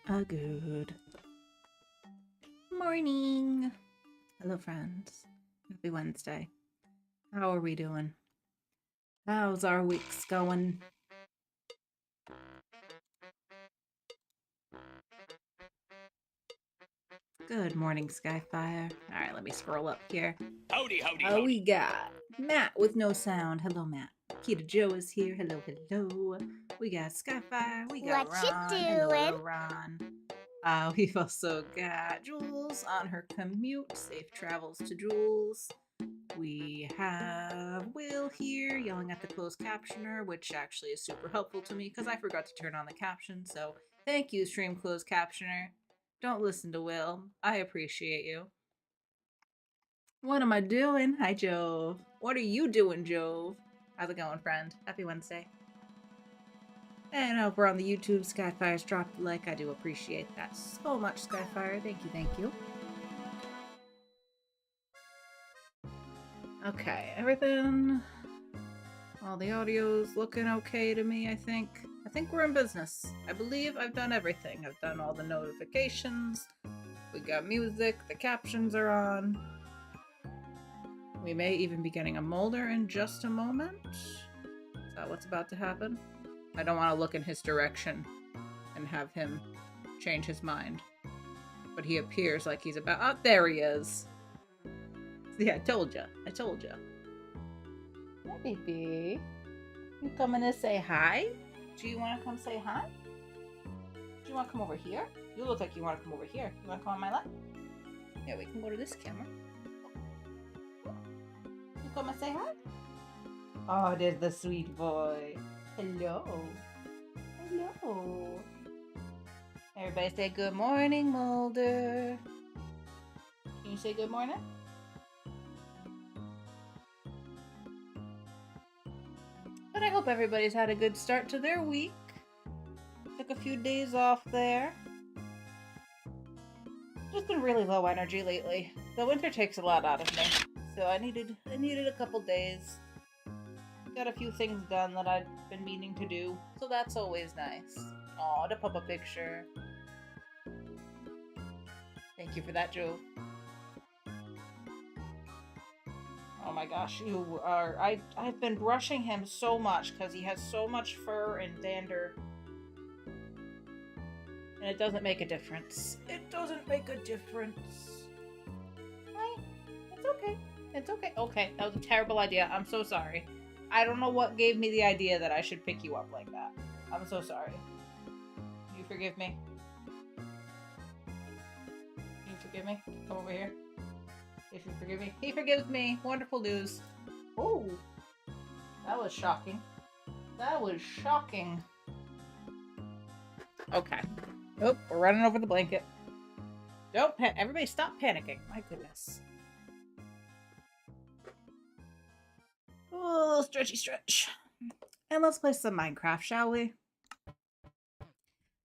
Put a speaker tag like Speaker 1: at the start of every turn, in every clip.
Speaker 1: A good morning. Hello, friends. Happy Wednesday. How are we doing? How's our weeks going? Good morning, Skyfire. All right, let me scroll up here.
Speaker 2: Howdy, howdy, howdy.
Speaker 1: We got Matt with no sound. Hello, Matt. Kita Joe is here. Hello, hello. We got Skyfire. We got
Speaker 3: What you
Speaker 1: Ron. Hello,
Speaker 3: doing?
Speaker 1: Ron. We've also got Jules on her commute. Safe travels to Jules. We have Will here yelling at the closed captioner, which actually is super helpful to me because I forgot to turn on the caption. So thank you, Stream Closed Captioner. Don't listen to Will. I appreciate you. What am I doing? Hi, Jove. What are you doing, Jove? How's it going, friend? Happy Wednesday. And over on the YouTube, Skyfire's dropped a like. I do appreciate that so much, Skyfire. Thank you, thank you. Okay, everything. All the audio's looking okay to me, I think. I think we're in business. I believe I've done everything. I've done all the notifications. We got music. The captions are on. We may even be getting a molder in just a moment. Is that what's about to happen? I don't want to look in his direction and have him change his mind. But he appears like he's about... Oh, there he is. See, I told you. I told you. Hi, baby. You coming to say hi? Do you want to come say hi? Do you want to come over here? You look like you want to come over here. You want to come on my lap? Yeah, we can go to this camera. You come and say hi? Oh, there's the sweet boy. Hello. Hello. Everybody say good morning, Mulder. Can you say good morning? But I hope everybody's had a good start to their week. Took a few days off there. Just been really low energy lately. The winter takes a lot out of me. So I needed a couple days. Got a few things done that I've been meaning to do. So that's always nice. Aw, to pop a picture. Thank you for that, Joe. Oh my gosh, you are... I've been brushing him so much because he has so much fur and dander. And it doesn't make a difference. It doesn't make a difference. Hi. It's okay. It's okay. Okay, that was a terrible idea. I'm so sorry. I don't know what gave me the idea that I should pick you up like that. I'm so sorry. You forgive me? You forgive me? Come over here. If you forgive me. He forgives me. Wonderful news. Oh, that was shocking. That was shocking. Okay. Oh, we're running over the blanket. Don't everybody stop panicking. My goodness. Oh, stretchy stretch. And let's play some Minecraft, shall we?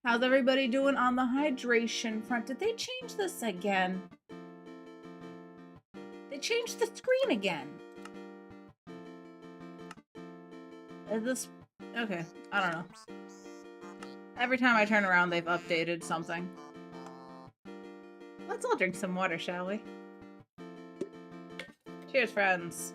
Speaker 1: How's everybody doing on the hydration front? Did they change this again? They changed the screen again. Is this... Okay, I don't know. Every time I turn around, they've updated something. Let's all drink some water, shall we? Cheers, friends.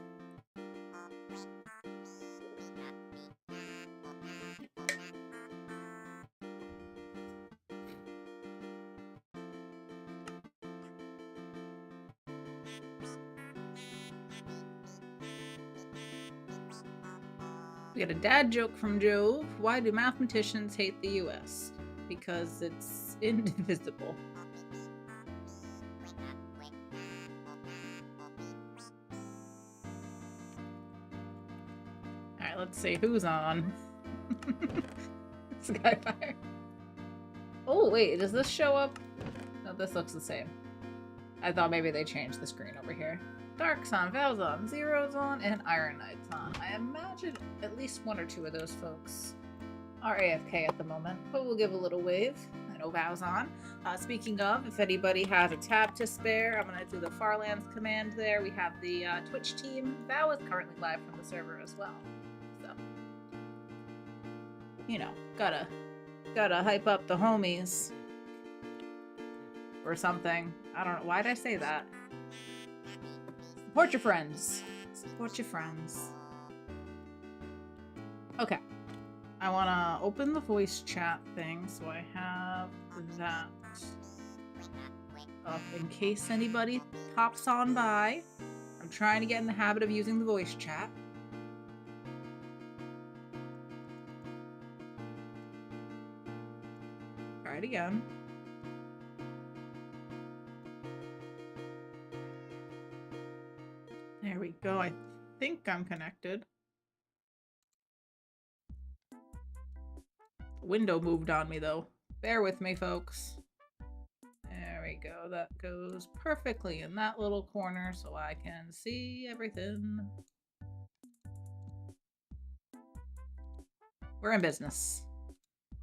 Speaker 1: We got a dad joke from Jove. Why do mathematicians hate the US? Because it's indivisible. Alright, let's see who's on. Skyfire. Oh, wait, does this show up? No, this looks the same. I thought maybe they changed the screen over here. Dark's on, Val's on, Zero's on, and Iron Knight's on. I imagine at least one or two of those folks are AFK at the moment, but we'll give a little wave. I know Val's on. Speaking of, if anybody has a tab to spare, I'm going to do the farlands command there. We have the Twitch team. Val is currently live from the server as well. So, you know, gotta hype up the homies. Or something. I don't know. Why did I say that? Support your friends. Support your friends. Okay. I want to open the voice chat thing, so I have that up in case anybody pops on by. I'm trying to get in the habit of using the voice chat. Try it again. There we go. I think I'm connected. The window moved on me though. Bear with me, folks. we go. That goes perfectly in that little corner so I can see everything. We're in business.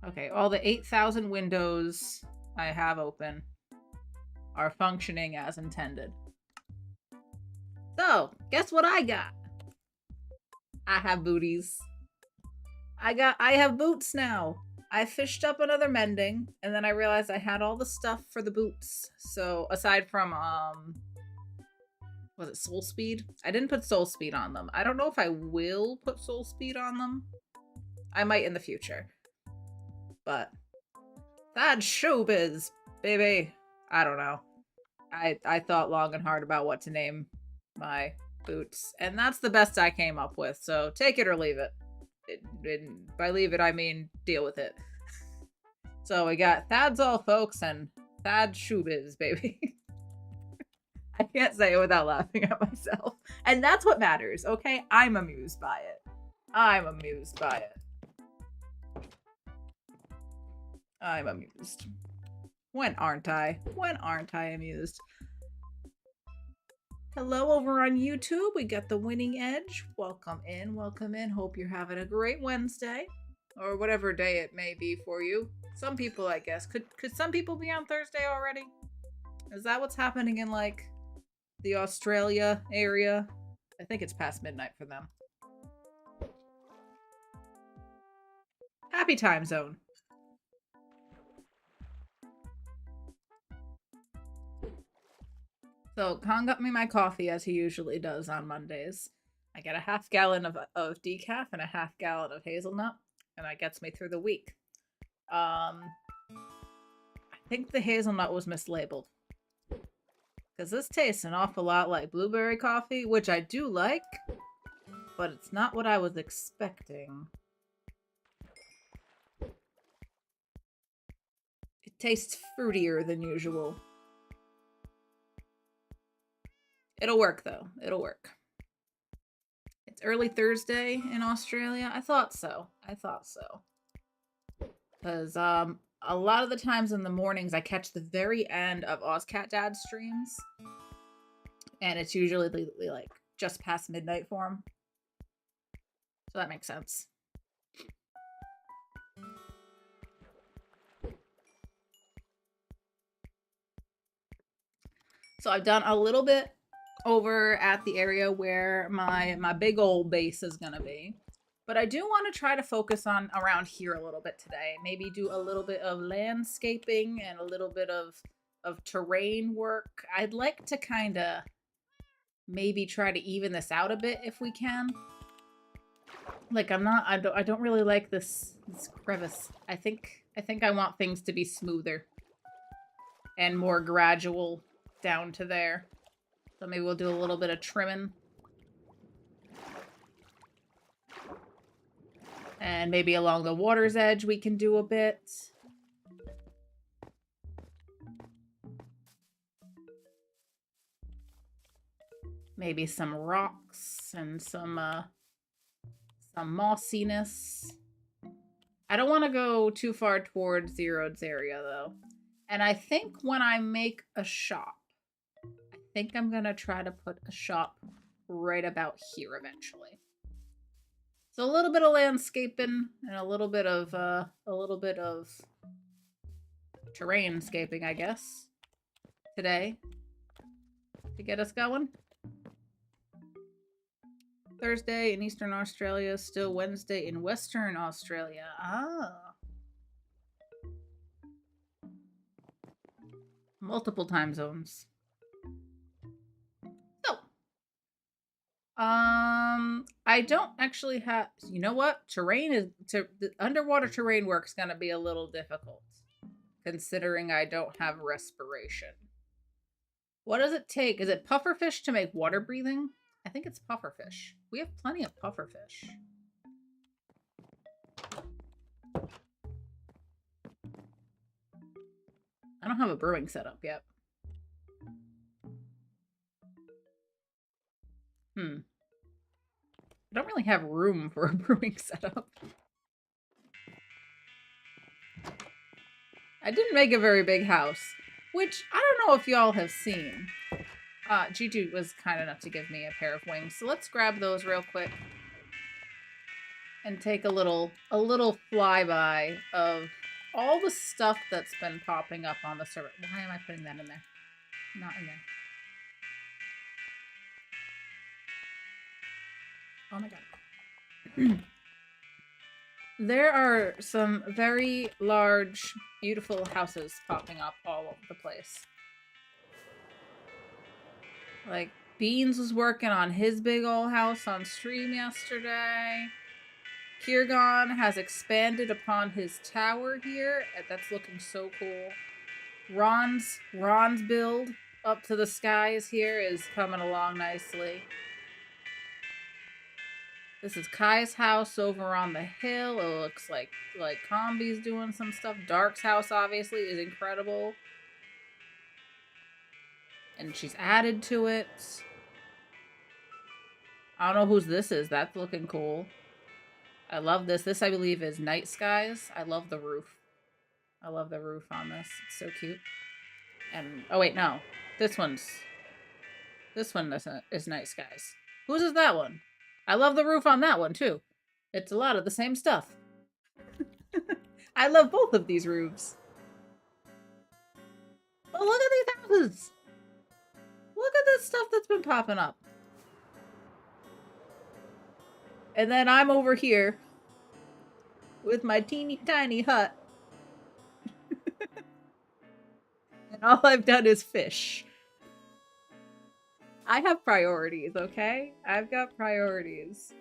Speaker 1: Okay, all the 8,000 windows I have open are functioning as intended. So, guess what I got? I have booties. I have boots now. I fished up another mending, and then I realized I had all the stuff for the boots. So, aside from, was it Soul Speed? I didn't put Soul Speed on them. I don't know if I will put Soul Speed on them. I might in the future. But that's showbiz, baby. I don't know. I thought long and hard about what to name my boots, and that's the best I came up with. So take it or leave it. By leave it, I mean deal with it. So we got Thad's All Folks and Thad Showbiz, baby. I can't say it without laughing at myself. And that's what matters, okay? I'm amused by it. I'm amused by it. I'm amused. When aren't I? When aren't I amused? Hello over on YouTube. We got the Winning Edge. Welcome in, welcome in. Hope you're having a great Wednesday. Or whatever day it may be for you. Some people, I guess. Could some people be on Thursday already? Is that what's happening in, like, the Australia area? I think it's past midnight for them. Happy time zone. So, Khan got me my coffee as he usually does on Mondays. I get a half gallon of decaf and a half gallon of hazelnut, and that gets me through the week. I think the hazelnut was mislabeled. Because this tastes an awful lot like blueberry coffee, which I do like, but it's not what I was expecting. It tastes fruitier than usual. It'll work, though. It'll work. It's early Thursday in Australia. I thought so. I thought so. Because a lot of the times in the mornings, I catch the very end of OzCat Dad streams. And it's usually like just past midnight for him. So that makes sense. So I've done a little bit over at the area where my big old base is gonna be. But I do want to try to focus on around here a little bit today. Maybe do a little bit of landscaping and a little bit of terrain work. I'd like to kind of maybe try to even this out a bit if we can. Like I don't really like this crevice. I think I want things to be smoother and more gradual down to there. So maybe we'll do a little bit of trimming. And maybe along the water's edge we can do a bit. Maybe some rocks and some mossiness. I don't want to go too far towards Zeroed's area though. And I think when I make a shop, I think I'm gonna try to put a shop right about here eventually. So a little bit of landscaping and a little bit of terrainscaping, I guess, today to get us going. Thursday in Eastern Australia, still Wednesday in Western Australia. Ah. Multiple time zones. So, I don't actually have, you know what? The underwater terrain work's gonna be a little difficult, considering I don't have respiration. What does it take? Is it pufferfish to make water breathing? I think it's pufferfish. We have plenty of pufferfish. I don't have a brewing setup yet. I don't really have room for a brewing setup. I didn't make a very big house, which I don't don't know if y'all have seen. Gigi was kind enough to give me a pair of wings, so let's grab those real quick and take a little flyby of all the stuff that's been popping up on the server. Why am I putting that in there? Not in there. Oh my god. There are some very large, beautiful houses popping up all over the place. Like, Beans was working on his big old house on stream yesterday. Kirgon has expanded upon his tower here. That's looking so cool. Ron's build up to the skies here is coming along nicely. This is Kai's house over on the hill. It looks like Combi's doing some stuff. Dark's house, obviously, is incredible. And she's added to it. I don't know whose this is. That's looking cool. I love this. This, I believe, is Night Skies. I love the roof. I love the roof on this. It's so cute. And, oh wait, no. This one is Night Skies. Whose is that one? I love the roof on that one, too. It's a lot of the same stuff. I love both of these roofs. Oh, look at these houses! Look at this stuff that's been popping up. And then I'm over here with my teeny tiny hut. And all I've done is fish. I have priorities, okay? I've got priorities.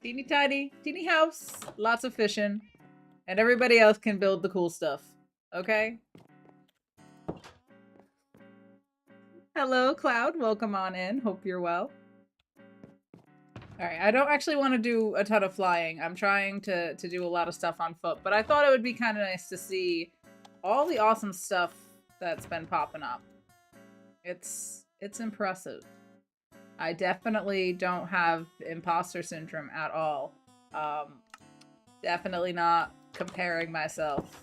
Speaker 1: Teeny teeny house, lots of fishing, and everybody else can build the cool stuff, okay? Hello, Cloud. Welcome on in. Hope you're well. Alright, I don't actually want to do a ton of flying. I'm trying to do a lot of stuff on foot, but I thought it would be kind of nice to see all the awesome stuff that's been popping up. It's impressive. I definitely don't have imposter syndrome at all. Definitely not comparing myself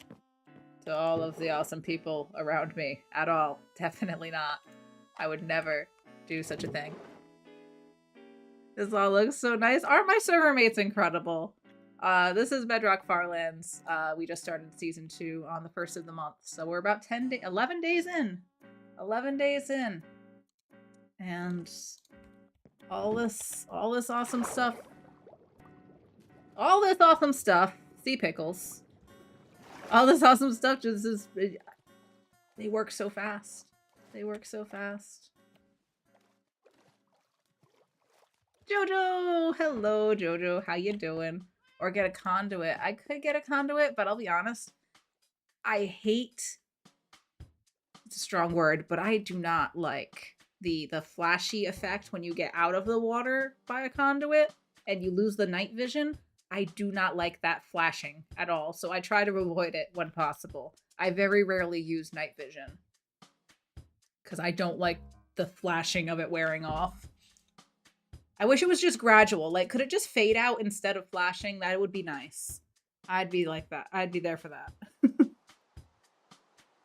Speaker 1: to all of the awesome people around me at all. Definitely not. I would never do such a thing. This all looks so nice. Aren't my server mates incredible? This is Bedrock Farlands. We just started season 2 on the 1st of the month. So we're about 11 days in. 11 days in. And all this awesome stuff. All this awesome stuff. Sea pickles. All this awesome stuff just is... They work so fast. They work so fast. Jojo! Hello, Jojo. How you doing? Or get a conduit. I could get a conduit, but I'll be honest. I hate... It's a strong word, but I do not like the flashy effect when you get out of the water by a conduit and you lose the night vision. I do not like that flashing at all, so I try to avoid it when possible. I very rarely use night vision because I don't like the flashing of it wearing off. I wish it was just gradual. Like, could it just fade out instead of flashing? That would be nice. I'd be like that. I'd be there for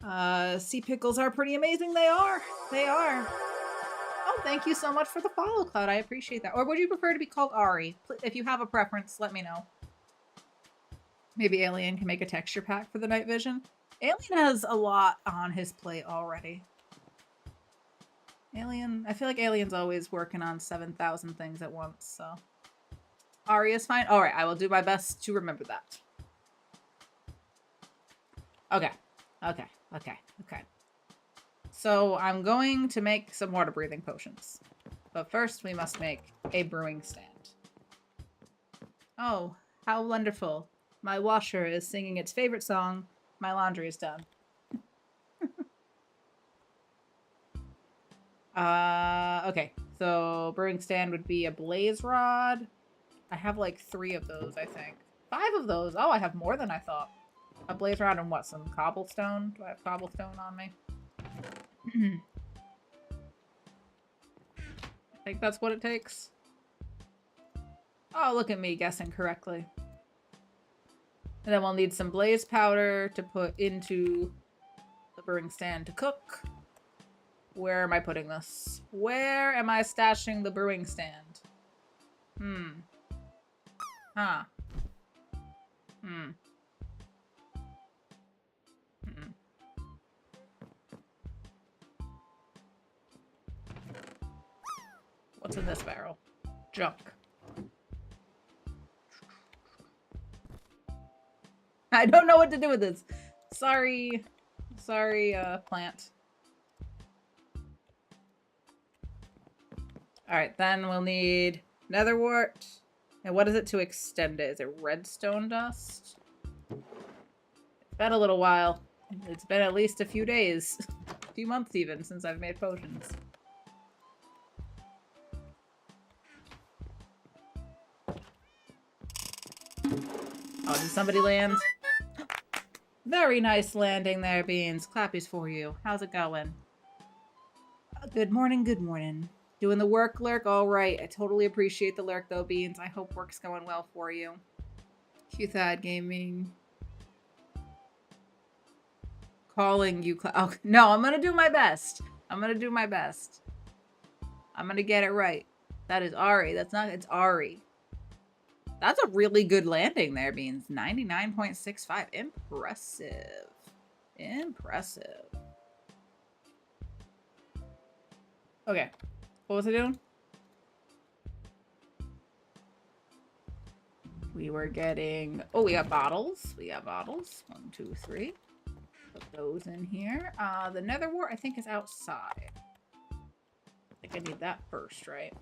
Speaker 1: that. Sea pickles are pretty amazing. They are. They are. Oh, thank you so much for the follow, Cloud. I appreciate that. Or would you prefer to be called Ari? If you have a preference, let me know. Maybe Alien can make a texture pack for the night vision. Alien has a lot on his plate already. Alien, I feel like Alien's always working on 7,000 things at once, so. Ari is fine. All right, I will do my best to remember that. Okay. So I'm going to make some water breathing potions. But first we must make a brewing stand. Oh, how wonderful. My washer is singing its favorite song. My laundry is done. Okay. So brewing stand would be a blaze rod. I have like 3 of those, I think. 5 of those. Oh, I have more than I thought. A blaze rod and what? Some cobblestone? Do I have cobblestone on me? I think that's what it takes. Oh, look at me guessing correctly. And then we'll need some blaze powder to put into the brewing stand to cook. Where am I putting this? Where am I stashing the brewing stand? Huh. What's in this barrel? Junk. I don't know what to do with this. Sorry, plant. Alright, then we'll need nether wart. And what is it to extend it? Is it redstone dust? It's been a little while. It's been at least a few days. A few months even, since I've made potions. Oh, did somebody land? Very nice landing there, Beans. Clappies for you. How's it going? Good morning, good morning. Doing the work, Lurk? All right. I totally appreciate the lurk, though, Beans. I hope work's going well for you. Kathad Gaming. Calling you. Oh, no, I'm going to do my best. I'm going to do my best. I'm going to get it right. That is Ari. That's not... It's Ari. That's a really good landing there, Beans. 99.65. Impressive. Impressive. Okay. What was I doing? We were getting... Oh, we got bottles. We got bottles. 1, 2, 3. Put those in here. The nether wart, I think, is outside. I think I need that first, right?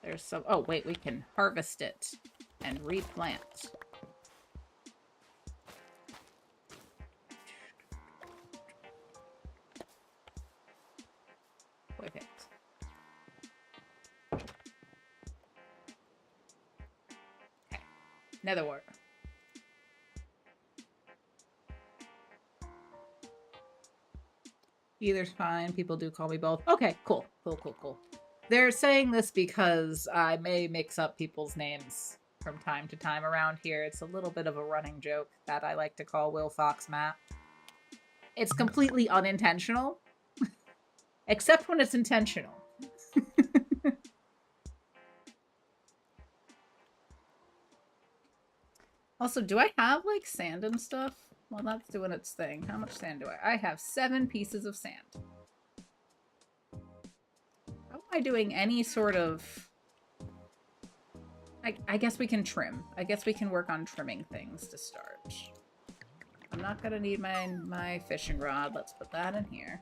Speaker 1: There's some... Oh, wait. We can harvest it and replant. Perfect. Okay. Nether wart. Either's fine. People do call me both. Okay, cool. Cool. They're saying this because I may mix up people's names from time to time around here. It's a little bit of a running joke that I like to call Will Fox Matt. It's completely unintentional. Except when it's intentional. Also, do I have, like, sand and stuff? Well, that's doing its thing. How much sand do I? I have 7 pieces of sand. How am I doing any sort of... I guess we can trim. I guess we can work on trimming things to start. I'm not gonna need my fishing rod. Let's put that in here.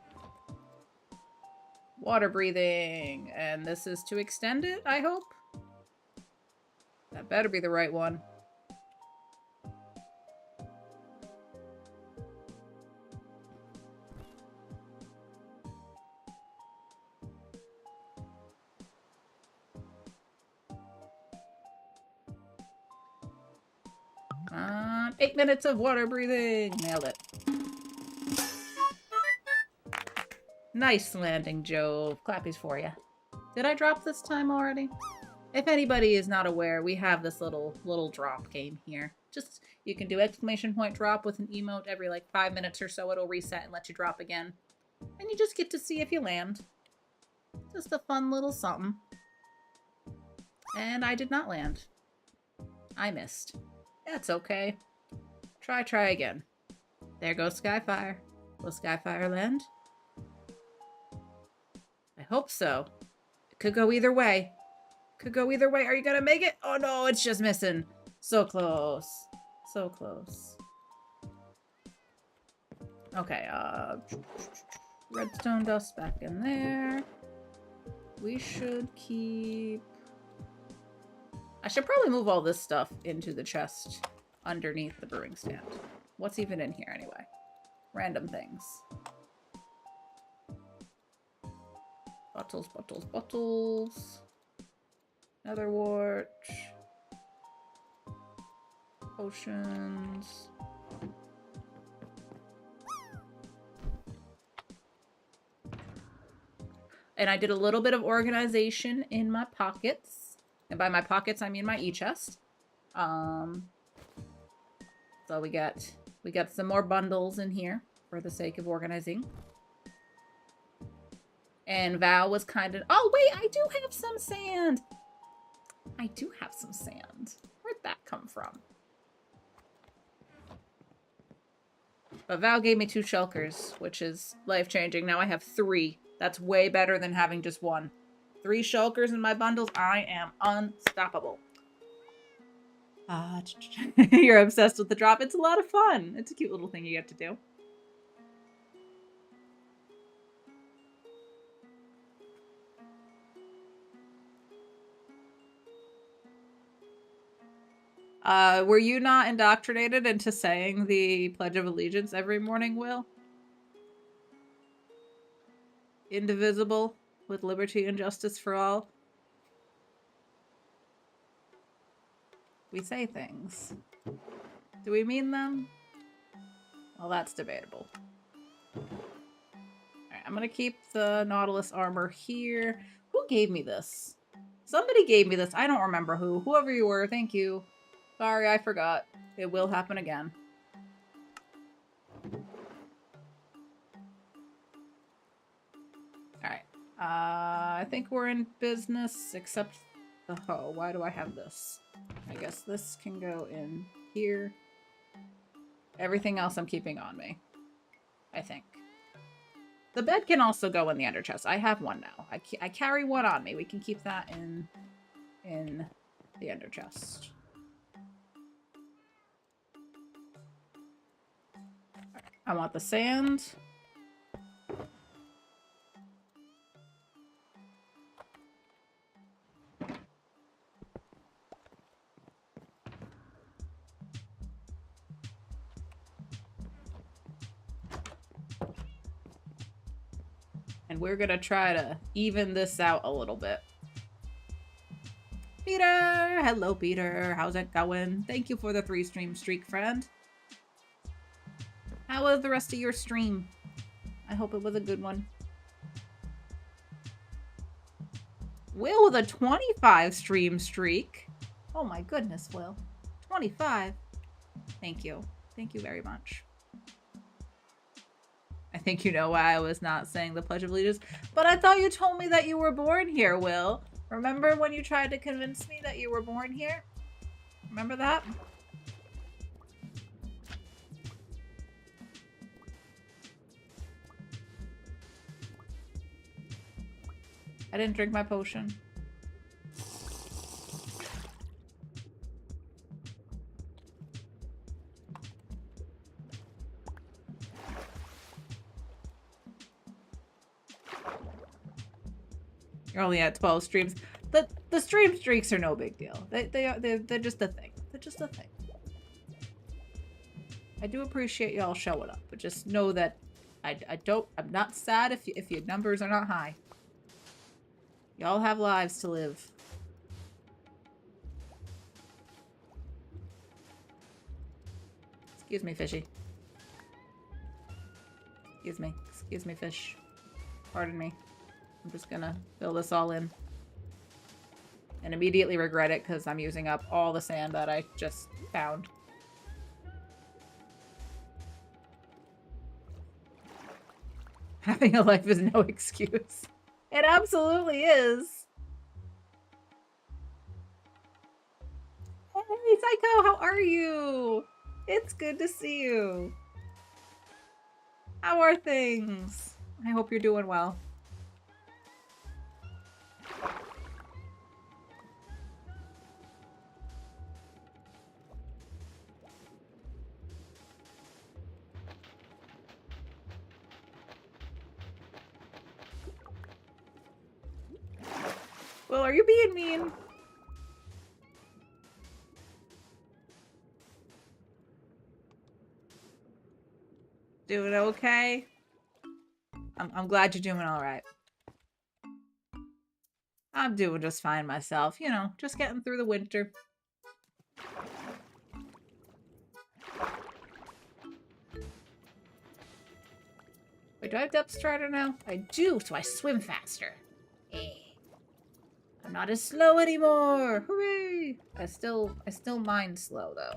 Speaker 1: Water breathing. And this is to extend it, I hope? That better be the right one. Come on. 8 minutes of water breathing. Nailed it. Nice landing, Jove. Clappies for you. Did I drop this time already? If anybody is not aware, we have this little drop game here. Just, you can do exclamation point drop with an emote every like 5 minutes or so. It'll reset and let you drop again. And you just get to see if you land. Just a fun little something. And I did not land. I missed. That's okay. Try again. There goes Skyfire. Will Skyfire land? I hope so. It could go either way. Could go either way. Are you gonna make it? Oh no, it's just missing. So close. So close. Okay, redstone dust back in there. We should keep... I should probably move all this stuff into the chest underneath the brewing stand. What's even in here anyway? Random things. Bottles. Nether wart. Potions. And I did a little bit of organization in my pockets. And by my pockets, I mean my e-chest. So we got We got some more bundles in here for the sake of organizing. And Val was kind of... Oh, wait, I do have some sand. I do have some sand. Where'd that come from? But Val gave me 2 shulkers, which is life-changing. Now I have 3. That's way better than having just 1. 3 shulkers in my bundles. I am unstoppable. You're obsessed with the drop. It's a lot of fun. It's a cute little thing you get to do. Were you not indoctrinated into saying the Pledge of Allegiance every morning, Will? Indivisible, with liberty and justice for all. We say things. Do we mean them? Well, that's debatable. Alright, I'm gonna keep the Nautilus armor here. Who gave me this? Somebody gave me this. I don't remember who. Whoever you were, thank you. Sorry, I forgot. It will happen again. Alright. I think we're in business, except the hoe. Why do I have this? I guess this can go in here. Everything else I'm keeping on me. I think. The bed can also go in the under chest. I have one now. I carry one on me. We can keep that in the under chest. I want the sand. And we're gonna try to even this out a little bit. Peter! Hello, Peter. How's it going? Thank you for the 3-stream streak, friend. How was the rest of your stream? I hope it was a good one. Will with a 25 stream streak. Oh my goodness, Will. 25. Thank you. Thank you very much. I think you know why I was not saying the Pledge of Allegiance. But I thought you told me that you were born here, Will. Remember when you tried to convince me that you were born here? Remember that? I didn't drink my potion. You're only at 12 streams. The stream streaks are no big deal. They're just a thing. They're just a thing. I do appreciate y'all showing up, but just know that I'm not sad if your numbers are not high. Y'all have lives to live. Excuse me, fishy. Excuse me, fish. Pardon me. I'm just gonna fill this all in. And immediately regret it because I'm using up all the sand that I just found. Having a life is no excuse. It absolutely is. Hey, Psycho, how are you? It's good to see you. How are things? I hope you're doing well. Well, are you being mean? Doing okay? I'm glad you're doing all right. I'm doing just fine myself. You know, just getting through the winter. Wait, do I have Depth Strider now? I do, so I swim faster. Hey. I'm not as slow anymore! Hooray! I still mine slow, though.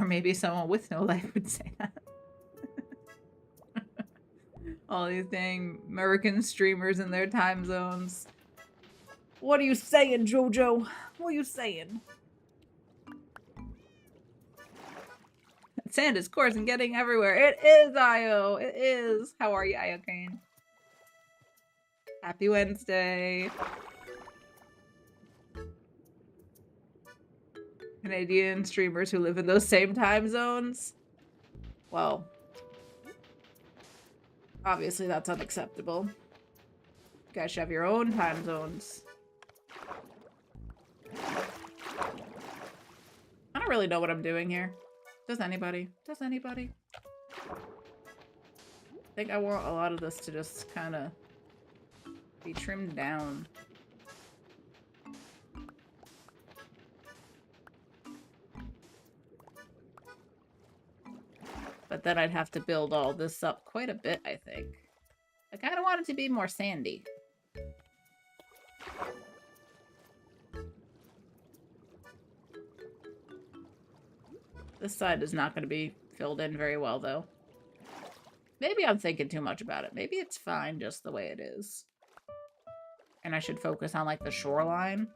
Speaker 1: Or maybe someone with no life would say that. All these dang American streamers in their time zones. What are you saying, Jojo? What are you saying? Sand is coarse and getting everywhere. It is, Io. It is. How are you, Io Kane? Happy Wednesday. Canadian streamers who live in those same time zones? Well, obviously that's unacceptable. You guys should have your own time zones. I don't really know what I'm doing here. Does anybody? Does anybody? I think I want a lot of this to just kind of be trimmed down. But then I'd have to build all this up quite a bit, I think. I kind of want it to be more sandy. This side is not going to be filled in very well, though. Maybe I'm thinking too much about it. Maybe it's fine just the way it is. And I should focus on, like, the shoreline.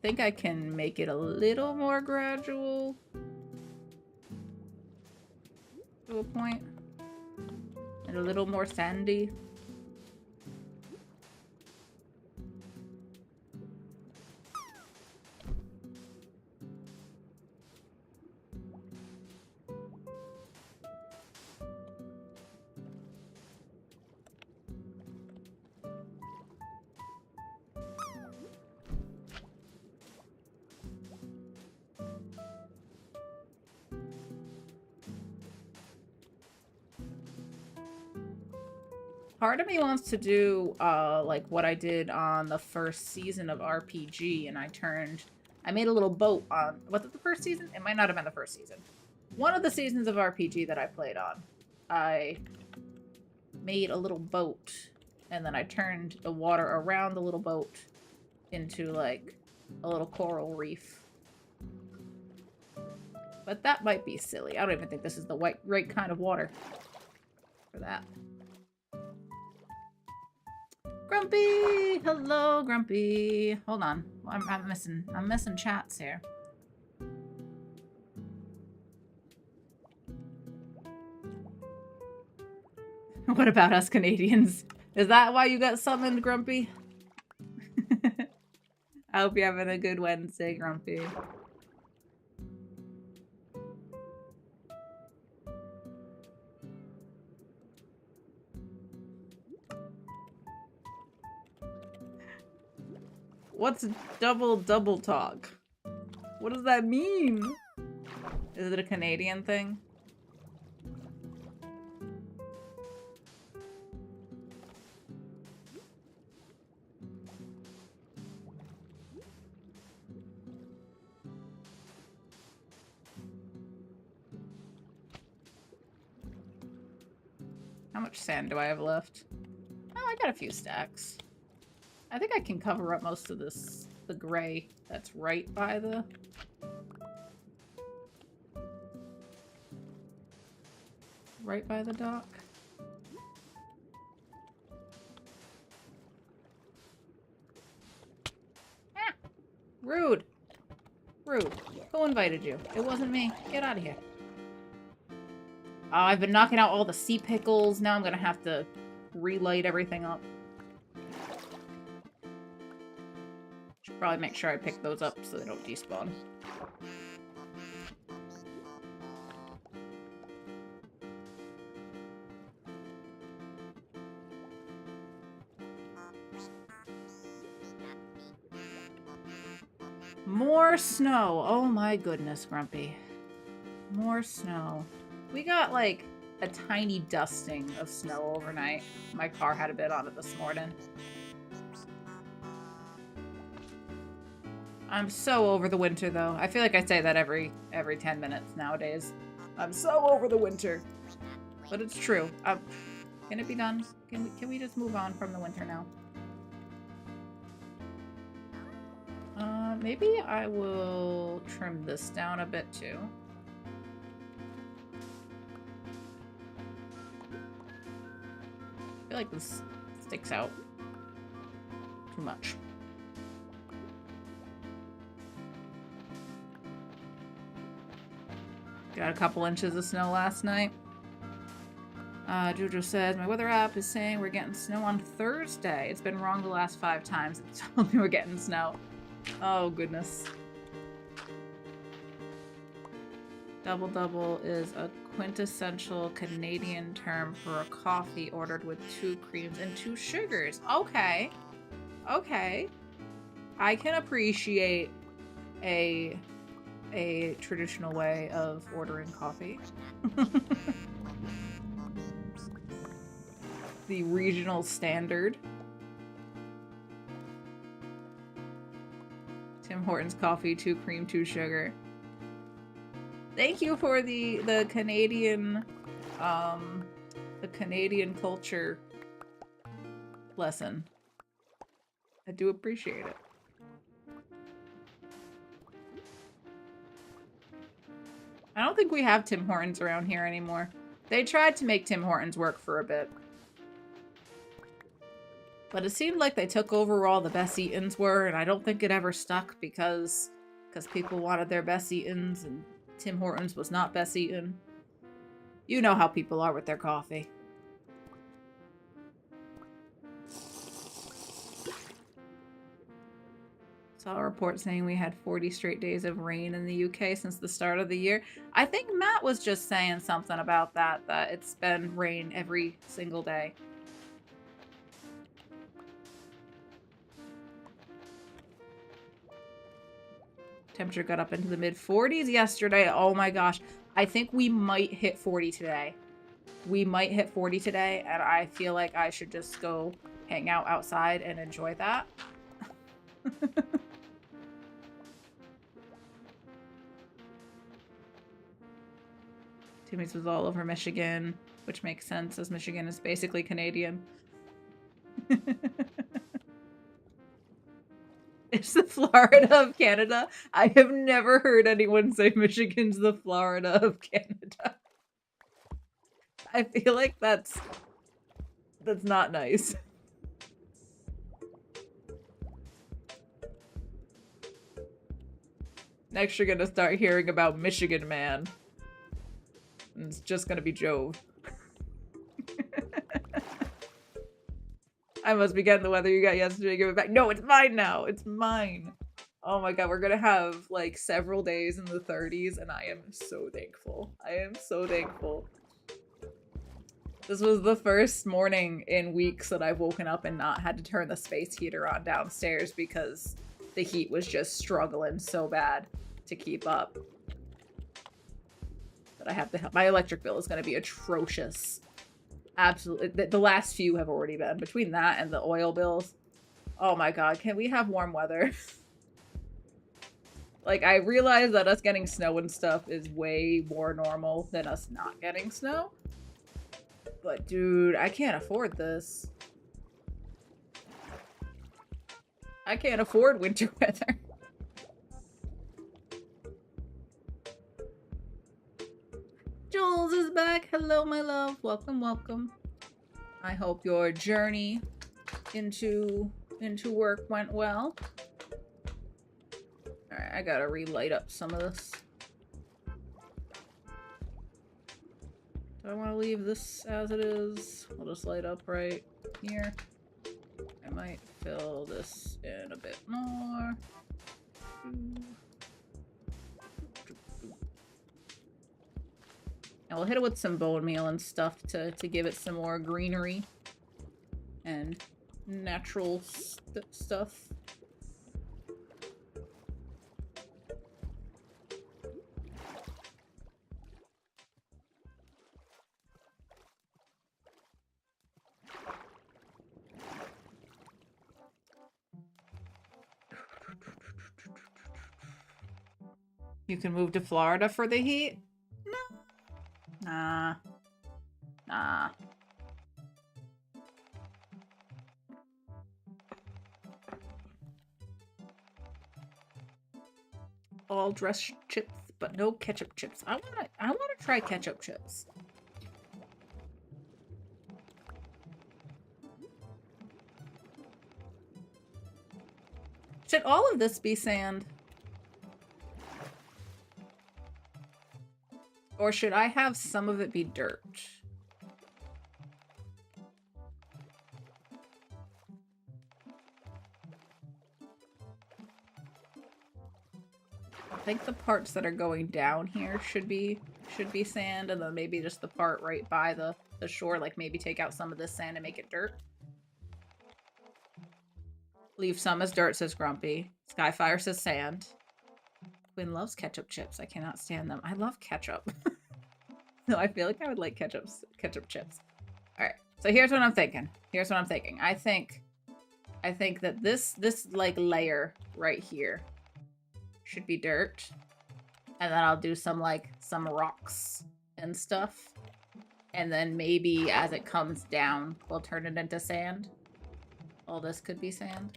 Speaker 1: I think I can make it a little more gradual. To a point. And a little more sandy. Part of me wants to do, like what I did on the first season of RPG, and I made a little boat on, was it the first season? It might not have been the first season. One of the seasons of RPG that I played on, I made a little boat, and then I turned the water around the little boat into, like, a little coral reef. But that might be silly. I don't even think this is the right kind of water for that. Grumpy! Hello, Grumpy. Hold on. I'm missing chats here. What about us Canadians? Is that why you got summoned, Grumpy? I hope you're having a good Wednesday, Grumpy. What's double talk? What does that mean? Is it a Canadian thing? How much sand do I have left? Oh, I got a few stacks. I think I can cover up most of this, the gray that's right by the... right by the dock. Ah! Rude! Rude. Who invited you? It wasn't me. Get out of here. Oh, I've been knocking out all the sea pickles. Now I'm gonna have to relight everything up. Should probably make sure I pick those up so they don't despawn. More snow. Oh my goodness, Grumpy. More snow. We got like a tiny dusting of snow overnight. My car had a bit on it this morning. I'm so over the winter, though. I feel like I say that every 10 minutes nowadays. I'm so over the winter. But it's true. Can it be done? Can we just move on from the winter now? Maybe I will trim this down a bit too. I feel like this sticks out too much. Got a couple inches of snow last night. Jojo says, my weather app is saying we're getting snow on Thursday. It's been wrong the last 5 times. It's told me we're getting snow. Oh, goodness. Double double is a quintessential Canadian term for a coffee ordered with 2 creams and 2 sugars. Okay. Okay. I can appreciate a traditional way of ordering coffee. The regional standard. Tim Hortons coffee, 2 cream, 2 sugar. Thank you for the Canadian culture lesson. I do appreciate it. I don't think we have Tim Hortons around here anymore. They tried to make Tim Hortons work for a bit. But it seemed like they took over where all the best eatins were, and I don't think it ever stuck because people wanted their best eatins, and Tim Hortons was not best eaten. You know how people are with their coffee. Saw a report saying we had 40 straight days of rain in the UK since the start of the year. I think Matt was just saying something about that it's been rain every single day. Temperature got up into the mid-40s yesterday. Oh my gosh. I think we might hit 40 today. We might hit 40 today, and I feel like I should just go hang out outside and enjoy that. Timmy's was all over Michigan, which makes sense as Michigan is basically Canadian. It's the Florida of Canada. I have never heard anyone say Michigan's the Florida of Canada. I feel like that's not nice. Next you're gonna start hearing about Michigan Man. And it's just gonna be Jove. I must be getting the weather you got yesterday. Give it back. No, it's mine now. It's mine. Oh my god, we're gonna have like several days in the 30s, and I am so thankful. I am so thankful. This was the first morning in weeks that I've woken up and not had to turn the space heater on downstairs because the heat was just struggling so bad to keep up. But I have to help. My electric bill is gonna be atrocious. Absolutely. The last few have already been. Between that and the oil bills. Oh my god, can we have warm weather? Like, I realize that us getting snow and stuff is way more normal than us not getting snow. But dude, I can't afford this. I can't afford winter weather. Jules is back. Hello, my love. Welcome, welcome. I hope your journey into work went well. Alright, I gotta relight up some of this. Do I want to leave this as it is? We'll just light up right here. I might fill this in a bit more. And we'll hit it with some bone meal and stuff to give it some more greenery and natural stuff. You can move to Florida for the heat? No. Nah. Nah. all dress chips, but no ketchup chips. I wanna try ketchup chips. Should all of this be sand? Or should I have some of it be dirt? I think the parts that are going down here should be sand, and then maybe just the part right by the shore, like maybe take out some of this sand and make it dirt. Leave some as dirt, says Grumpy. Skyfire says sand. Quinn loves ketchup chips. I cannot stand them. I love ketchup. No, I feel like I would like ketchup chips. Alright, so here's what I'm thinking. I think that this like layer right here should be dirt. And then I'll do some rocks and stuff. And then maybe as it comes down, we'll turn it into sand. All this could be sand.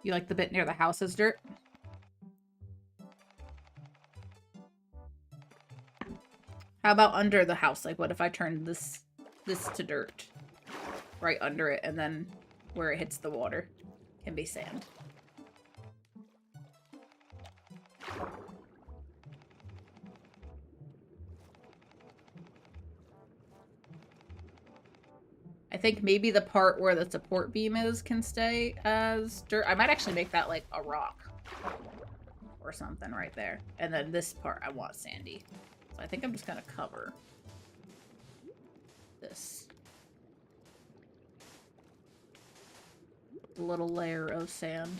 Speaker 1: You like the bit near the house as dirt? How about under the house? Like, what if I turned this to dirt? Right under it, and then where it hits the water can be sand. I think maybe the part where the support beam is can stay as dirt. I might actually make that like a rock or something right there. And then this part I want sandy. So I think I'm just gonna cover this little layer of sand.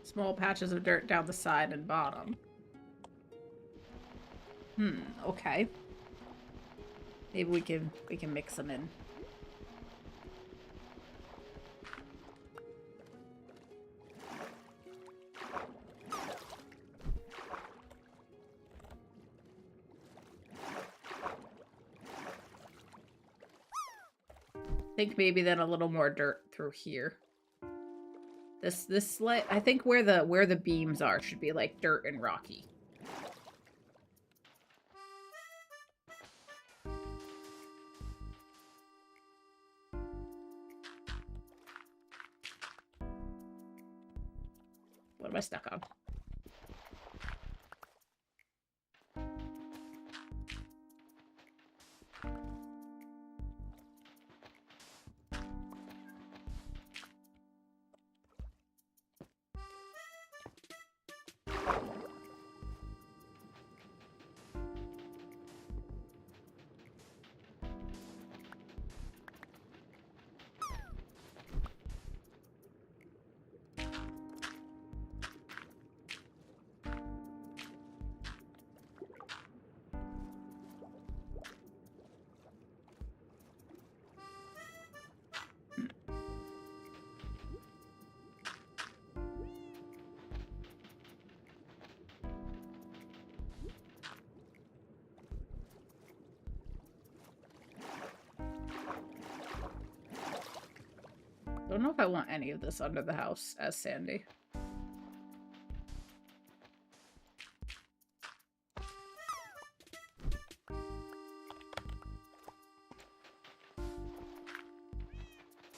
Speaker 1: Small patches of dirt down the side and bottom. Okay. Maybe we can mix them in. I think maybe then a little more dirt through here. This I think where the beams are should be like dirt and rocky. What am I stuck on? Don't know if I want any of this under the house as sandy.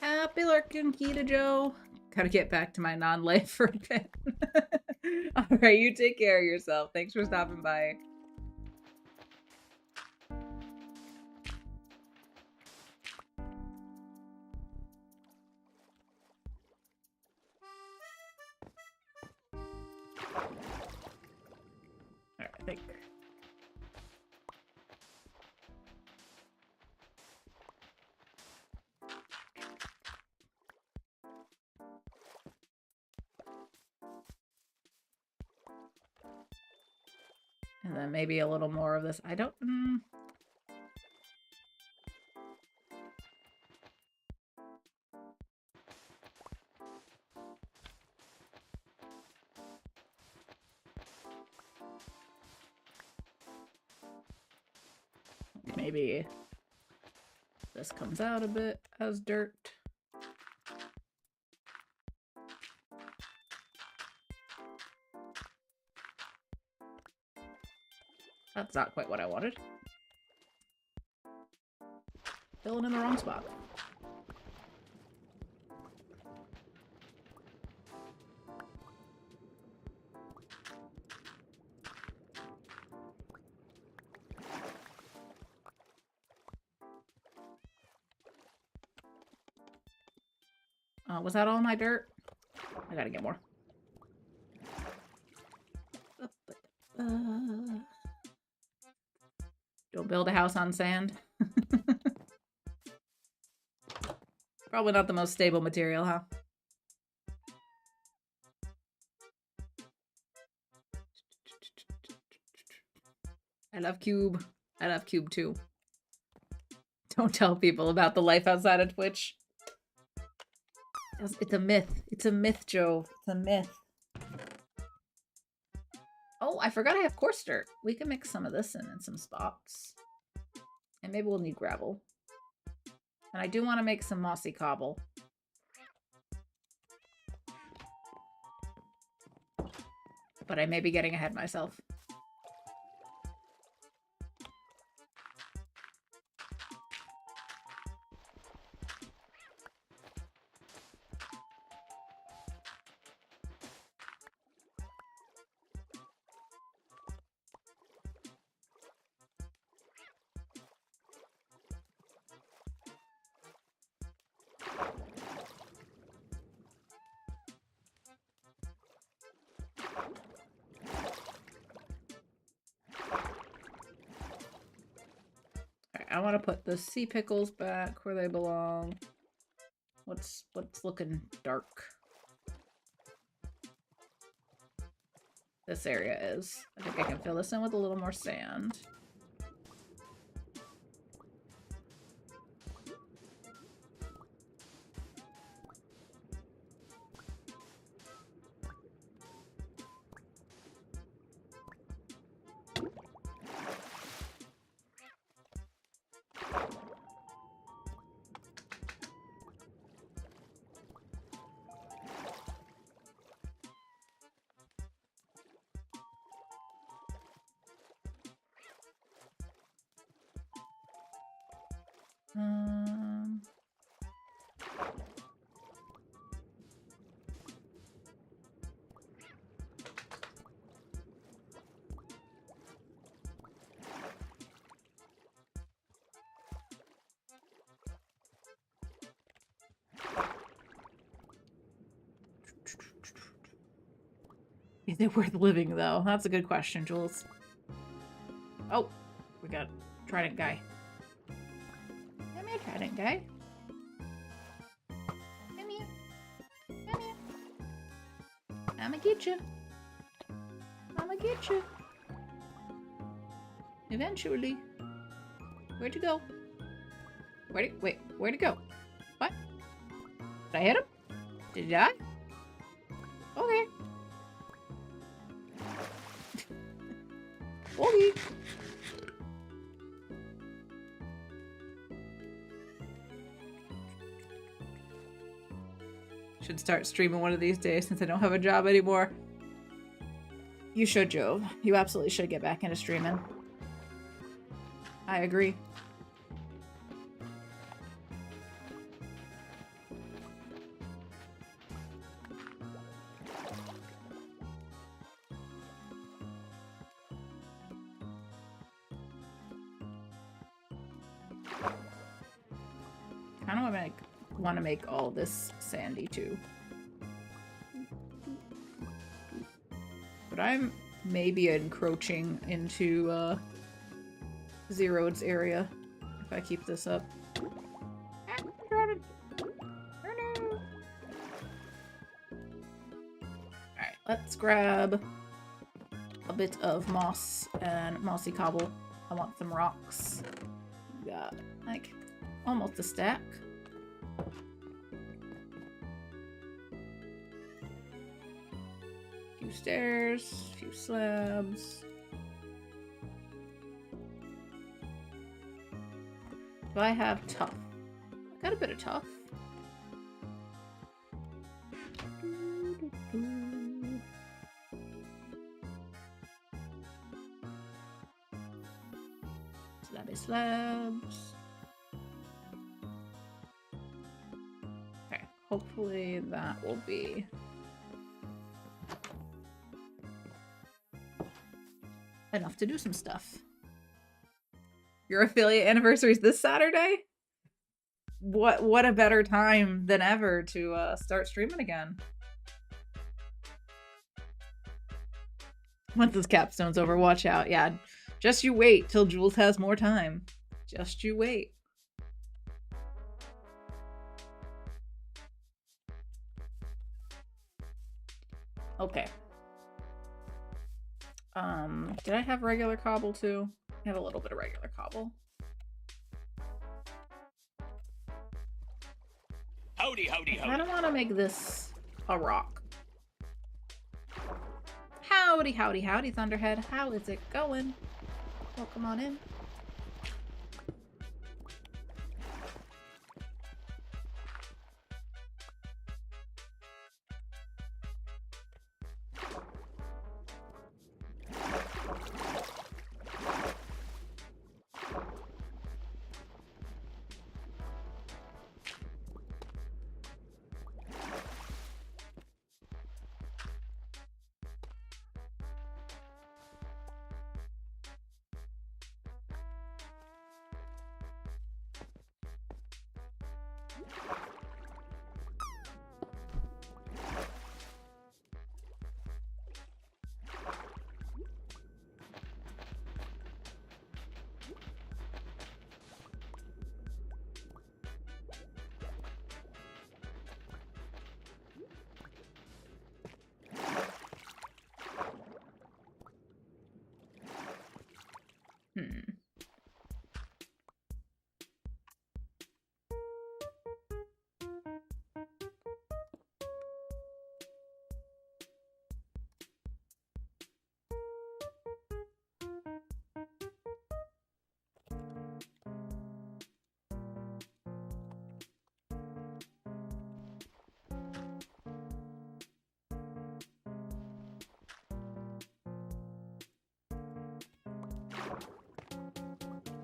Speaker 1: Happy lurking, Kita Joe. Gotta get back to my non-life for a bit. Alright, you take care of yourself. Thanks for stopping by. Alright, I think. And then maybe a little more of this. I don't... maybe this comes out a bit as dirt. That's not quite what I wanted. Filling in the wrong spot. Was that all my dirt? I gotta get more. Don't build a house on sand. Probably not the most stable material, huh? I love cube. I love cube too. Don't tell people about the life outside of Twitch. It's a myth. It's a myth, Joe. It's a myth. Oh, I forgot I have coarse dirt. We can mix some of this in some spots. And maybe we'll need gravel. And I do want to make some mossy cobble. But I may be getting ahead of myself. I want to put the sea pickles back where they belong. What's looking dark? This area is. I think I can fill this in with a little more sand. Is it worth living, though? That's a good question, Jules. Oh, we got Trident Guy. Come here, Trident Guy. Come here. Come here. I'ma get you. I'ma get you. Eventually. Where'd you go? Wait, where'd it go? What? Did I hit him? Did he die? Okay. Okay. Should start streaming one of these days since I don't have a job anymore. You should, Jove. You absolutely should get back into streaming. I agree. I want to make all this sandy too. But I'm maybe encroaching into Zeroed's area if I keep this up. Alright, let's grab a bit of moss and mossy cobble. I want some rocks. We got like almost a stack. Few stairs, few slabs. Do I have tough? I got a bit of tough. Slabby slabs. Okay, hopefully that will be enough to do some stuff. Your affiliate anniversary is this Saturday? What a better time than ever to start streaming again. Once this capstone's over, watch out. Yeah, just you wait till Jules has more time. Just you wait. Okay. Did I have regular cobble too? I have a little bit of regular cobble.
Speaker 2: Howdy, howdy, howdy.
Speaker 1: I don't want to make this a rock. Howdy, howdy, howdy, Thunderhead. How is it going? Welcome on in.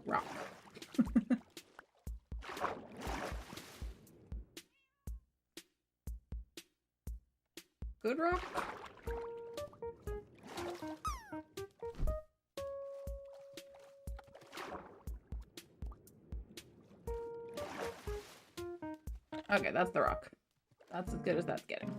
Speaker 1: Rock. Good rock? Okay, that's the rock. That's as good as that's getting.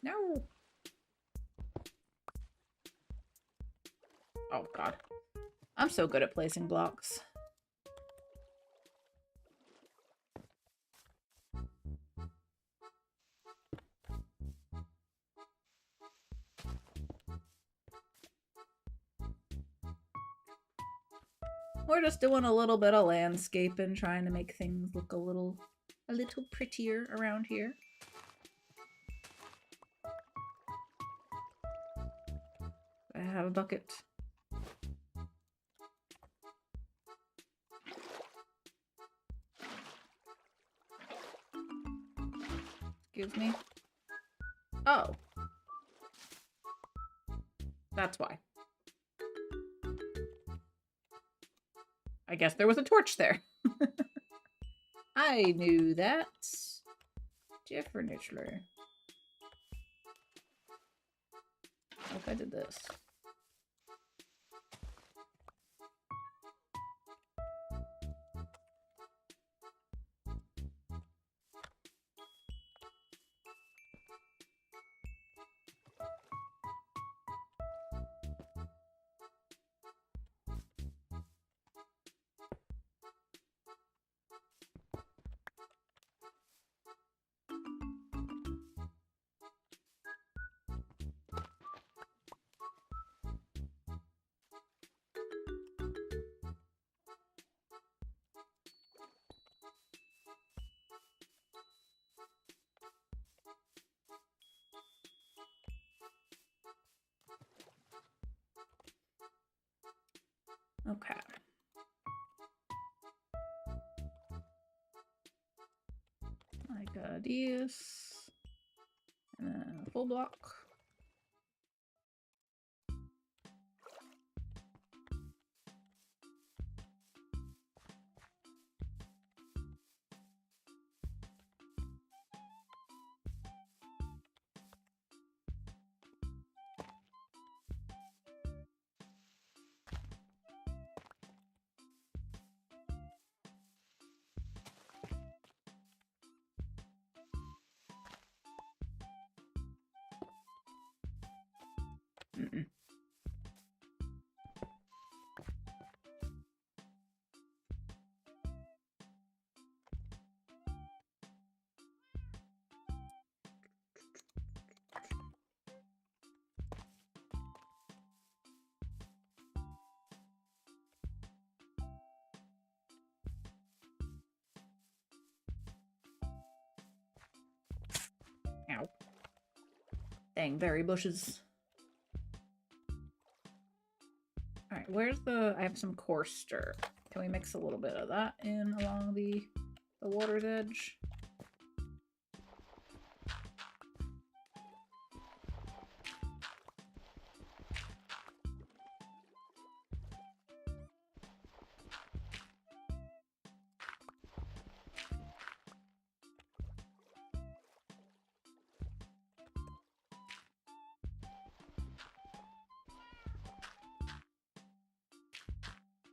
Speaker 1: No. Oh, God. I'm so good at placing blocks. We're just doing a little bit of landscaping, trying to make things look a little prettier around here. I have a bucket. Excuse me. Oh. That's why. I guess there was a torch there. I knew that. Definitely. What if I did this? Okay. Like this. And then a full block. Mm-mm. Ow. Dang, berry bushes. Alright, where's the... I have some coarse stir. Can we mix a little bit of that in along the water's edge?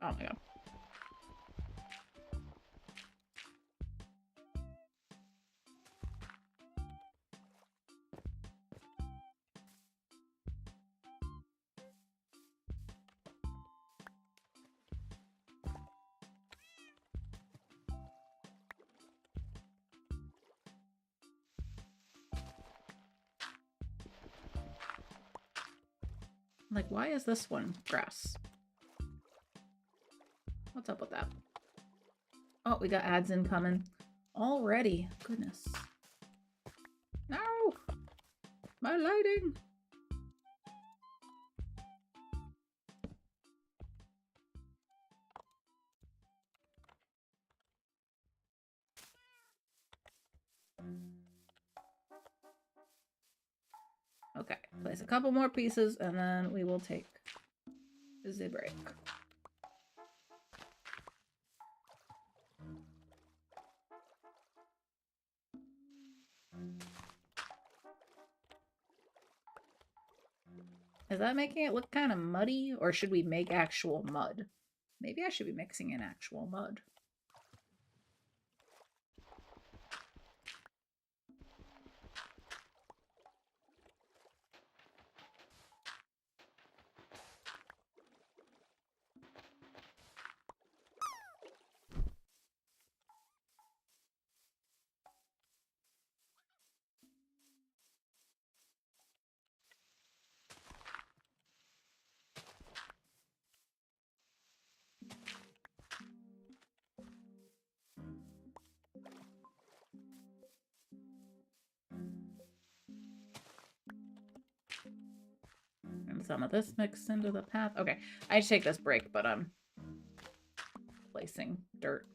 Speaker 1: Oh my god. Like, why is this one grass? What's up with that? Oh, we got ads incoming already. Goodness. No! My lighting! Okay, place a couple more pieces and then we will take the break. Is that making it look kind of muddy, or should we make actual mud? Maybe I should be mixing in actual mud. And some of this mixed into the path. Okay, I should take this break, but I'm placing dirt.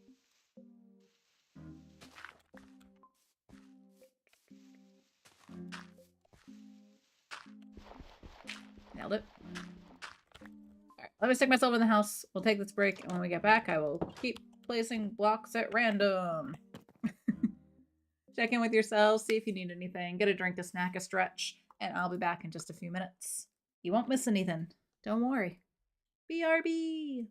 Speaker 1: Nailed it. Alright, let me stick myself in the house. We'll take this break, and when we get back, I will keep placing blocks at random. Check in with yourselves, see if you need anything, get a drink, a snack, a stretch, and I'll be back in just a few minutes. You won't miss anything. Don't worry. BRB!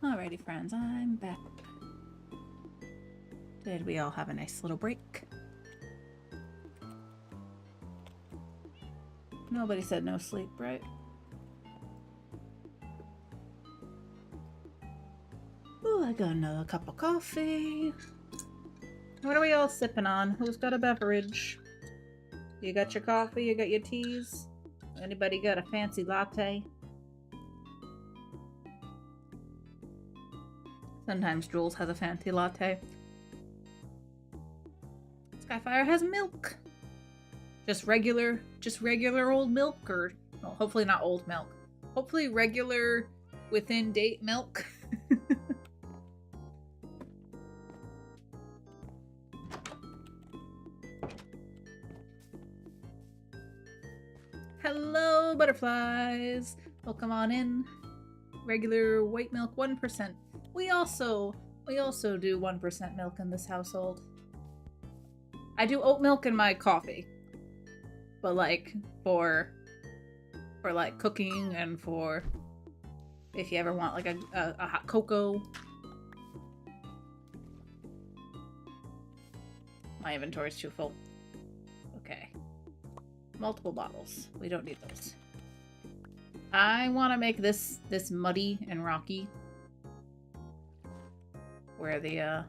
Speaker 1: Alrighty, friends, I'm back. Did we all have a nice little break? Nobody said no sleep, right? Oh, I got another cup of coffee. What are we all sipping on? Who's got a beverage? You got your coffee? You got your teas? Anybody got a fancy latte? Sometimes Jules has a fancy latte. Skyfire has milk. Just regular old milk, or well, hopefully not old milk. Hopefully regular within date milk. Hello, butterflies. Welcome on in. Regular white milk, 1%. We also do 1% milk in this household. I do oat milk in my coffee. But like for like cooking and for if you ever want like a hot cocoa. My inventory's too full. Okay. Multiple bottles. We don't need those. I want to make this muddy and rocky. Where the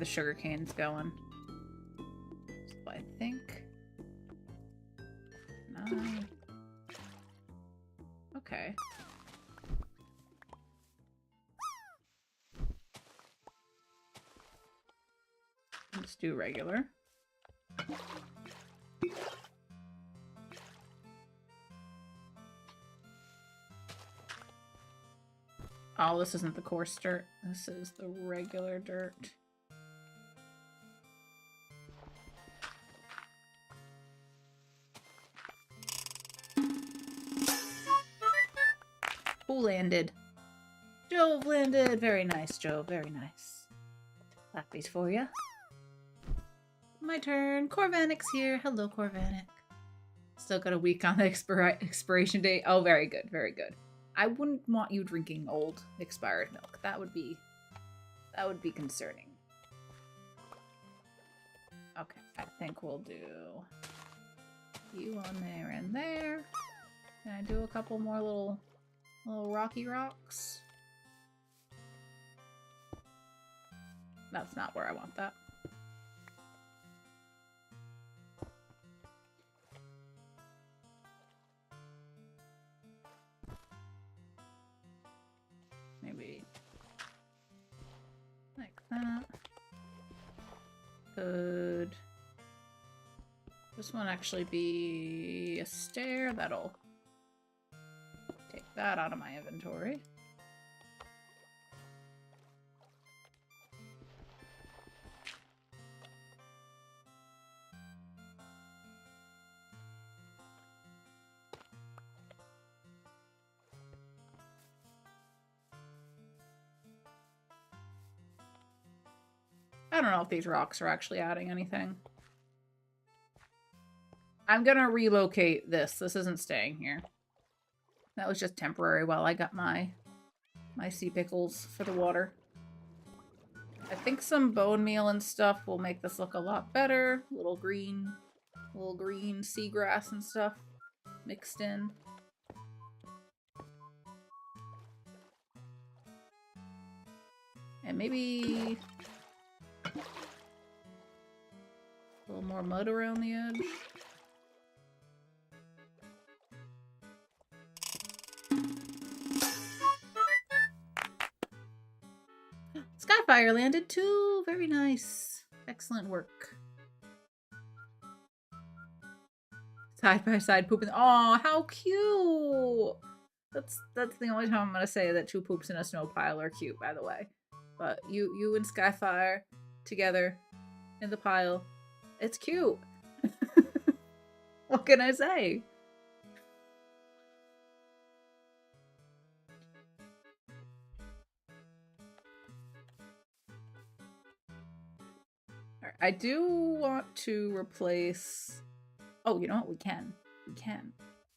Speaker 1: sugar cane's going. So I think. No. Okay. Let's do regular. Oh, this isn't the coarse dirt. This is the regular dirt. Who landed? Jove landed. Very nice, Jove. Very nice. Lappies for you. My turn. Corvanic's here. Hello, Corvanic. Still got a week on the expiration date. Oh, very good. Very good. I wouldn't want you drinking old expired milk. That would be concerning. Okay, I think we'll do you on there and there. Can I do a couple more little rocky rocks? That's not where I want that. Maybe like that. Could this one actually be a stair? That'll take that out of my inventory. I don't know if these rocks are actually adding anything. I'm gonna relocate this. This isn't staying here. That was just temporary while I got my sea pickles for the water. I think some bone meal and stuff will make this look a lot better. Little green seagrass and stuff mixed in. And maybe a little more mud around the edge. Skyfire landed too. Very nice. Excellent work. Side by side pooping. Oh, how cute! That's the only time I'm gonna say that two poops in a snow pile are cute, by the way. But you and Skyfire together in the pile, it's cute. What can I say? Alright, I do want to replace... Oh, you know what? We can. We can.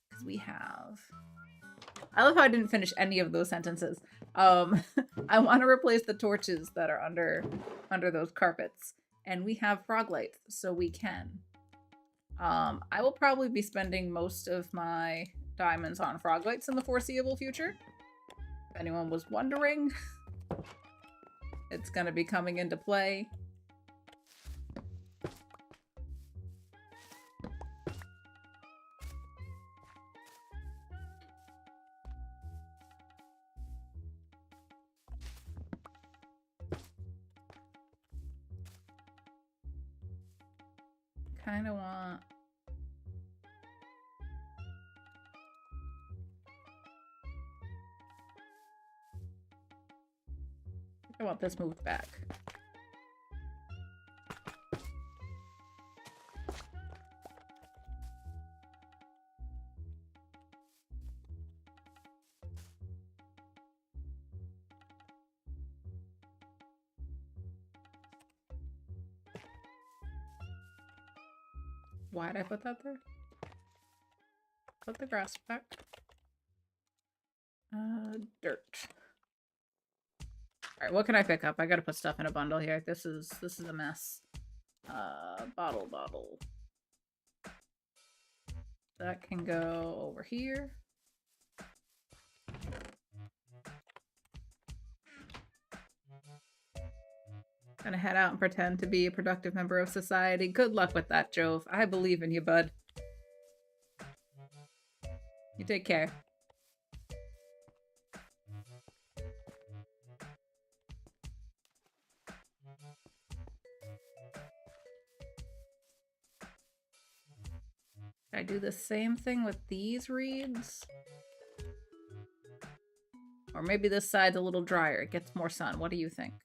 Speaker 1: Because we have... I love how I didn't finish any of those sentences. I want to replace the torches that are under those carpets. And we have frog lights, so we can. I will probably be spending most of my diamonds on frogleits in the foreseeable future. If anyone was wondering, it's going to be coming into play. Kind of want... I want this moved back. Why'd I put that there? Put the grass back. Dirt. Alright, what can I pick up? I gotta put stuff in a bundle here. This is a mess. Bottle. That can go over here. Gonna head out and pretend to be a productive member of society. Good luck with that, Jove. I believe in you, bud. You take care. Should I do the same thing with these reeds? Or maybe this side's a little drier. It gets more sun. What do you think?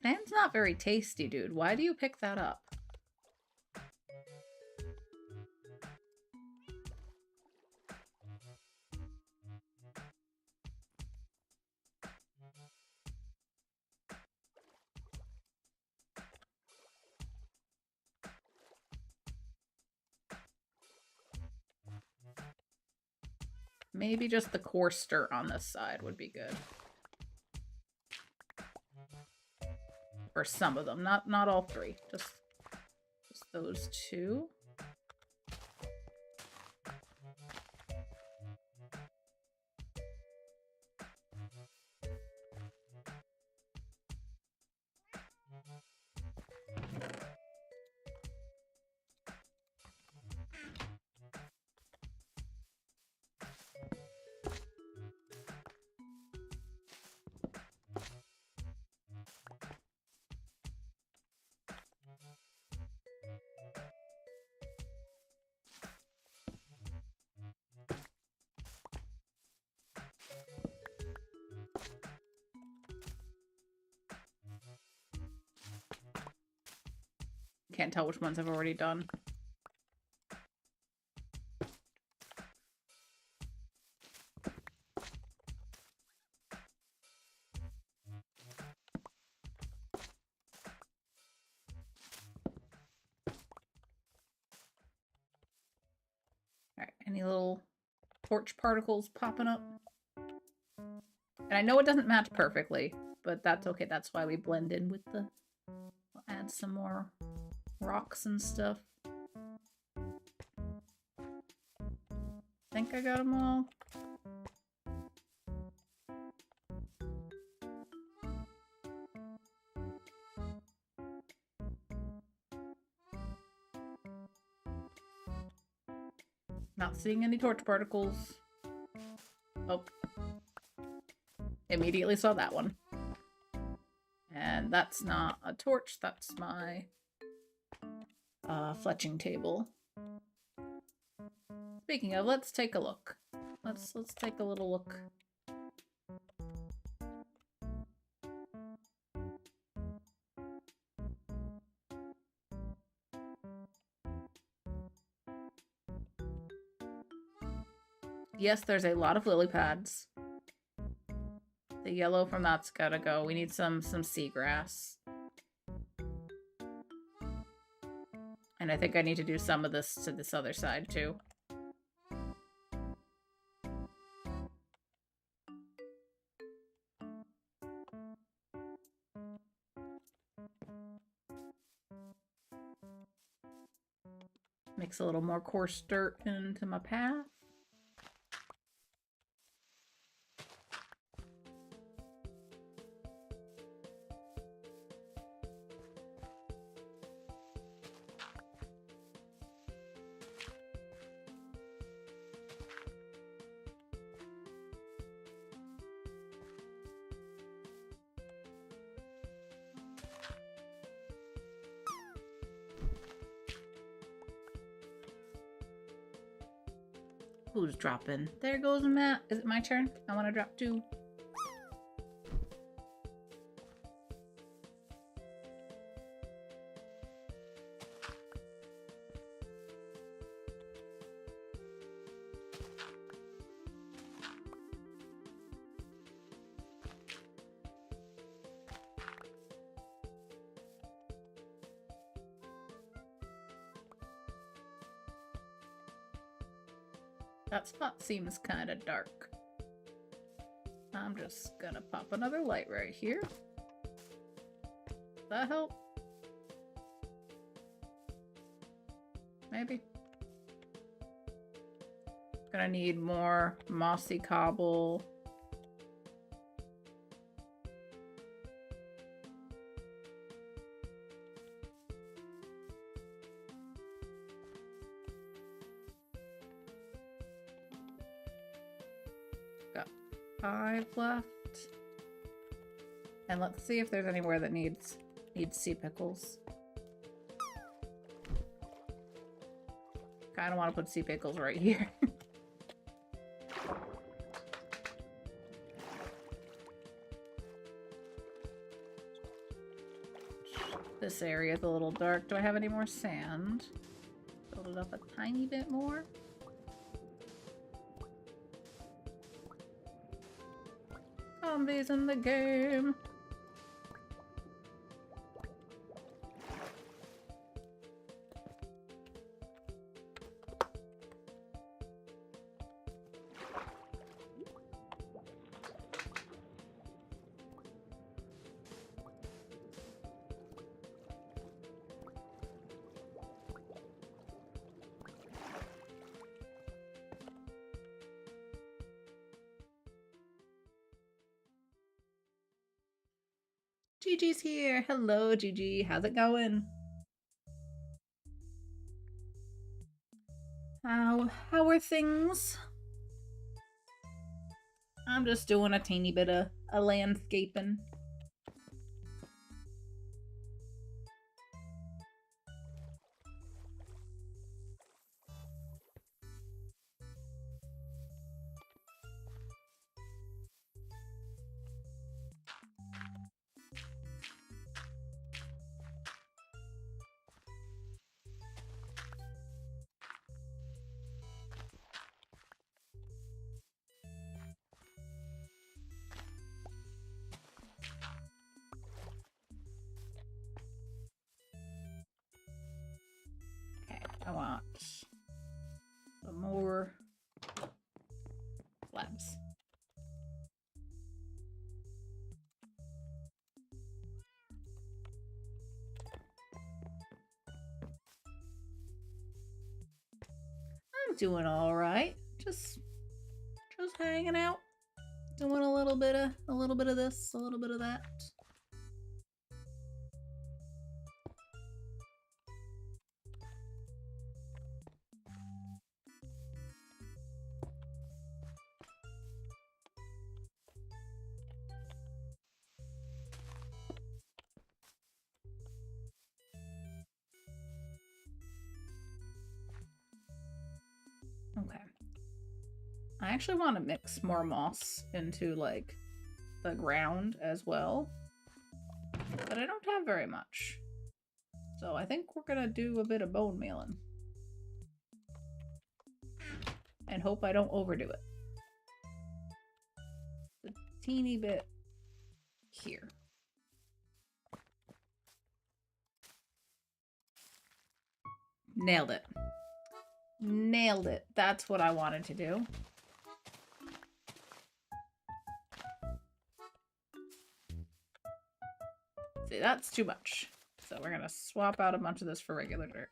Speaker 1: Sand's not very tasty, dude. Why do you pick that up? Maybe just the coarse dirt on this side would be good. For some of them, not all three. Just those two. Can't tell which ones I've already done. Alright, any little torch particles popping up? And I know it doesn't match perfectly, but that's okay. That's why we blend in with the... We'll add some more rocks and stuff. Think I got them all. Not seeing any torch particles. Oh. Immediately saw that one. And that's not a torch, that's my fletching table. Speaking of, let's take a look. Let's take a little look. Yes, there's a lot of lily pads. The yellow from that's gotta go. We need some seagrass. And I think I need to do some of this to this other side too. Mix a little more coarse dirt into my path. Who's dropping? There goes Matt. Is it my turn? I want to drop too. That spot seems kind of dark. I'm just gonna pop another light right here. Does that help? Maybe. Gonna need more mossy cobble. Got 5 left. And let's see if there's anywhere that needs sea pickles. Kinda wanna put sea pickles right here. This area is a little dark. Do I have any more sand? Build it up a tiny bit more. Zombies in the game. Gigi's here. Hello, Gigi. How's it going? How are things? I'm just doing a teeny bit of landscaping. I want some more slabs. I'm doing all right. Just hanging out, doing a little bit of this, a little bit of that. Okay. I actually want to mix more moss into, like, the ground as well. But I don't have very much. So I think we're gonna do a bit of bone mealing. And hope I don't overdo it. A teeny bit here. Nailed it. Nailed it. That's what I wanted to do. See, that's too much. So we're gonna swap out a bunch of this for regular dirt.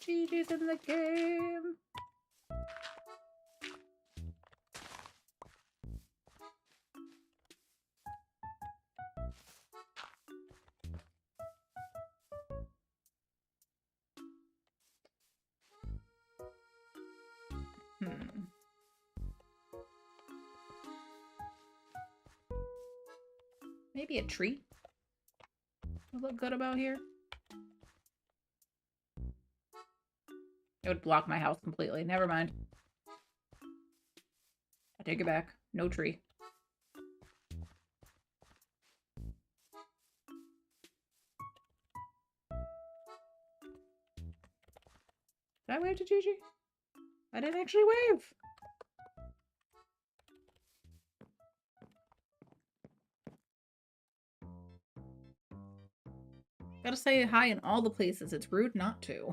Speaker 1: Gigi's in the game. Maybe a tree would look good about here. It would block my house completely. Never mind. I take it back. No tree. Did I wave to Gigi? I didn't actually wave. Gotta say hi in all the places. It's rude not to.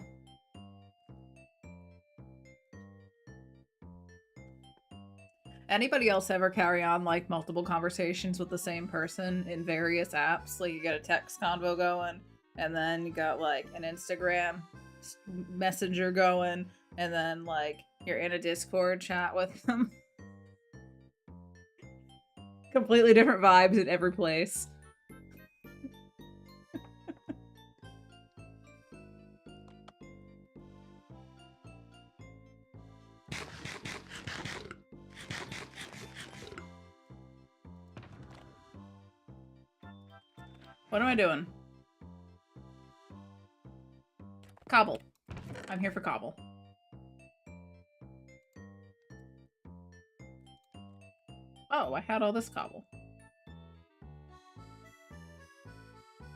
Speaker 1: Anybody else ever carry on like multiple conversations with the same person in various apps? Like you get a text convo going, and then you got like an Instagram messenger going, and then like you're in a Discord chat with them. Completely different vibes in every place. What am I doing? Cobble. I'm here for cobble. Oh, I had all this cobble.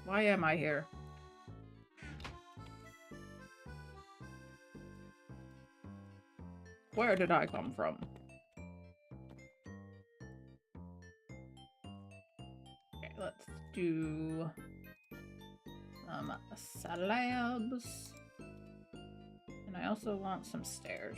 Speaker 1: Why am I here? Where did I come from? Okay, let's do slabs. And I also want some stairs.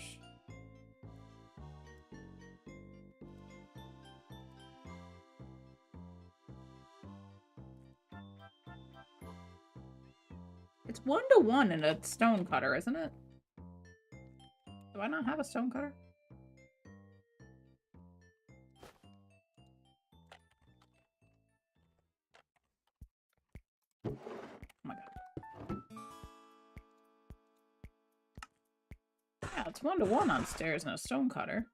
Speaker 1: It's 1-to-1 in a stone cutter, isn't it? Do I not have a stone cutter? Oh my god. Yeah, it's 1-to-1 on stairs and a stone cutter.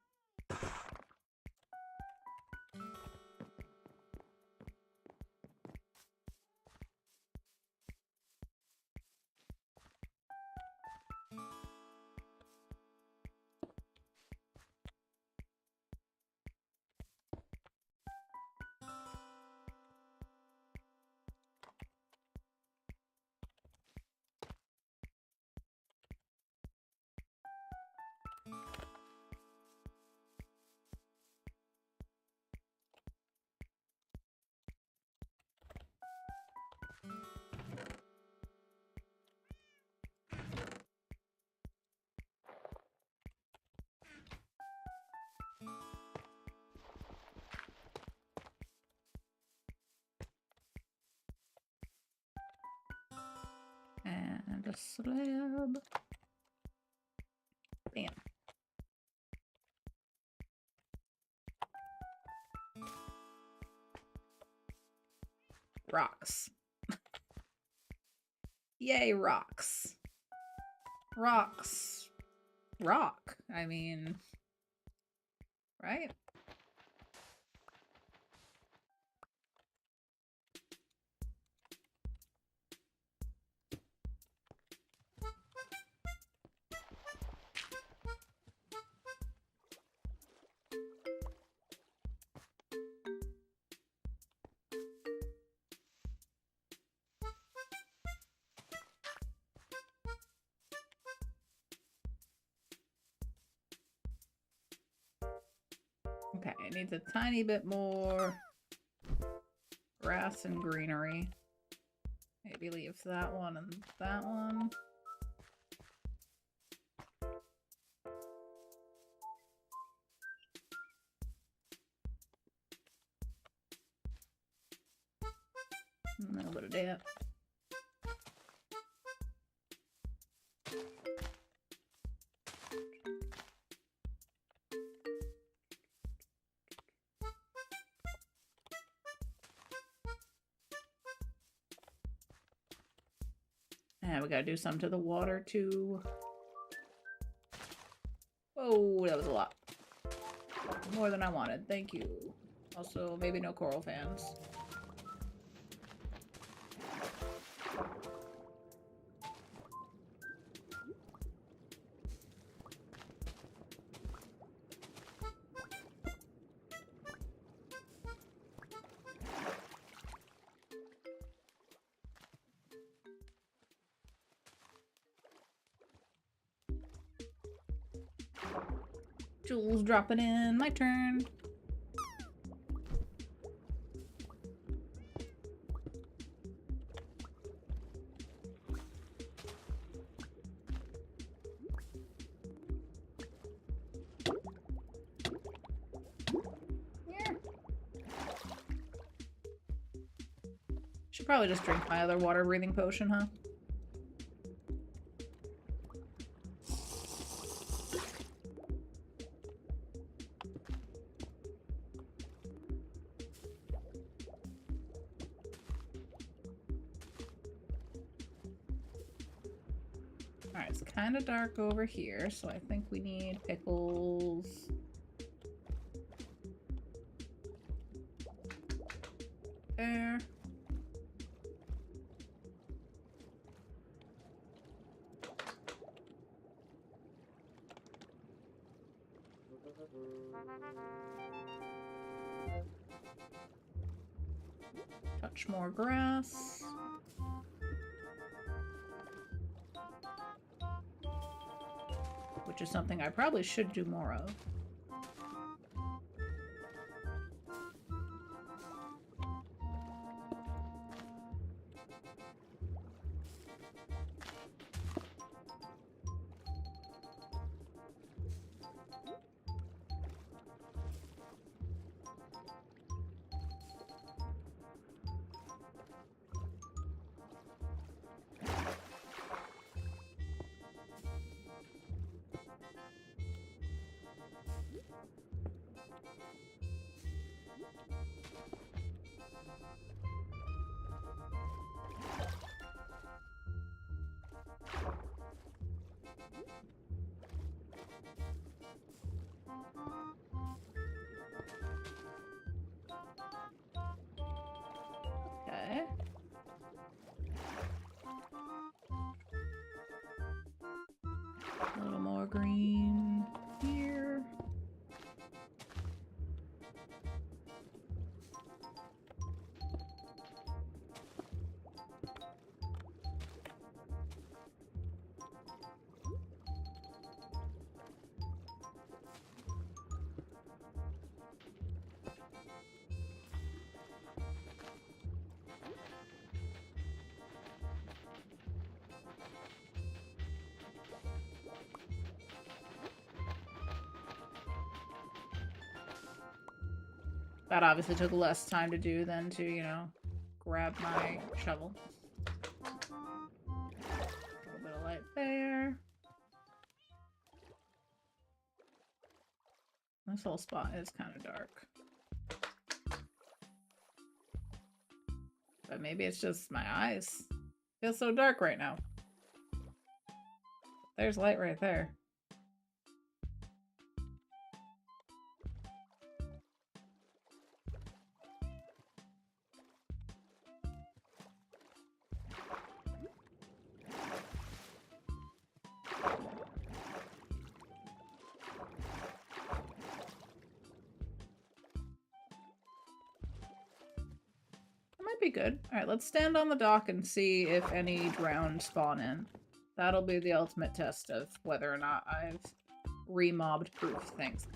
Speaker 1: And a slab. Bam. Rocks. Yay, rocks. Rocks. Rock. I mean, right? Okay, it needs a tiny bit more grass and greenery. Maybe leave that one and that one. A little bit of that. And we gotta do something to the water too. Oh, that was a lot. More than I wanted. Thank you. Also, maybe no coral fans. Jewels dropping in. My turn. Yeah. Should probably just drink my other water breathing potion, huh? Alright, it's kind of dark over here, so I think we need pickles. There. Touch more grass. Which is something I probably should do more of. Okay. A little more green here. That obviously took less time to do than to, you know, grab my shovel. A little bit of light there. This whole spot is kind of dark. But maybe it's just my eyes. Feels so dark right now. There's light right there. Be good. Alright, let's stand on the dock and see if any drowned spawn in. That'll be the ultimate test of whether or not I've remobbed proof things.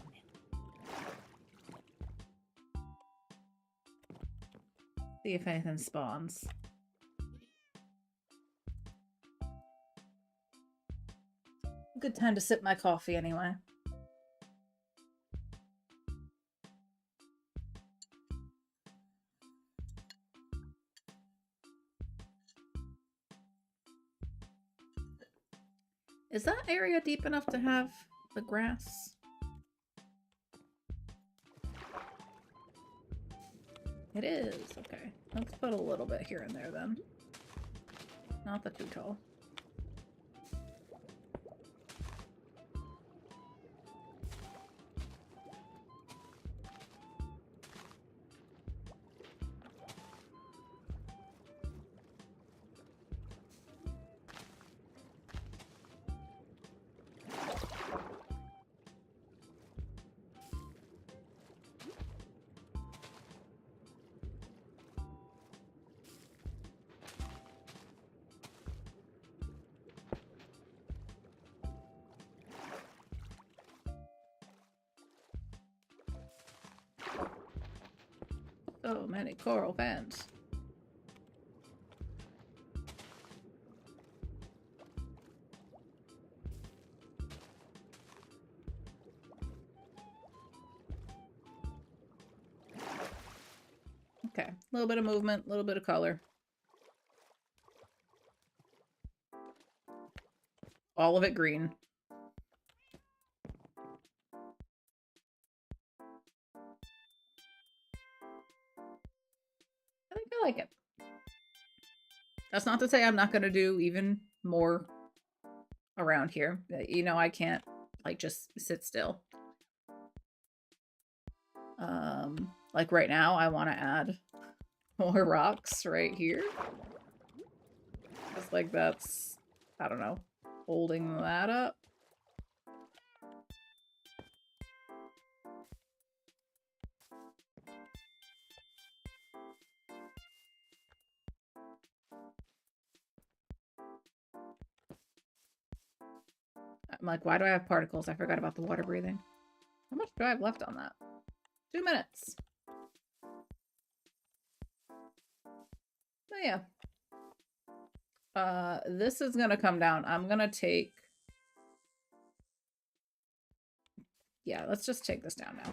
Speaker 1: See if anything spawns. Good time to sip my coffee anyway. Is that area deep enough to have the grass? It is, okay. Let's put a little bit here and there then. Not the too tall. So many coral fans. Okay, a little bit of movement, a little bit of color. All of it green. I think I like it. That's not to say I'm not going to do even more around here. You know, I can't, like, just sit still. Like right now, I want to add more rocks right here. Just like that's, I don't know, holding that up. I'm like, why do I have particles? I forgot about the water breathing. How much do I have left on that? 2 minutes. Oh yeah. This is gonna come down. I'm gonna take... Yeah, let's just take this down now.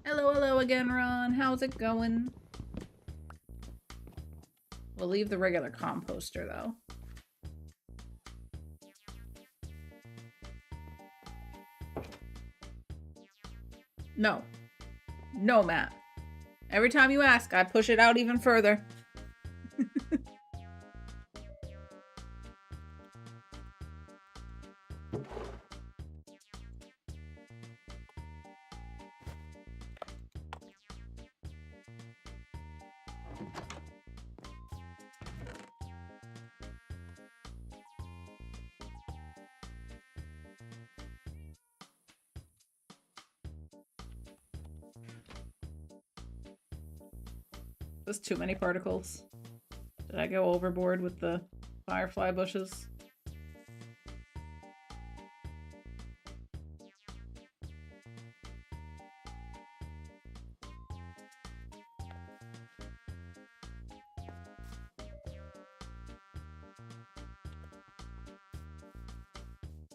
Speaker 1: Hello again, Ron. How's it going? We'll leave the regular composter, though. No. No, Matt. Every time you ask, I push it out even further. There's too many particles. Did I go overboard with the firefly bushes?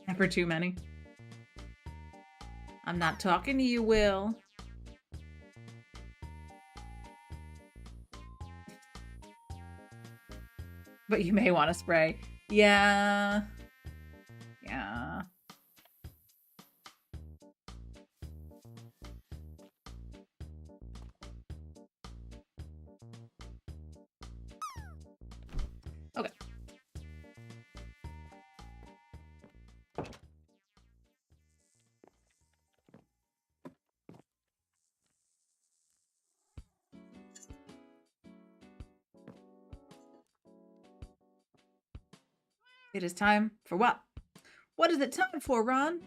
Speaker 1: Never too many. I'm not talking to you, Will. But you may want to spray. Yeah. Yeah. Okay. It is time for what? What is it time for, Ron?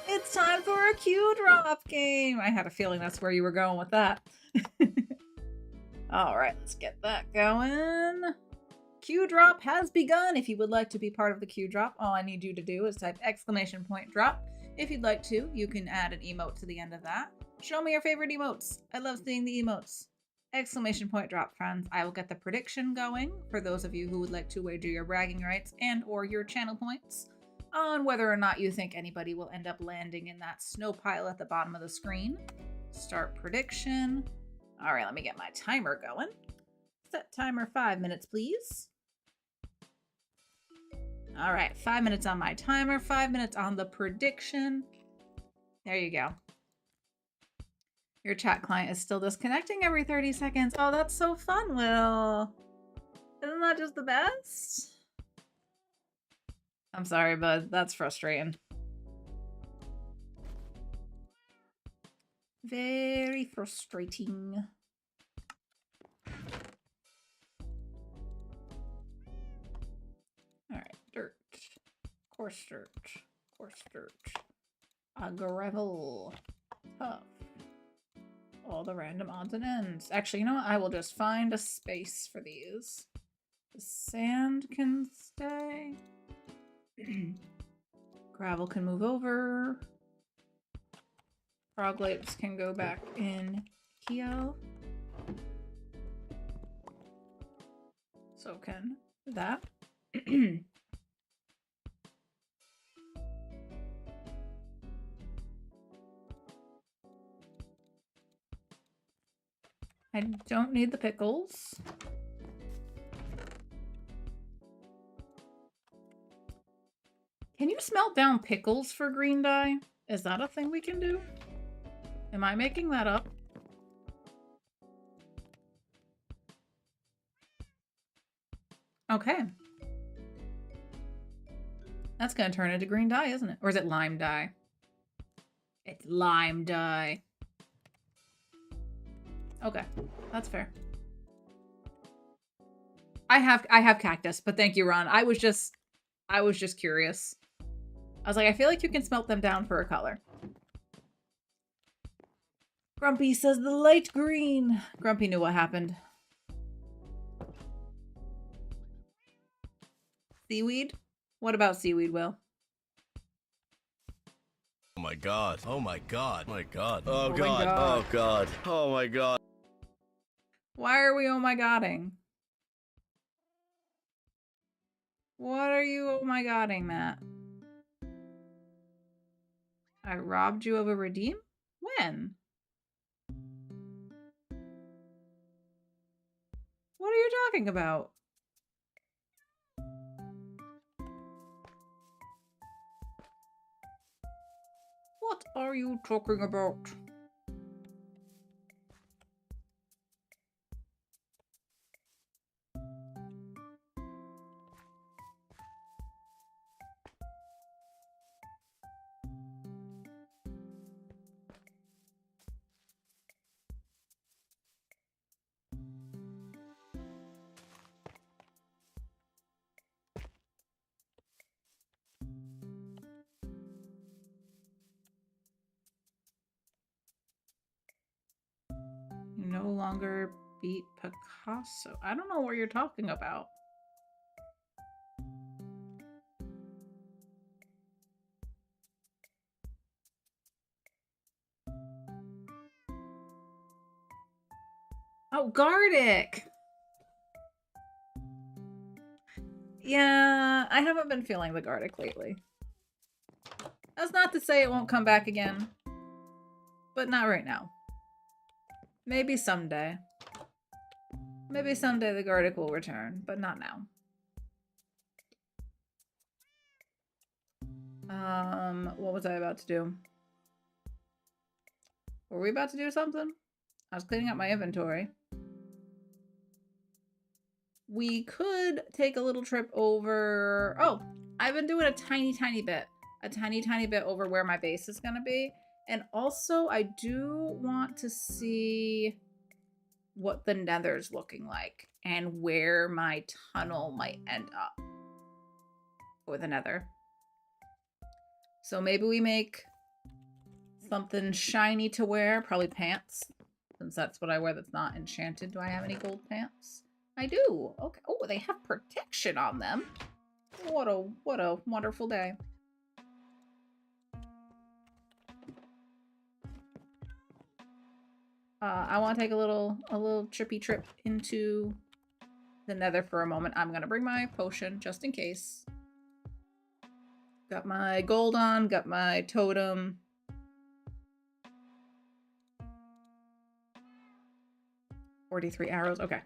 Speaker 1: It's time for a Q-drop game. I had a feeling that's where you were going with that. All right, let's get that going. Q-drop has begun. If you would like to be part of the Q-drop, all I need you to do is type !drop. If you'd like to, you can add an emote to the end of that. Show me your favorite emotes. I love seeing the emotes. !drop, friends. I will get the prediction going for those of you who would like to wager your bragging rights and or your channel points on whether or not you think anybody will end up landing in that snow pile at the bottom of the screen. Start prediction. All right, let me get my timer going. Set timer 5 minutes, please. All right, 5 minutes on my timer, 5 minutes on the prediction. There you go. Your chat client is still disconnecting every 30 seconds. Oh, that's so fun, Will. Isn't that just the best? I'm sorry, bud. That's frustrating. Very frustrating. All right, dirt. Coarse dirt. Coarse dirt. Gravel. Tough. All the random odds and ends. Actually, you know what? I will just find a space for these. The sand can stay. Gravel can move over. Frog legs can go back in here. So can that. I don't need the pickles. Can you smelt down pickles for green dye? Is that a thing we can do? Am I making that up? Okay. That's gonna turn into green dye, isn't it? Or is it lime dye? It's lime dye. Okay, that's fair. I have cactus, but thank you, Ron. I was just curious. I was like, I feel like you can smelt them down for a color. Grumpy says the light green. Grumpy knew what happened. Seaweed? What about seaweed, Will?
Speaker 2: Oh my god. Oh my god. Oh my god. Oh,
Speaker 1: my
Speaker 2: god.
Speaker 1: God.
Speaker 2: Oh god. Oh my god.
Speaker 1: Why are we oh my godding? What are you oh my godding, Matt? I robbed you of a redeem? When? What are you talking about? What are you talking about? You no longer beat Picasso. I don't know what you're talking about. Oh, Gardic! Yeah, I haven't been feeling the Gardic lately. That's not to say it won't come back again, but not right now. Maybe someday. Maybe someday the Gardic will return, but not now. What was I about to do? Were we about to do something? I was cleaning up my inventory. We could take a little trip over... Oh, I've been doing a tiny bit. A tiny bit over where my base is going to be. And also, I do want to see what the nether's looking like and where my tunnel might end up for the nether. So maybe we make something shiny to wear, probably pants, since that's what I wear that's not enchanted. Do I have any gold pants? I do. Okay. Oh, they have protection on them. What a wonderful day. I want to take a little trippy trip into the nether for a moment. I'm gonna bring my potion just in case. Got my gold on, got my totem. $43 arrows. Okay.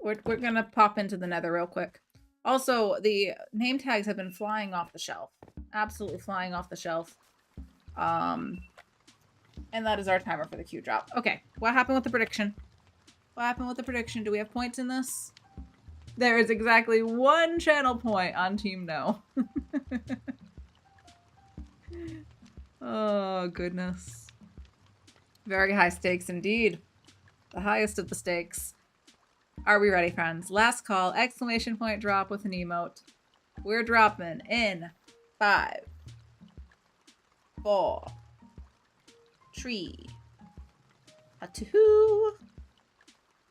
Speaker 1: We're gonna pop into the nether real quick. Also, the name tags have been flying off the shelf. Absolutely flying off the shelf. And that is our timer for the Q drop. Okay, what happened with the prediction? What happened with the prediction? Do we have points in this? There is exactly 1 channel point on Team No. Oh, goodness. Very high stakes indeed. The highest of the stakes. Are we ready, friends? Last call, exclamation point drop with an emote. We're dropping in 5, 4, 3, 2,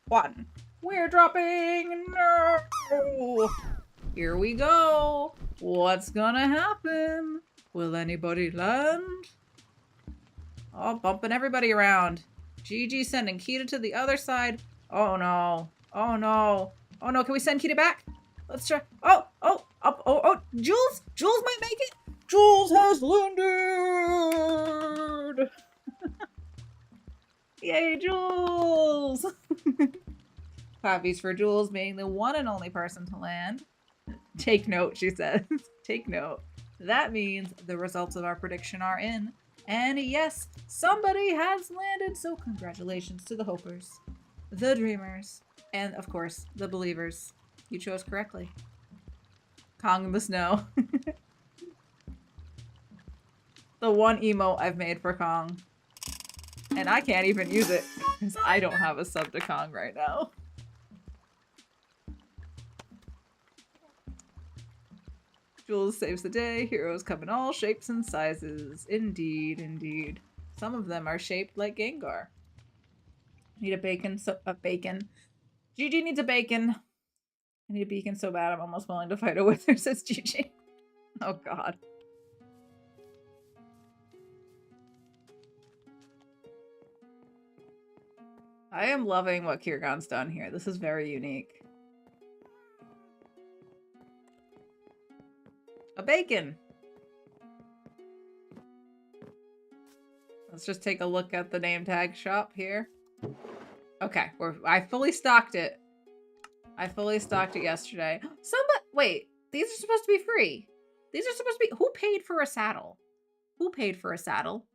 Speaker 1: 1. We're dropping! No! Here we go! What's gonna happen? Will anybody land? Oh, bumping everybody around. Gigi sending Kita to the other side. Oh no. Oh no. Oh no, can we send Kita back? Let's try. Oh, oh, up, oh, oh, Jules! Jules might make it! Jules has landed! Yay, Jules! Copies for Jules being the one and only person to land. Take note, she says. Take note. That means the results of our prediction are in. And yes, somebody has landed, so congratulations to the hopers, the dreamers, and of course, the believers. You chose correctly. Kong in the snow. The one emote I've made for Kong. And I can't even use it, because I don't have a sub to Kong right now. Jules saves the day. Heroes come in all shapes and sizes. Indeed, indeed. Some of them are shaped like Gengar. Need a bacon, bacon. Gigi needs a bacon. I need a beacon so bad I'm almost willing to fight a wither, says Gigi. Oh god. I am loving what Kirgon's done here. This is very unique. A bacon! Let's just take a look at the name tag shop here. Okay, I fully stocked it. I fully stocked it yesterday. Wait, these are supposed to be free. These are supposed to be, who paid for a saddle? Who paid for a saddle?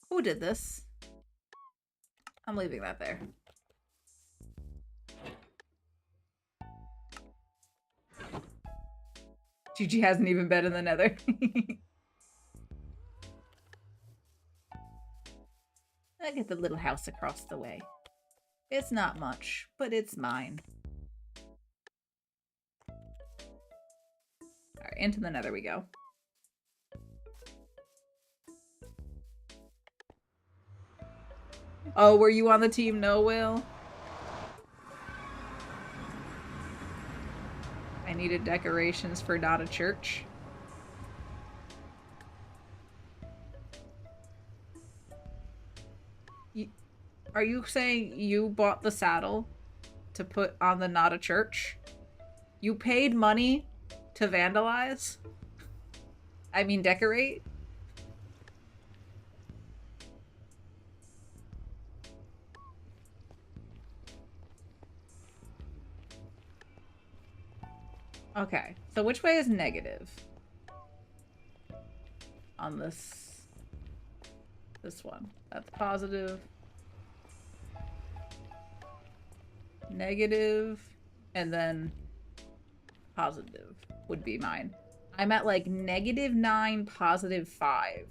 Speaker 1: Who did this? I'm leaving that there. Gigi hasn't even been in the nether. I get the little house across the way. It's not much, but it's mine. Alright, into the nether we go. Oh, were you on the team No Will? I needed decorations for not a church. Are you saying you bought the saddle to put on the not a church? You paid money to vandalize? I mean decorate? Okay, so which way is negative? On this one. That's positive. Negative, and then positive would be mine. I'm at like -9, +5.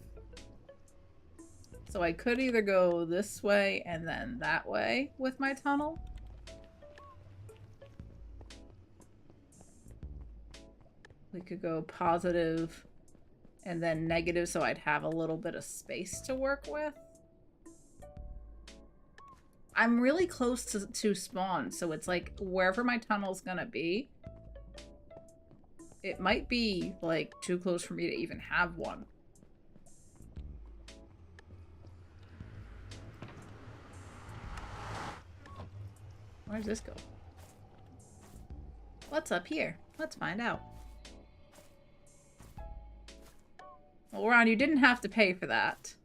Speaker 1: So I could either go this way and then that way with my tunnel. We could go positive and then negative so I'd have a little bit of space to work with. I'm really close to spawn, so it's like wherever my tunnel's gonna be, it might be like too close for me to even have one. Where does this go? What's up here? Let's find out. Well, Ron, you didn't have to pay for that.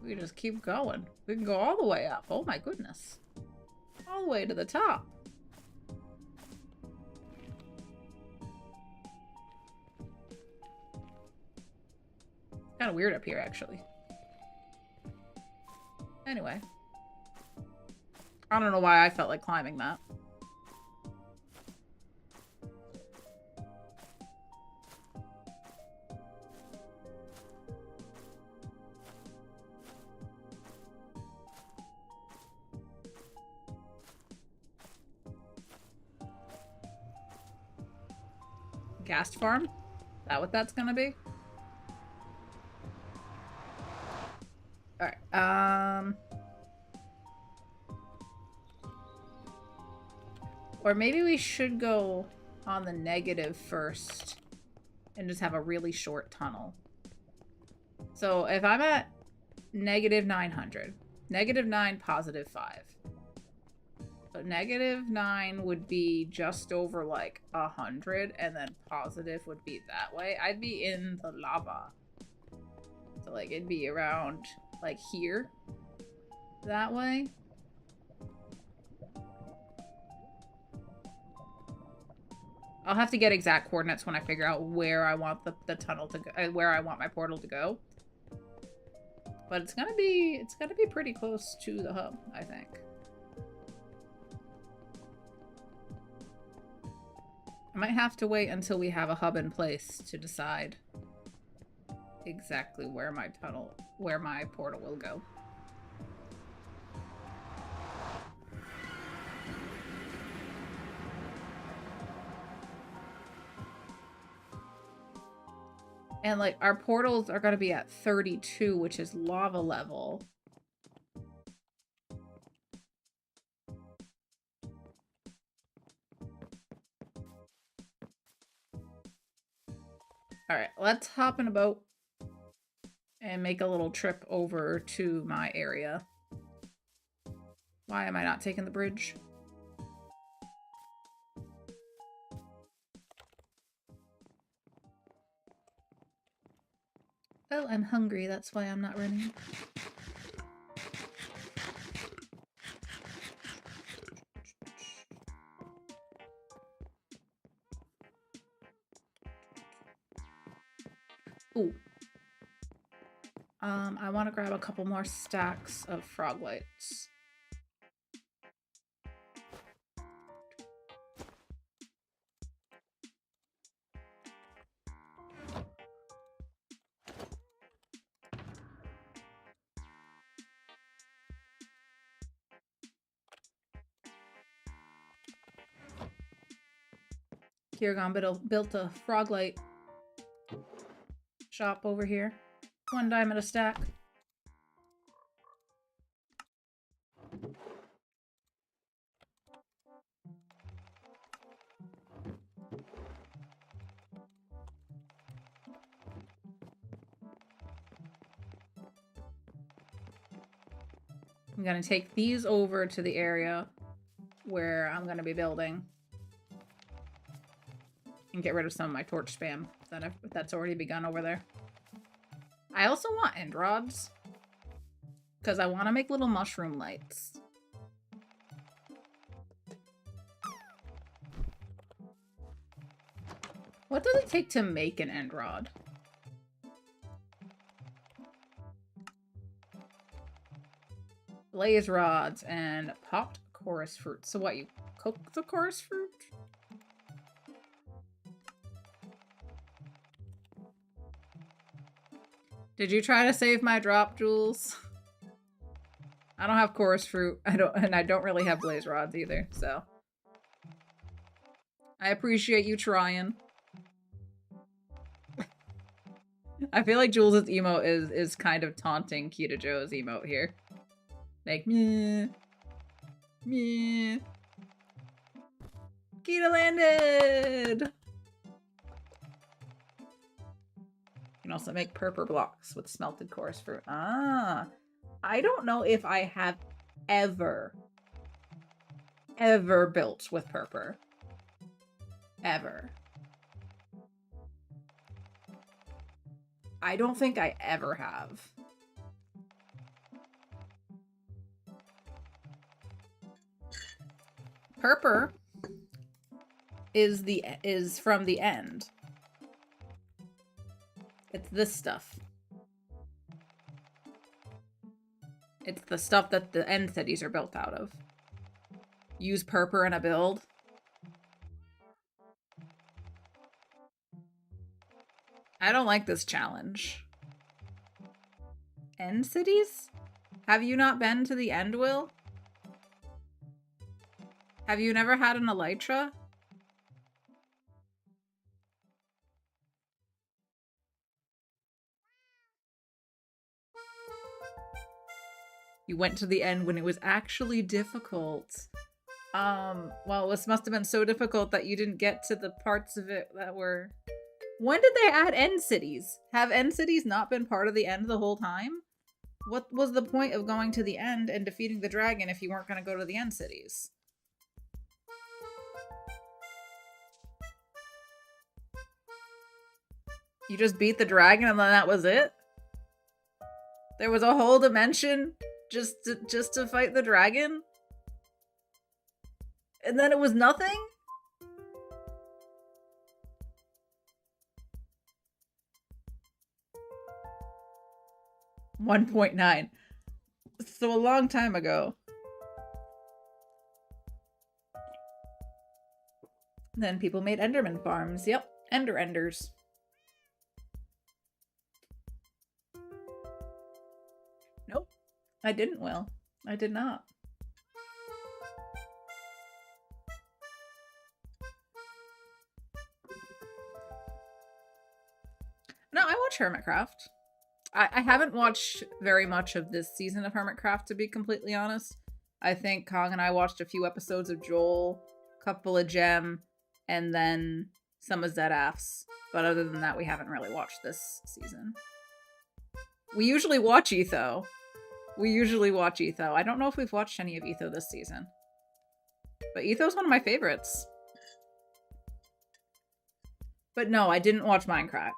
Speaker 1: We just keep going. We can go all the way up. Oh my goodness. All the way to the top. Kind of weird up here, actually. Anyway. I don't know why I felt like climbing that. Gas farm? Is that what that's gonna be? Alright, Or maybe we should go on the negative first and just have a really short tunnel. So if I'm at negative 900, negative 9, positive 5. So negative 9 would be just over like 100, and then positive would be that way. I'd be in the lava. So like it'd be around like here. That way. I'll have to get exact coordinates when I figure out where I want the tunnel to go, where I want my portal to go. But it's gonna be pretty close to the hub, I think. I might have to wait until we have a hub in place to decide exactly where my portal will go. And like our portals are going to be at 32, which is lava level. All right, let's hop in a boat and make a little trip over to my area. Why am I not taking the bridge? Oh, I'm hungry. That's why I'm not running. Ooh. I want to grab a couple more stacks of frog lights. Kiragon built a frog light shop over here. 1 diamond a stack. I'm gonna take these over to the area where I'm gonna be building and get rid of some of my torch spam that's already begun over there. I also want end rods because I want to make little mushroom lights. What does it take to make an end rod? Blaze rods and popped chorus fruit. So what, you cook the chorus fruit? Did you try to save my drop, Jules? I don't have chorus fruit. I don't really have blaze rods either, so. I appreciate you trying. I feel like Jules' emote is kind of taunting Kita Joe's emote here. Like, meh. Meh. Kita landed! You can also make purple blocks with smelted chorus fruit. Ah. I don't know if I have ever built with purple. Ever. I don't think I ever have. Purple is from the end. It's this stuff. It's the stuff that the end cities are built out of. Use purple in a build. I don't like this challenge. End cities? Have you not been to the end, Will? Have you never had an elytra? You went to the end when it was actually difficult. Well, this must have been so difficult that you didn't get to the parts of it that were... When did they add end cities? Have end cities not been part of the end the whole time? What was the point of going to the end and defeating the dragon if you weren't going to go to the end cities? You just beat the dragon and then that was it? There was a whole dimension just to fight the dragon? And then it was nothing? $1.9. So a long time ago. Then people made Enderman farms. Yep, Enders. Nope, I didn't, Will. I did not. No, I watch Hermitcraft. I haven't watched very much of this season of Hermitcraft, to be completely honest. I think Kong and I watched a few episodes of Joel, a couple of Gem, and then some of ZF's. But other than that, we haven't really watched this season. We usually watch Etho. I don't know if we've watched any of Etho this season. But Etho's one of my favorites. But no, I didn't watch Minecraft.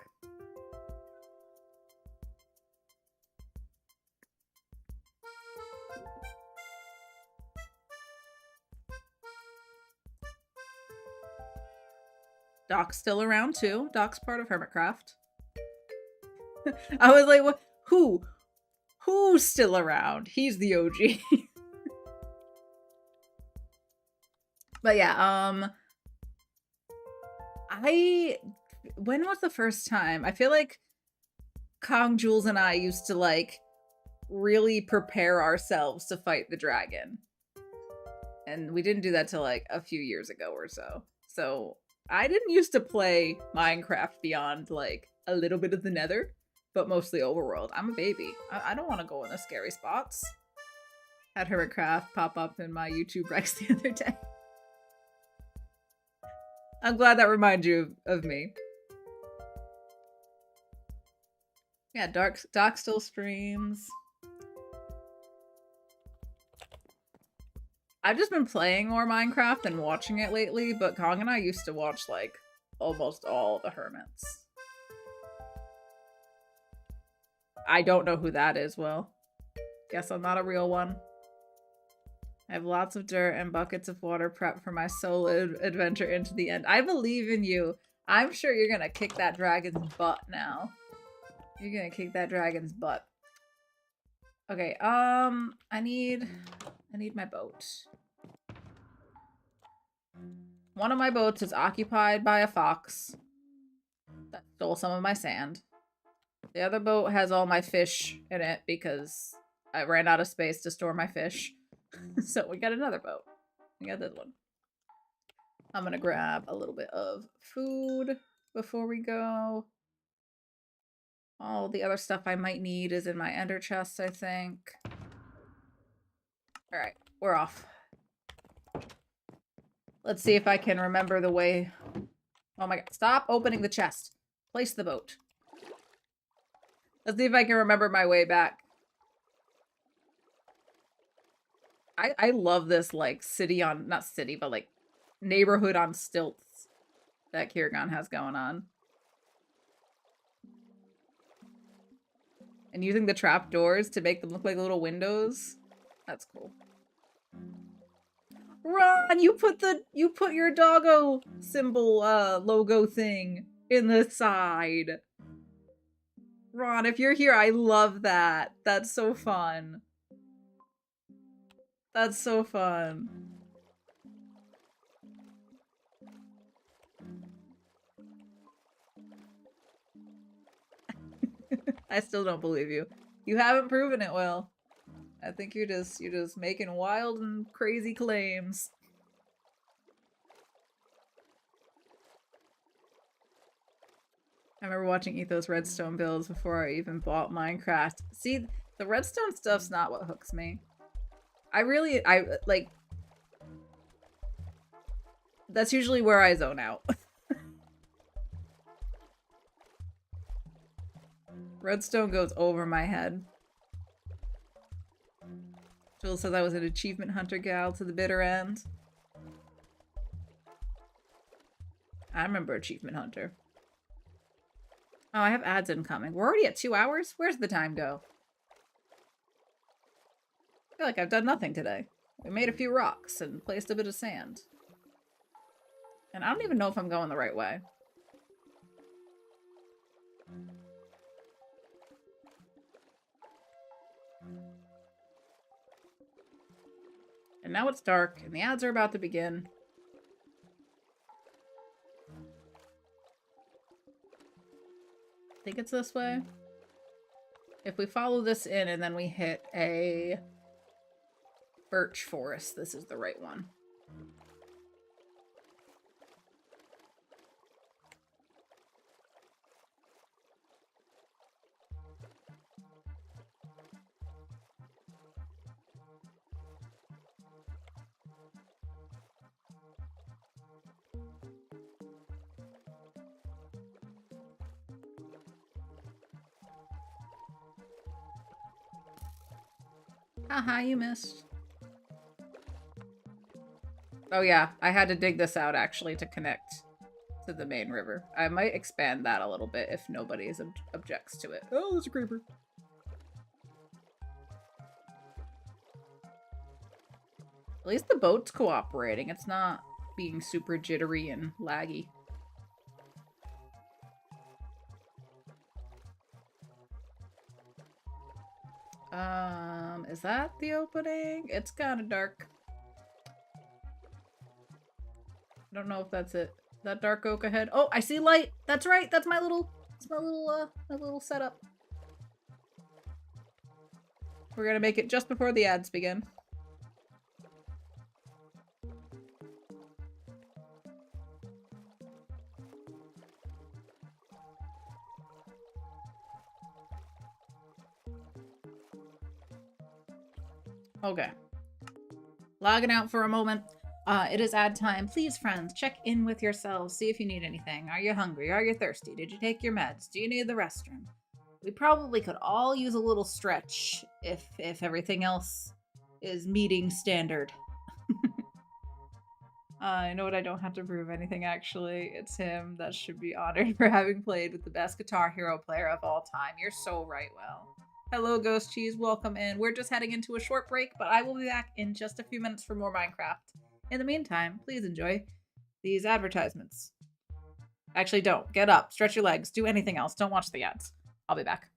Speaker 1: Doc's still around too. Doc's part of Hermitcraft. I was like, what? Who? Who's still around? He's the OG. But yeah, when was the first time? I feel like Kong, Jules, and I used to like really prepare ourselves to fight the dragon. And we didn't do that till like a few years ago or so. So I didn't used to play Minecraft beyond like a little bit of the Nether, but mostly overworld. I'm a baby. I don't want to go in the scary spots. Had Hermitcraft pop up in my YouTube Rex the other day. I'm glad that reminded you of me. Yeah, Doc still streams. I've just been playing more Minecraft and watching it lately, but Kong and I used to watch, like, almost all the Hermits. I don't know who that is, Will. Guess I'm not a real one. I have lots of dirt and buckets of water prepped for my solo adventure into the end. I believe in you. I'm sure you're gonna kick that dragon's butt now. You're gonna kick that dragon's butt. Okay, I need my boat. One of my boats is occupied by a fox that stole some of my sand. The other boat has all my fish in it because I ran out of space to store my fish. So we got another boat. We got this one. I'm gonna grab a little bit of food before we go. All the other stuff I might need is in my ender chest, I think. Alright, we're off. Let's see if I can remember the way. Oh my god, stop opening the chest. Place the boat. Let's see if I can remember my way back. I love this, like, city on, not city, but, like, neighborhood on stilts that Kiergon has going on. And using the trapdoors to make them look like little windows. That's cool. Ron, you put your doggo symbol, logo thing in the side. Ron, if you're here, I love that. That's so fun. That's so fun. I still don't believe you. You haven't proven it, Will. I think you're just making wild and crazy claims. I remember watching Ethos Redstone builds before I even bought Minecraft. See, the redstone stuff's not what hooks me. I like, That's usually where I zone out. Redstone goes over my head. Jill says I was an achievement hunter gal to the bitter end. I remember achievement hunter. Oh, I have ads incoming. We're already at 2 hours? Where's the time go? I feel like I've done nothing today. We made a few rocks and placed a bit of sand. And I don't even know if I'm going the right way. And now it's dark, and the ads are about to begin. I think it's this way. If we follow this in and then we hit a birch forest, this is the right one. Haha, you missed. Oh yeah, I had to dig this out actually to connect to the main river. I might expand that a little bit if nobody objects to it. Oh, there's a creeper. At least the boat's cooperating. It's not being super jittery and laggy. Is that the opening? It's kind of dark. I don't know if that's it. That dark oak ahead. Oh, I see light. That's right. That's my little setup. We're gonna make it just before the ads begin. Okay. Logging out for a moment. It is ad time. Please, friends, check in with yourselves. See if you need anything. Are you hungry? Are you thirsty? Did you take your meds? Do you need the restroom? We probably could all use a little stretch if everything else is meeting standard. I know what I don't have to prove anything, actually. It's him that should be honored for having played with the best Guitar Hero player of all time. You're so right, Will. Hello, Ghost Cheese. Welcome in. We're just heading into a short break, but I will be back in just a few minutes for more Minecraft. In the meantime, please enjoy these advertisements. Actually, don't. Get up. Stretch your legs. Do anything else. Don't watch the ads. I'll be back.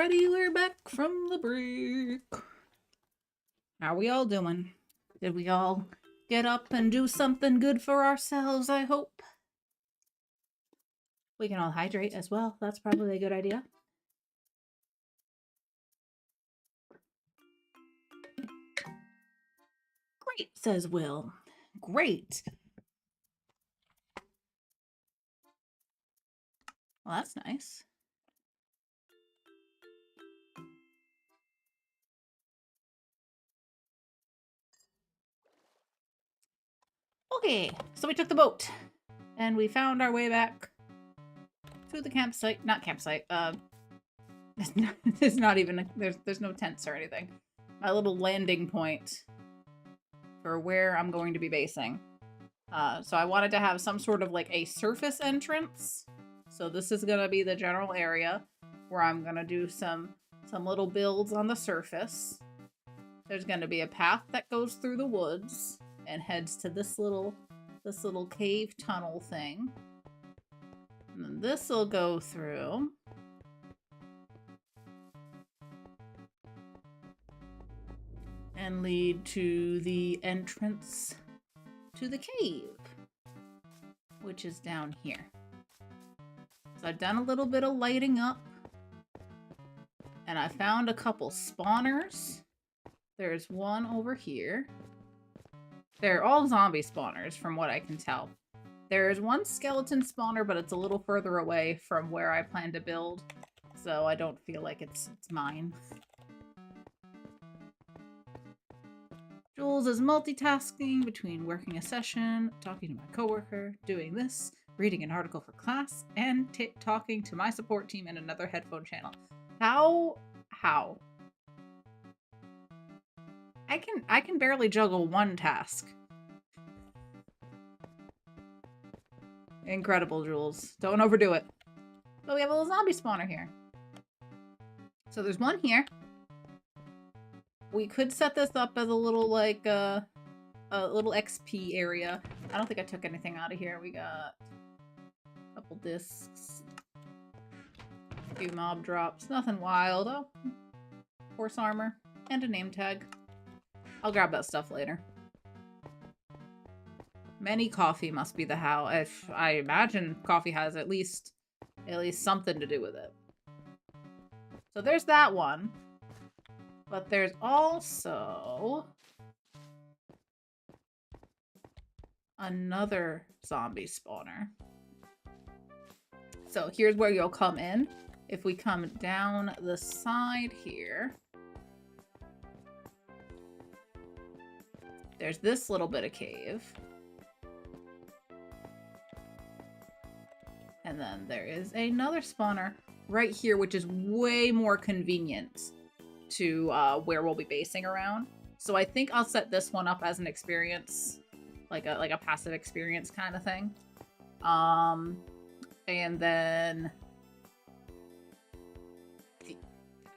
Speaker 1: Alrighty, we're back from the break. How are we all doing? Did we all get up and do something good for ourselves, I hope? We can all hydrate as well. That's probably a good idea. Great, says Will. Great. Well, that's nice. Okay, so we took the boat and we found our way back to the campsite. Not campsite. There's not even there's no tents or anything. My little landing point for where I'm going to be basing. So I wanted to have some sort of like a surface entrance. So this is gonna be the general area where I'm gonna do some little builds on the surface. There's gonna be a path that goes through the woods and heads to this little cave tunnel thing. And then this will go through. And lead to the entrance to the cave, which is down here. So I've done a little bit of lighting up. And I found a couple spawners. There's one over here. They're all zombie spawners from what I can tell. There's one skeleton spawner, but it's a little further away from where I plan to build. So I don't feel like it's mine. Jules is multitasking between working a session, talking to my coworker, doing this, reading an article for class, and talking to my support team in another headphone channel. How? I can barely juggle one task. Incredible, Jules. Don't overdo it. But we have a little zombie spawner here. So there's one here. We could set this up as a little, like, a little XP area. I don't think I took anything out of here. We got a couple discs. A few mob drops. Nothing wild. Oh, horse armor. And a name tag. I'll grab that stuff later. Many coffee must be the how. If I imagine coffee has at least something to do with it. So there's that one. But there's also another zombie spawner. So here's where you'll come in. If we come down the side here, there's this little bit of cave. And then there is another spawner right here, which is way more convenient to where we'll be basing around. So I think I'll set this one up as an experience, like a passive experience kind of thing. And then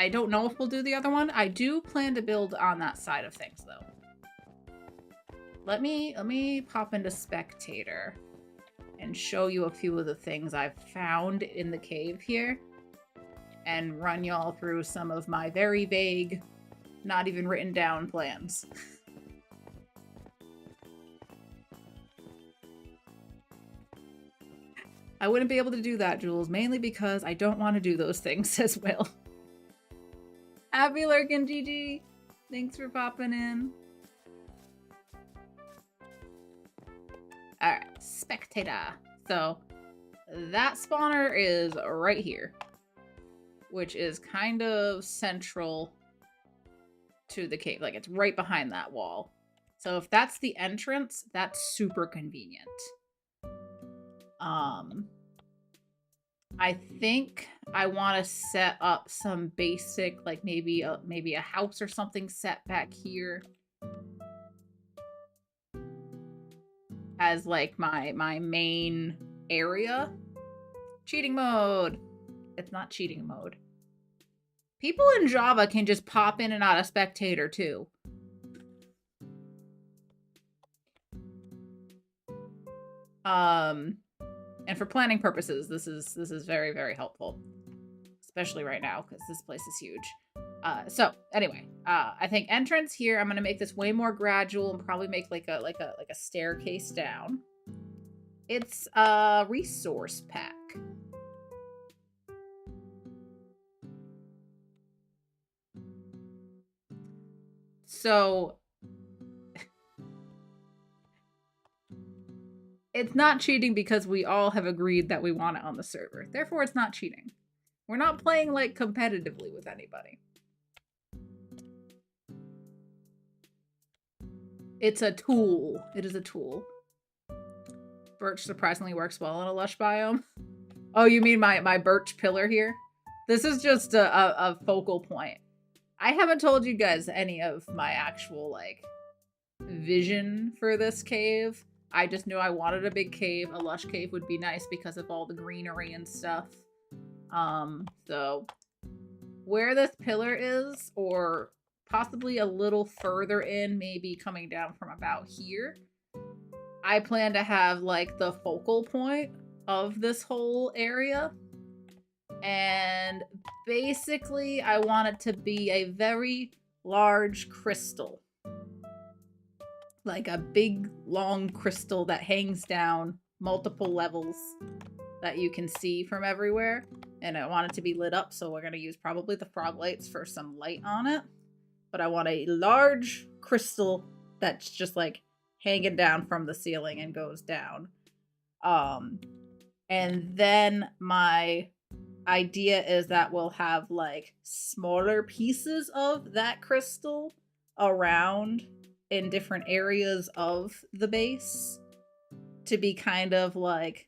Speaker 1: I don't know if we'll do the other one. I do plan to build on that side of things though. Let me pop into spectator and show you a few of the things I've found in the cave here. And run y'all through some of my very vague, not even written down plans. I wouldn't be able to do that, Jules, mainly because I don't want to do those things, says Will. Happy lurking, GG. Thanks for popping in. Alright, spectator. So, that spawner is right here, which is kind of central to the cave. Like, it's right behind that wall. So if that's the entrance, that's super convenient. I think I want to set up some basic, like maybe a house or something set back here as like my main area. Cheating mode. It's not cheating mode. People in Java can just pop in and out of spectator too. And for planning purposes, this is very, very helpful. especially right now because this place is huge. So anyway, I think entrance here. I'm gonna make this way more gradual and probably make like a staircase down. It's a resource pack. So it's not cheating because we all have agreed that we want it on the server. Therefore, it's not cheating. We're not playing like competitively with anybody. It's a tool. It is a tool. Birch surprisingly works well in a lush biome. Oh, you mean my birch pillar here? This is just a focal point. I haven't told you guys any of my actual, like, vision for this cave. I just knew I wanted a big cave. A lush cave would be nice because of all the greenery and stuff. So where this pillar is, or possibly a little further in, maybe coming down from about here, I plan to have, like, the focal point of this whole area. And basically, I want it to be a very large crystal. Like a big, long crystal that hangs down multiple levels that you can see from everywhere. And I want it to be lit up, so we're going to use probably the frog lights for some light on it. But I want a large crystal that's just, like, hanging down from the ceiling and goes down. And then my idea is that we'll have, like, smaller pieces of that crystal around in different areas of the base to be kind of like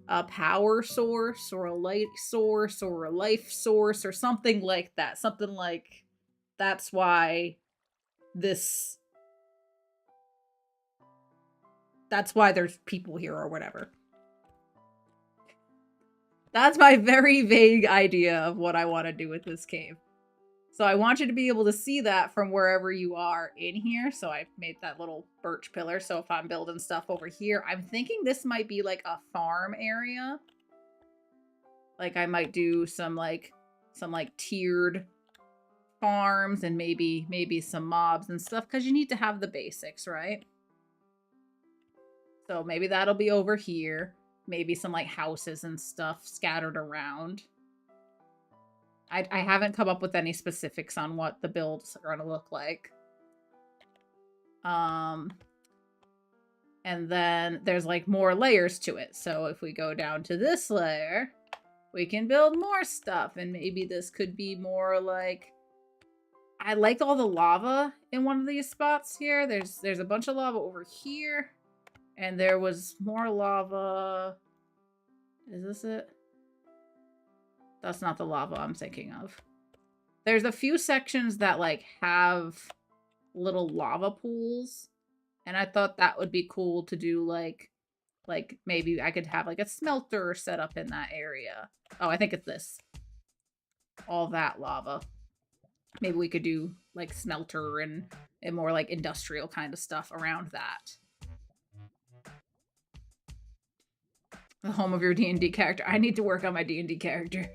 Speaker 1: a power source or a light source or a life source or something like that. Something like that's why there's people here or whatever. That's my very vague idea of what I want to do with this cave. So I want you to be able to see that from wherever you are in here. So I made that little birch pillar. So if I'm building stuff over here, I'm thinking this might be like a farm area. Like I might do some tiered farms and maybe some mobs and stuff, because you need to have the basics, right? So maybe that'll be over here. Maybe some like houses and stuff scattered around. I haven't come up with any specifics on what the builds are going to look like. And then there's like more layers to it. So if we go down to this layer, we can build more stuff. And maybe this could be more like... I like all the lava in one of these spots here. There's a bunch of lava over here. And there was more lava. Is this it? That's not the lava I'm thinking of. There's a few sections that like have little lava pools. And I thought that would be cool to do like maybe I could have like a smelter set up in that area. Oh, I think it's this. All that lava. Maybe we could do like smelter and more like industrial kind of stuff around that. The home of your D&D character. I need to work on my D&D character.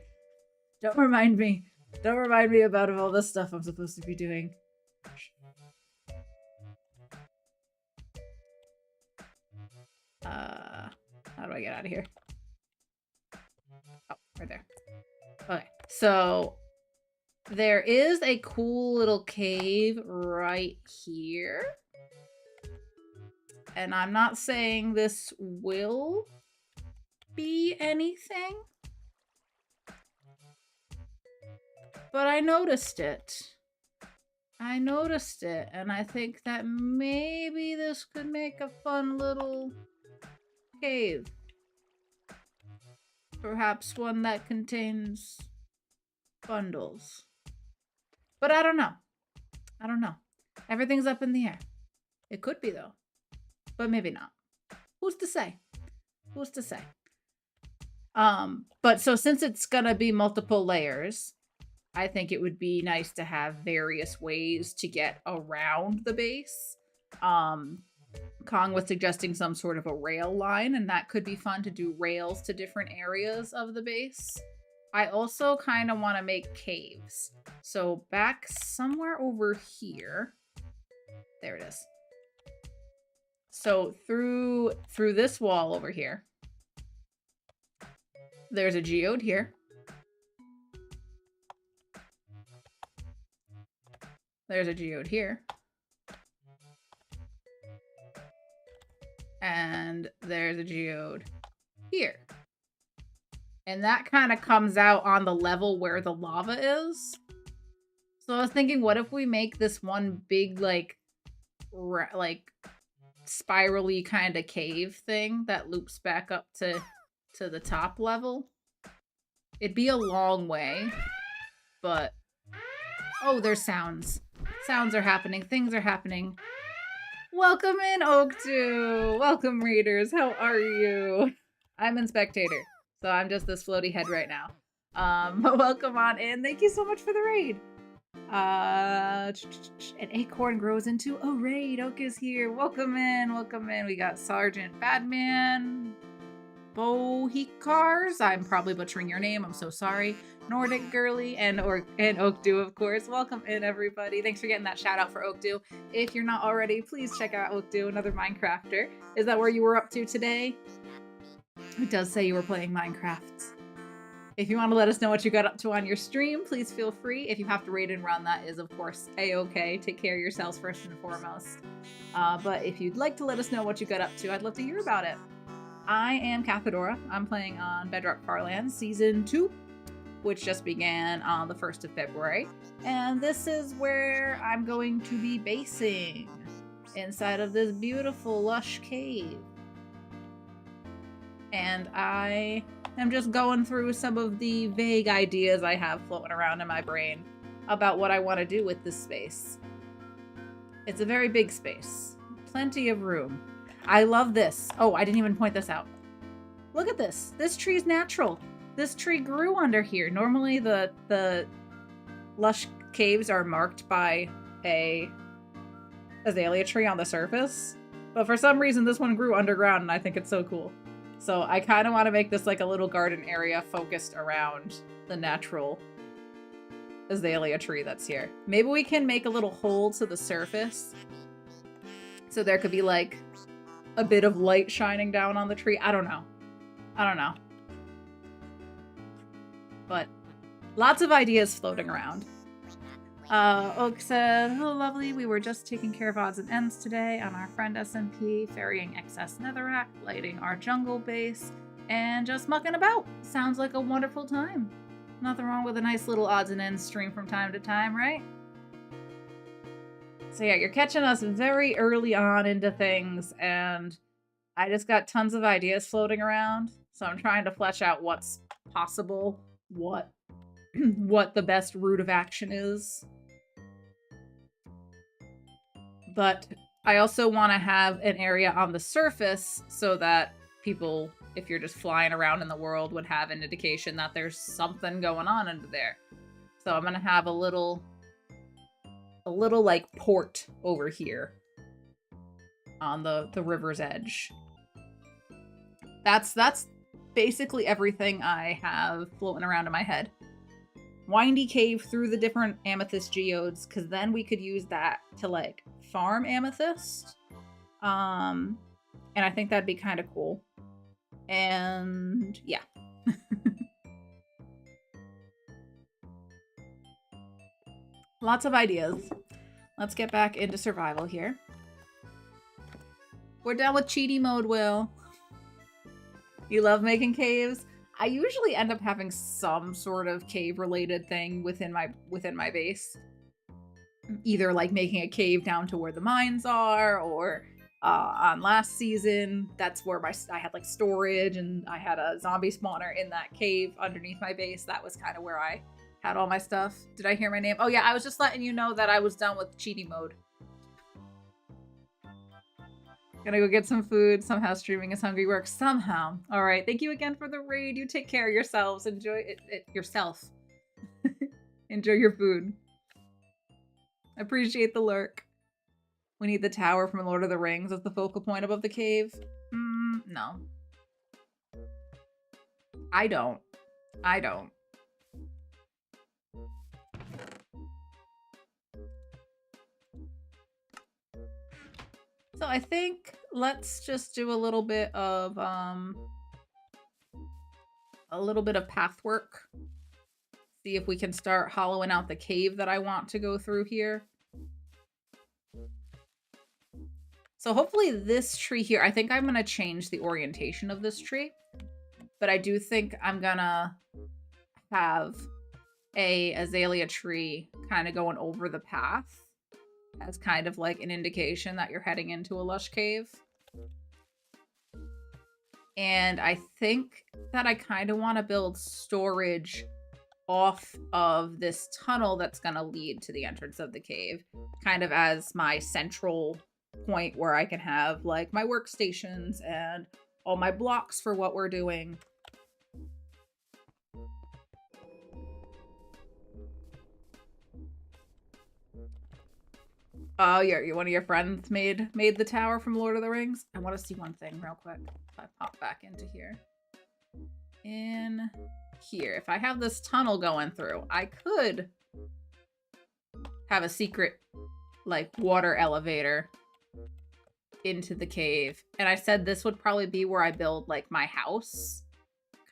Speaker 1: Don't remind me. Don't remind me about all this stuff I'm supposed to be doing. How do I get out of here? Oh, right there. Okay, so there is a cool little cave right here. And I'm not saying this will be anything, but I noticed it. And I think that maybe this could make a fun little cave. Perhaps one that contains bundles. But I don't know. Everything's up in the air. It could be, though. But maybe not. Who's to say? But so since it's gonna be multiple layers, I think it would be nice to have various ways to get around the base. Kong was suggesting some sort of a rail line, and that could be fun to do rails to different areas of the base. I also kind of want to make caves. So back somewhere over here. There it is. So through this wall over here, there's a geode here. There's a geode here. And there's a geode here. And that kind of comes out on the level where the lava is. So I was thinking, what if we make this one big, like spirally kind of cave thing that loops back up to the top level? It'd be a long way, but... Oh, there's sounds. Sounds are happening. Things are happening. Welcome in, Oakdew! Welcome, readers. How are you? I'm in Spectator, so I'm just this floaty head right now. But welcome on in. Thank you so much for the raid. An acorn grows into a raid. Oak is here. Welcome in. Welcome in. We got Sergeant Badman. Bohikars. I'm probably butchering your name. I'm so sorry. Nordic Girly and Oakdew, of course. Welcome in, everybody. Thanks for getting that shout out for Oakdew. If you're not already, please check out Oakdew, another Minecrafter. Is that where you were up to today? It does say you were playing Minecraft. If you want to let us know what you got up to on your stream, please feel free. If you have to raid and run, that is, of course, a-okay. Take care of yourselves first and foremost. But if you'd like to let us know what you got up to, I'd love to hear about it. I am Kathadora. I'm playing on Bedrock Farlands Season 2, which just began on the 1st of February. And this is where I'm going to be basing, inside of this beautiful, lush cave. And I am just going through some of the vague ideas I have floating around in my brain about what I want to do with this space. It's a very big space. Plenty of room. I love this. Oh, I didn't even point this out. Look at this. This tree is natural. This tree grew under here. Normally the lush caves are marked by a azalea tree on the surface. But for some reason this one grew underground and I think it's so cool. So I kind of want to make this like a little garden area focused around the natural azalea tree that's here. Maybe we can make a little hole to the surface so there could be like a bit of light shining down on the tree. I don't know. But lots of ideas floating around. Oak said, hello lovely, we were just taking care of odds and ends today on our friend SMP, ferrying excess netherrack, lighting our jungle base, and just mucking about. Sounds like a wonderful time. Nothing wrong with a nice little odds and ends stream from time to time, right? So yeah, you're catching us very early on into things, and I just got tons of ideas floating around. So I'm trying to flesh out what's possible, what the best route of action is. But I also want to have an area on the surface so that people, if you're just flying around in the world, would have an indication that there's something going on under there. So I'm going to have a little like port over here on the river's edge. That's basically everything I have floating around in my head. Windy cave through the different amethyst geodes, because then we could use that to like farm amethyst. And I think that'd be kind of cool. And yeah. Lots of ideas. Let's get back into survival here. We're done with cheaty mode, Will. You love making caves? I usually end up having some sort of cave-related thing within my base. Either like making a cave down to where the mines are, or on last season, that's where I had like storage, and I had a zombie spawner in that cave underneath my base. That was kind of where I had all my stuff. Did I hear my name? Oh yeah, I was just letting you know that I was done with cheaty mode. Gonna go get some food. Somehow streaming is hungry works. Somehow. All right. Thank you again for the raid. You take care of yourselves. Enjoy it yourself. Enjoy your food. Appreciate the lurk. We need the tower from Lord of the Rings as the focal point above the cave. No. I don't. So I think let's just do a little bit of path work. See if we can start hollowing out the cave that I want to go through here. So hopefully this tree here, I think I'm going to change the orientation of this tree. But I do think I'm going to have a azalea tree kind of going over the path as kind of like an indication that you're heading into a lush cave. And I think that I kind of want to build storage off of this tunnel that's going to lead to the entrance of the cave, kind of as my central point where I can have like my workstations and all my blocks for what we're doing. Oh, one of your friends made the tower from Lord of the Rings. I want to see one thing real quick. If I pop back into here. In here, if I have this tunnel going through, I could have a secret like water elevator into the cave. And I said this would probably be where I build like my house,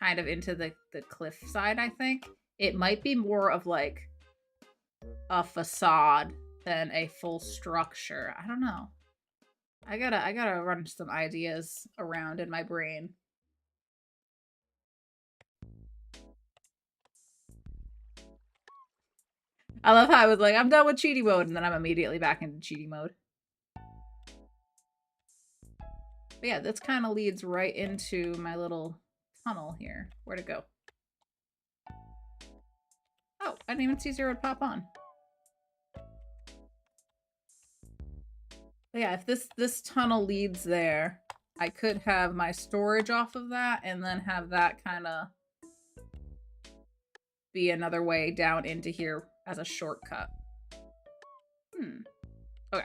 Speaker 1: kind of into the cliff side, I think. It might be more of like a facade than a full structure. I don't know. I gotta run some ideas around in my brain. I love how I was like, I'm done with cheaty mode, and then I'm immediately back into cheaty mode. But yeah, this kind of leads right into my little tunnel here. Where'd it go? Oh, I didn't even see Zero pop on. But yeah, if this tunnel leads there, I could have my storage off of that and then have that kind of be another way down into here as a shortcut. Okay.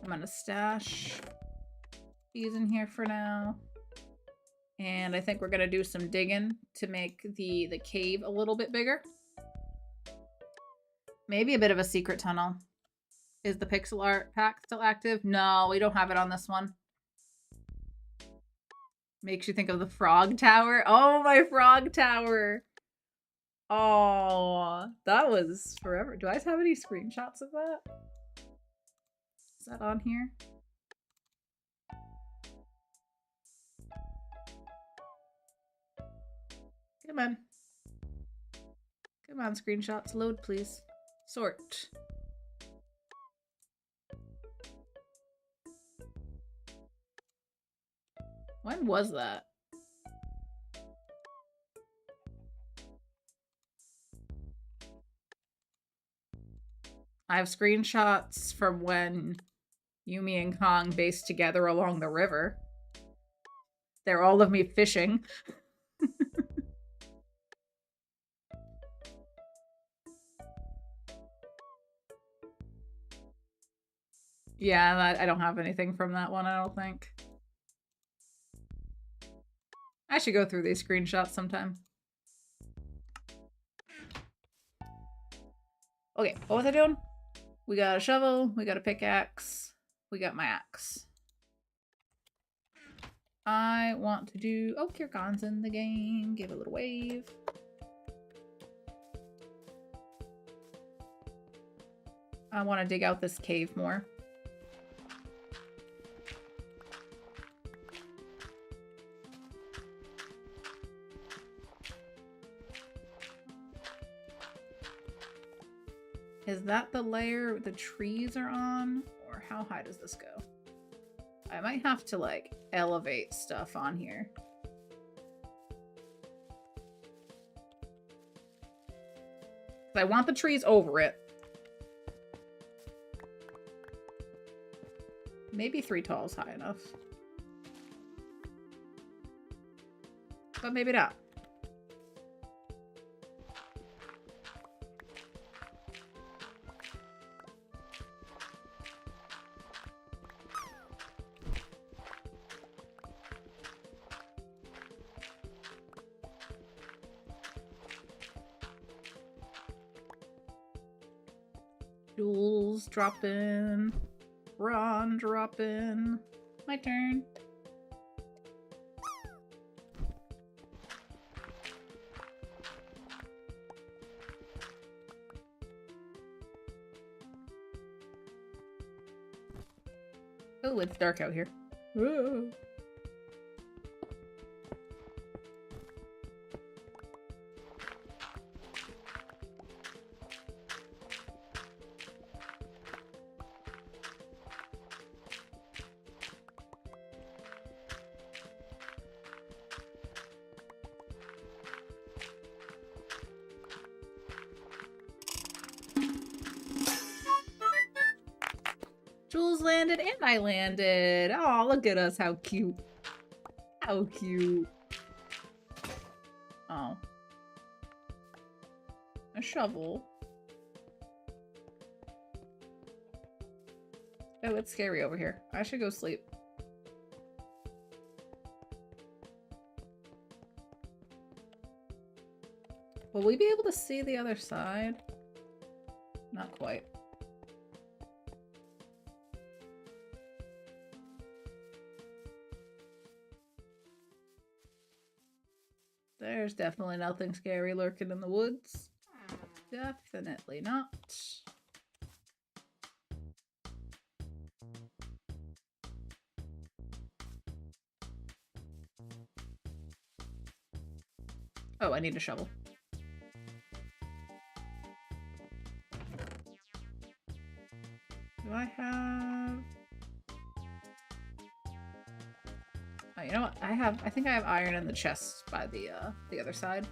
Speaker 1: I'm gonna stash these in here for now. And I think we're gonna do some digging to make the cave a little bit bigger. Maybe a bit of a secret tunnel. Is the pixel art pack still active? No, we don't have it on this one. Makes you think of the frog tower. Oh, my frog tower. Oh, that was forever. Do I have any screenshots of that? Is that on here? Come on. Come on, screenshots. Load, please. Sort. When was that? I have screenshots from when Yumi and Kong based together along the river. They're all of me fishing. Yeah, I don't have anything from that one, I don't think. I should go through these screenshots sometime. Okay, what was I doing? We got a shovel, we got a pickaxe, we got my axe. I want to do... Oh, Kirkon's in the game. Give a little wave. I want to dig out this cave more. Is that the layer the trees are on? Or how high does this go? I might have to, like, elevate stuff on here. I want the trees over it. Maybe 3 tall is high enough. But maybe not. Jules, drop in. Ron, drop in. My turn. Oh, it's dark out here. Whoa. Jules landed and I landed. Oh, look at us. How cute. How cute. Oh. A shovel. Oh, it's scary over here. I should go sleep. Will we be able to see the other side? Not quite. There's definitely nothing scary lurking in the woods. Definitely not. Oh, I need a shovel. Do I have... Oh, you know what? I think I have iron in the chest by the other side.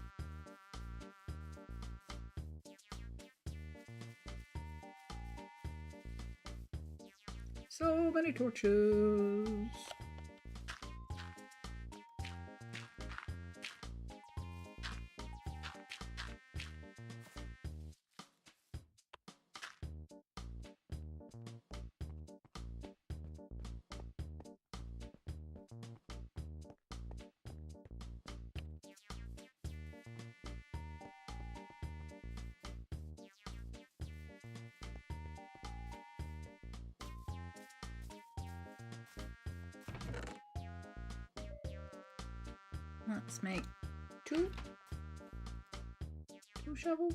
Speaker 1: So many torches. Let's make two shovels.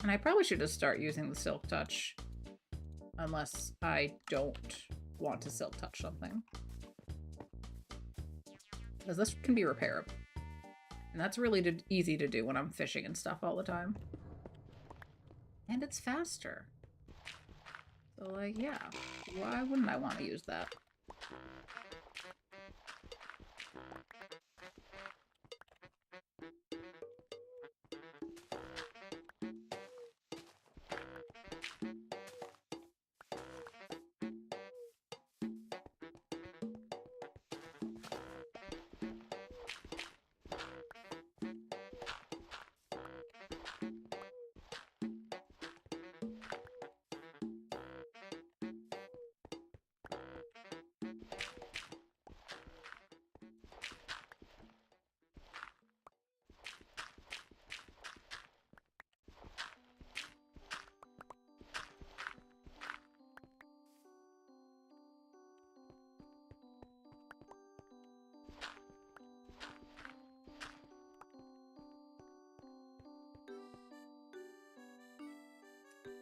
Speaker 1: And I probably should just start using the silk touch, unless I don't want to silk touch something. Because this can be repairable. And that's really easy to do when I'm fishing and stuff all the time. And it's faster. So, like, yeah. Why wouldn't I want to use that?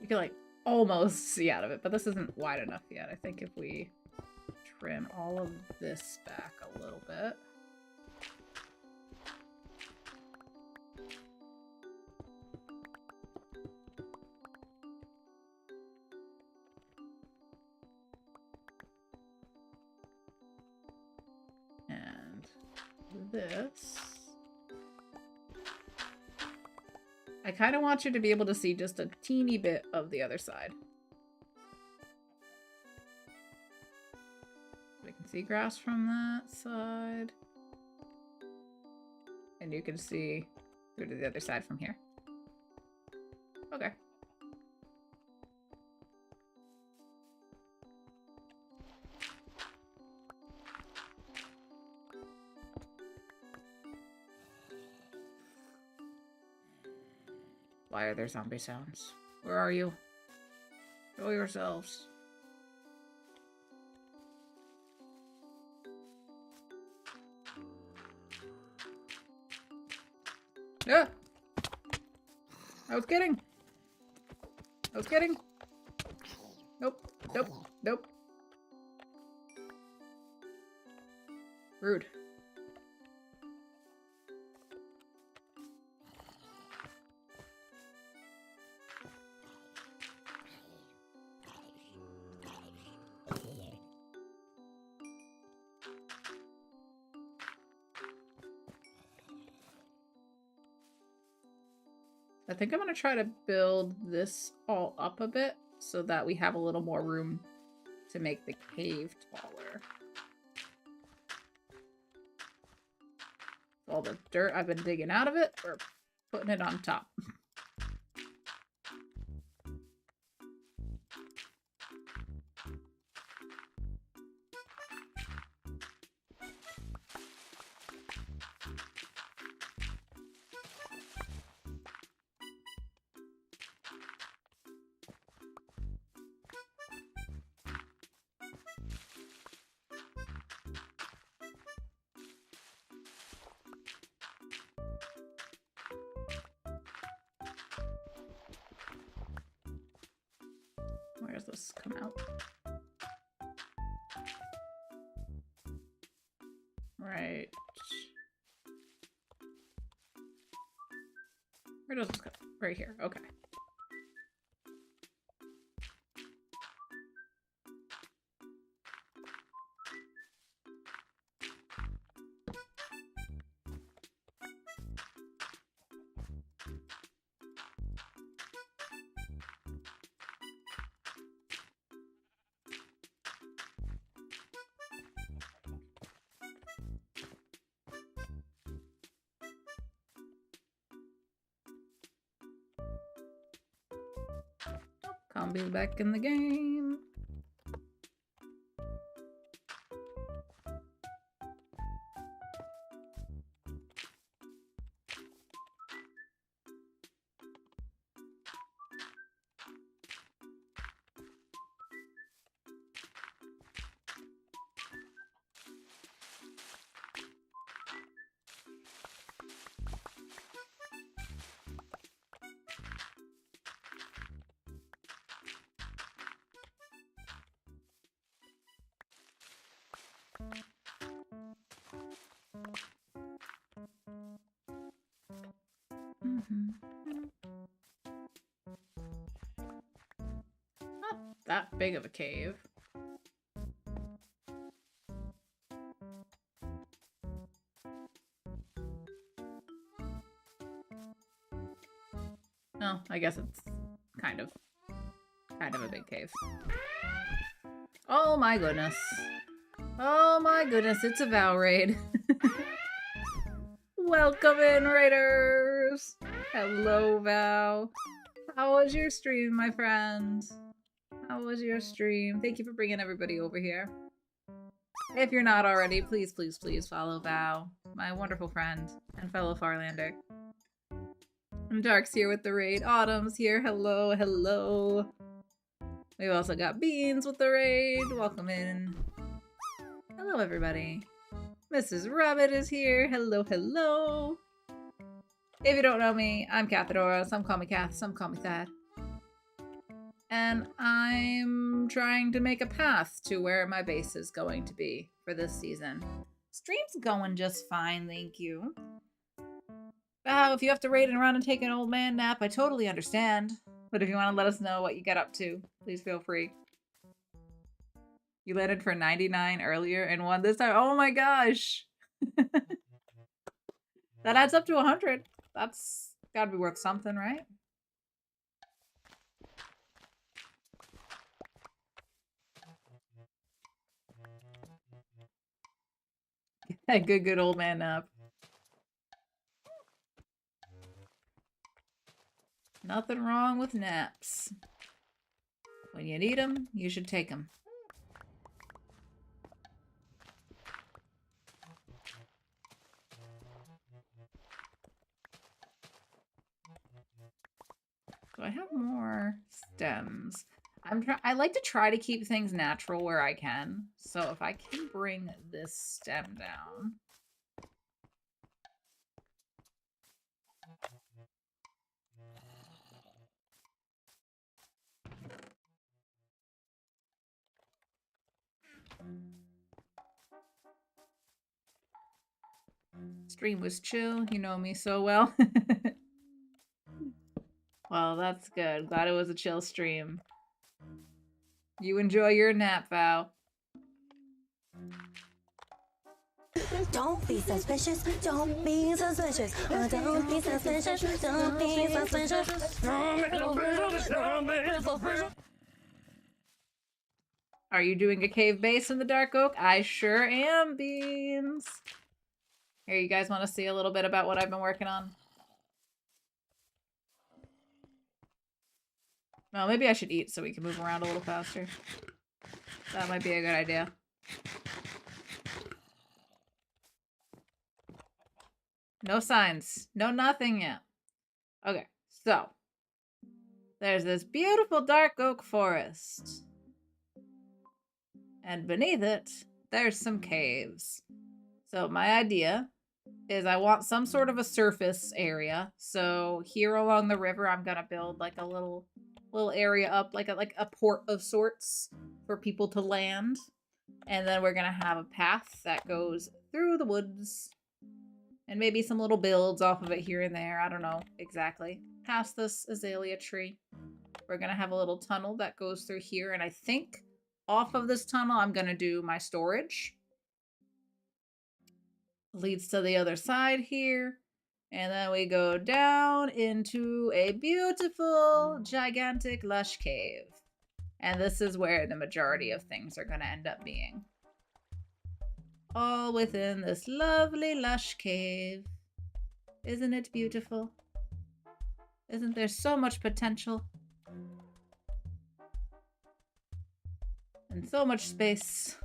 Speaker 1: You can, like, almost see out of it, but this isn't wide enough yet. I think if we trim all of this back a little bit. And this. I kind of want you to be able to see just a teeny bit of the other side. We can see grass from that side. And you can see through to the other side from here. Okay. Why are there zombie sounds? Where are you? Show yourselves. Yeah! I was kidding! I was kidding! Nope. Nope. Nope. Rude. I think I'm going to try to build this all up a bit so that we have a little more room to make the cave taller. All the dirt I've been digging out of it, we're putting it on top. Where does this come out? Right. Where does this come? Right here. Okay. Combi's back in the game. Not that big of a cave. No, I guess it's kind of a big cave. Oh my goodness. Oh my goodness, it's a Vow raid. Welcome in, raiders! Hello, Vow. How was your stream, my friend? How was your stream? Thank you for bringing everybody over here. If you're not already, please, please, please follow Vow, my wonderful friend and fellow Farlander. And Dark's here with the raid. Autumn's here. Hello, hello. We've also got Beans with the raid. Welcome in. Hello, everybody. Mrs. Rabbit is here. Hello, hello. If you don't know me, I'm Kathadora. Some call me Kath, some call me Thad. And I'm trying to make a path to where my base is going to be for this season. Stream's going just fine, thank you. If you have to raid and run and take an old man nap, I totally understand. But if you want to let us know what you get up to, please feel free. You landed for 99 earlier and won this time. Oh my gosh! That adds up to 100. That's gotta be worth something, right? Good old man nap. Nothing wrong with naps. When you need them, you should take them. I have more stems. I like to try to keep things natural where I can. So if I can bring this stem down. Stream was chill. You know me so well. Well, that's good. Glad it was a chill stream. You enjoy your nap, Val.
Speaker 3: Don't be suspicious. Don't be suspicious. Don't be suspicious. Don't be suspicious.
Speaker 1: Are you doing a cave base in the Dark Oak? I sure am, Beans. Here, you guys want to see a little bit about what I've been working on? Well, maybe I should eat so we can move around a little faster. That might be a good idea. No signs. No nothing yet. Okay, so. There's this beautiful dark oak forest. And beneath it, there's some caves. So my idea is I want some sort of a surface area. So here along the river, I'm gonna build like a little area up, like a port of sorts for people to land. And then we're gonna have a path that goes through the woods. And maybe some little builds off of it here and there. I don't know exactly. Past this azalea tree. We're gonna have a little tunnel that goes through here. And I think off of this tunnel, I'm gonna do my storage. Leads to the other side here. And then we go down into a beautiful, gigantic, lush cave. And this is where the majority of things are going to end up being. All within this lovely, lush cave. Isn't it beautiful? Isn't there so much potential? And so much space.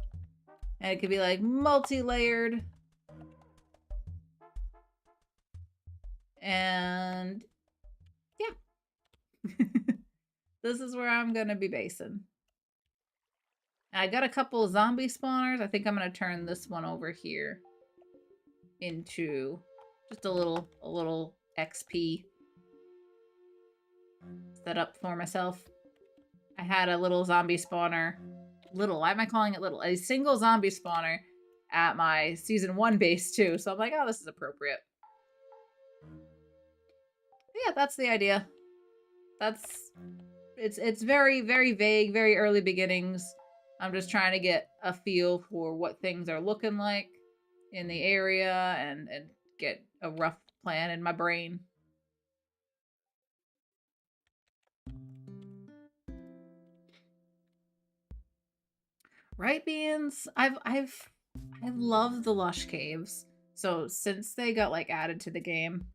Speaker 1: And it could be like multi-layered. And yeah. This is where I'm going to be basing. I got a couple of zombie spawners. I think I'm going to turn this one over here into just a little XP set up for myself. I had a little zombie spawner. Why am I calling it little? A single zombie spawner at my season 1 base too. So I'm like, oh, this is appropriate. Yeah, that's the idea. It's very, very vague, very early beginnings. I'm just trying to get a feel for what things are looking like in the area and get a rough plan in my brain. Right, Beans? I've loved the lush caves. So since they got like added to the game,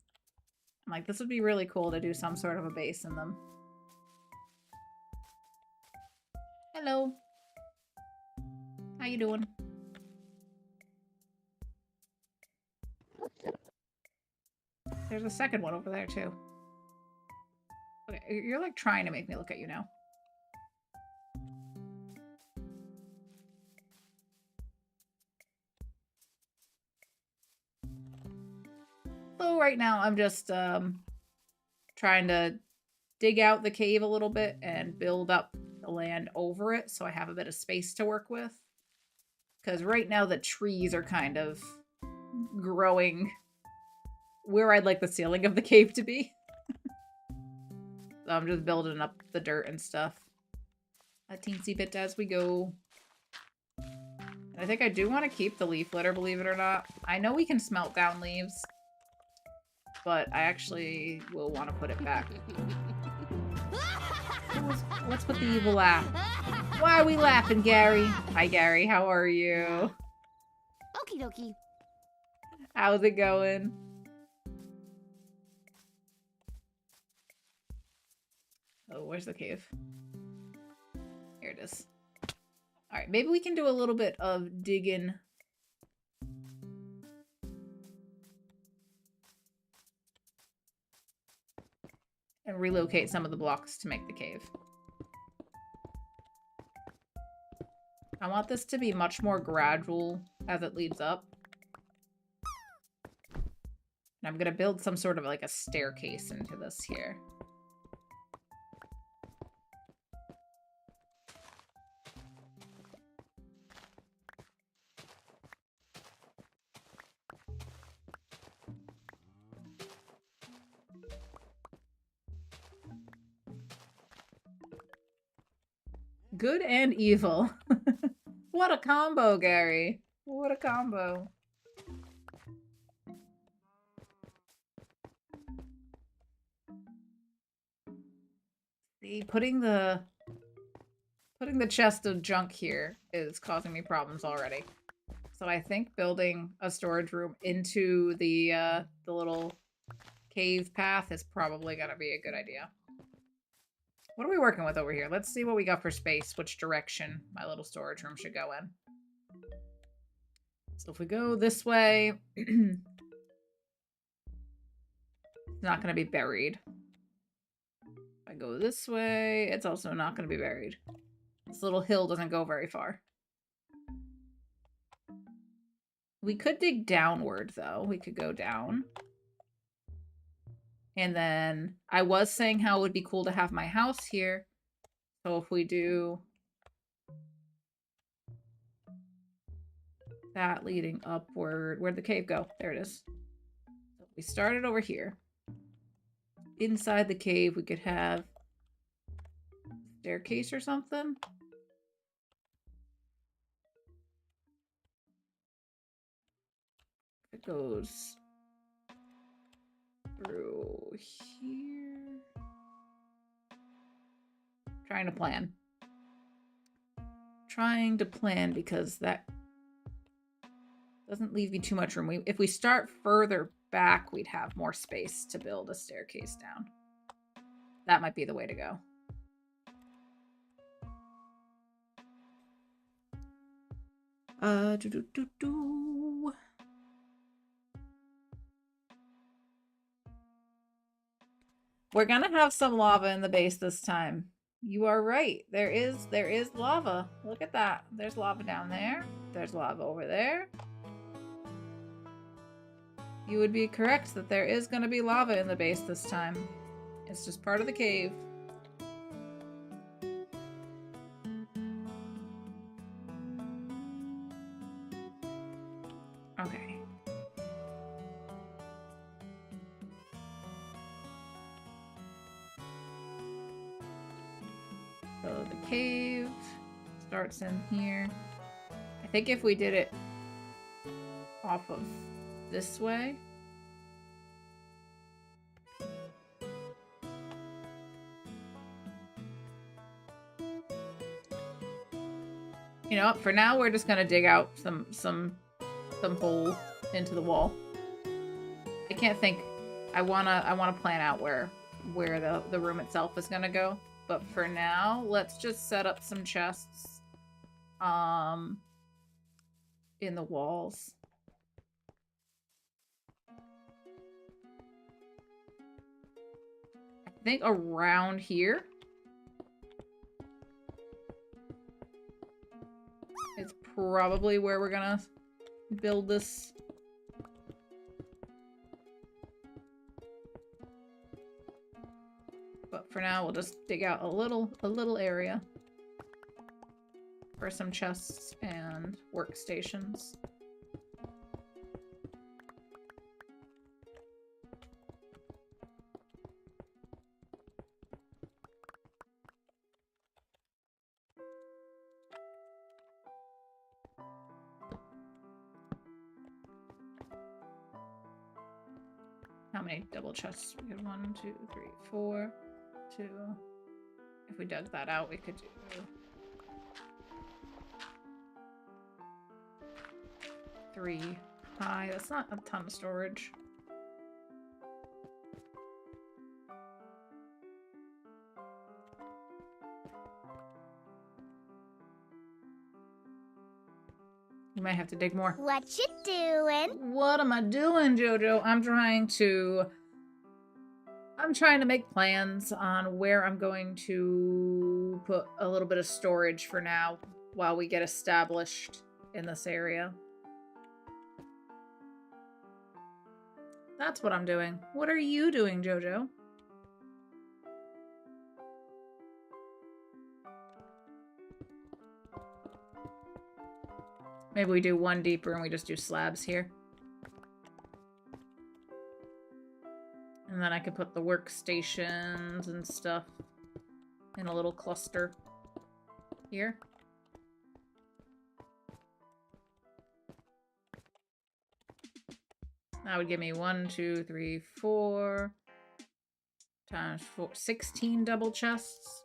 Speaker 1: I'm like, this would be really cool to do some sort of a base in them. Hello. How you doing? There's a second one over there too. Okay, you're like trying to make me look at you now. So right now I'm just trying to dig out the cave a little bit and build up the land over it so I have a bit of space to work with. Because right now the trees are kind of growing where I'd like the ceiling of the cave to be. So I'm just building up the dirt and stuff a teensy bit as we go. And I think I do want to keep the leaf litter, believe it or not. I know we can smelt down leaves, but I actually will want to put it back. What's with the evil laugh? Why are we laughing, Gary? Hi, Gary. How are you?
Speaker 3: Okie dokie.
Speaker 1: How's it going? Oh, where's the cave? Here it is. Alright, maybe we can do a little bit of digging. and relocate some of the blocks to make the cave. I want this to be much more gradual as it leads up. And I'm gonna build some sort of like a staircase into this here. Good and evil. What a combo, Gary. What a combo. See, putting the chest of junk here is causing me problems already. So I think building a storage room into the little cave path is probably gonna be a good idea. What are we working with over here? Let's see what we got for space, which direction my little storage room should go in. So if we go this way, it's not going to be buried. If I go this way, it's also not going to be buried. This little hill doesn't go very far. We could dig downward, though. We could go down. And then I was saying how it would be cool to have my house here. So if we do that leading upward, where'd the cave go? There it is. So if we started over here. Inside the cave, we could have a staircase or something. It goes through here. Trying to plan. Trying to plan because that doesn't leave me too much room. If we start further back, we'd have more space to build a staircase down. That might be the way to go. We're gonna have some lava in the base this time. You are right. There is lava. Look at that. There's lava down there. There's lava over there. You would be correct that there is going to be lava in the base this time. It's just part of the cave. Okay. So the cave starts in here. I think if we did it off of this way. You know, for now we're just gonna dig out some hole into the wall. I can't think. I wanna plan out where the room itself is gonna go. But for now, let's just set up some chests in the walls. I think around here is probably where we're gonna build this. But for now, we'll just dig out a little area for some chests and workstations. How many double chests? We have 1, 2, 3, 4, 2. If we dug that out, we could do 3 high. That's not a ton of storage. You might have to dig more.
Speaker 3: What you doing?
Speaker 1: What am I doing, Jojo? I'm I'm trying to make plans on where I'm going to put a little bit of storage for now while we get established in this area. That's what I'm doing. What are you doing, Jojo? Maybe we do one deeper and we just do slabs here. And then I could put the workstations and stuff in a little cluster here. That would give me 1, 2, 3, 4 times 4, 16 double chests.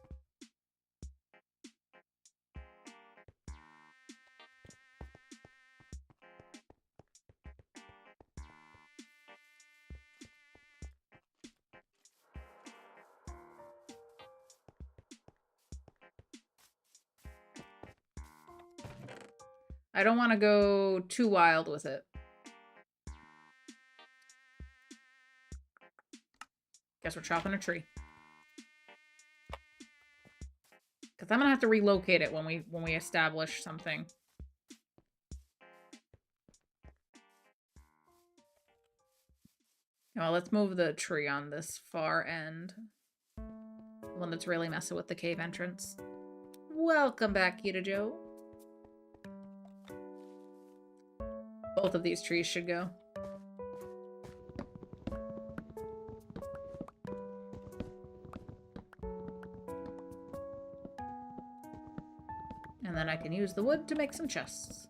Speaker 1: I don't want to go too wild with it. Guess we're chopping a tree. Because I'm going to have to relocate it when we establish something. Well, let's move the tree on this far end. The one that's really messing with the cave entrance. Welcome back, Kita Joe. Both of these trees should go. And then I can use the wood to make some chests.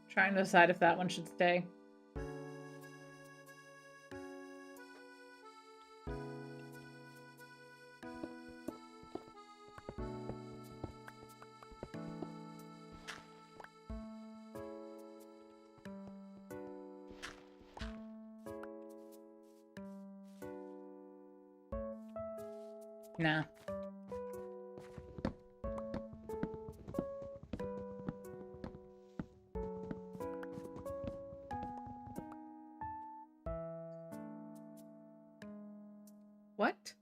Speaker 1: Trying to decide if that one should stay. Nah. What?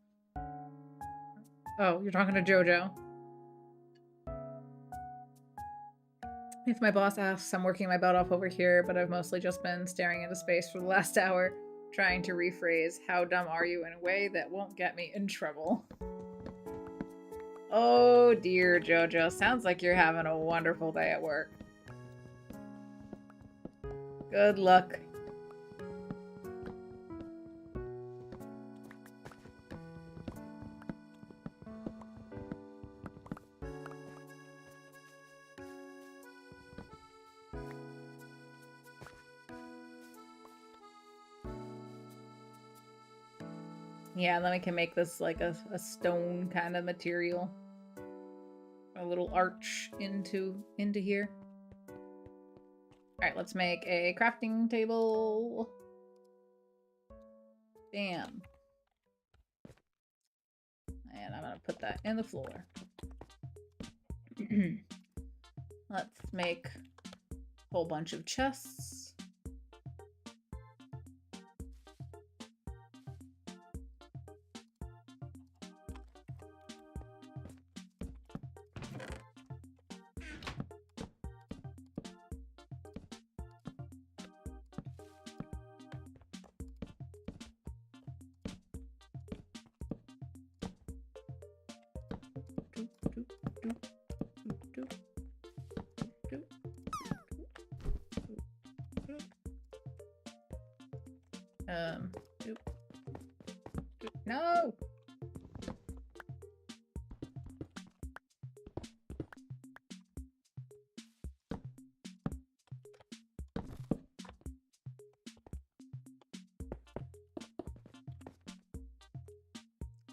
Speaker 1: Oh, you're talking to Jojo. If my boss asks, I'm working my butt off over here, but I've mostly just been staring into space for the last hour, trying to rephrase, how dumb are you in a way that won't get me in trouble. Oh dear, Jojo. Sounds like you're having a wonderful day at work. Good luck. Yeah, then I can make this like a stone kind of material. A little arch into here. Alright, let's make a crafting table. Bam. And I'm gonna put that in the floor. Let's make a whole bunch of chests. No!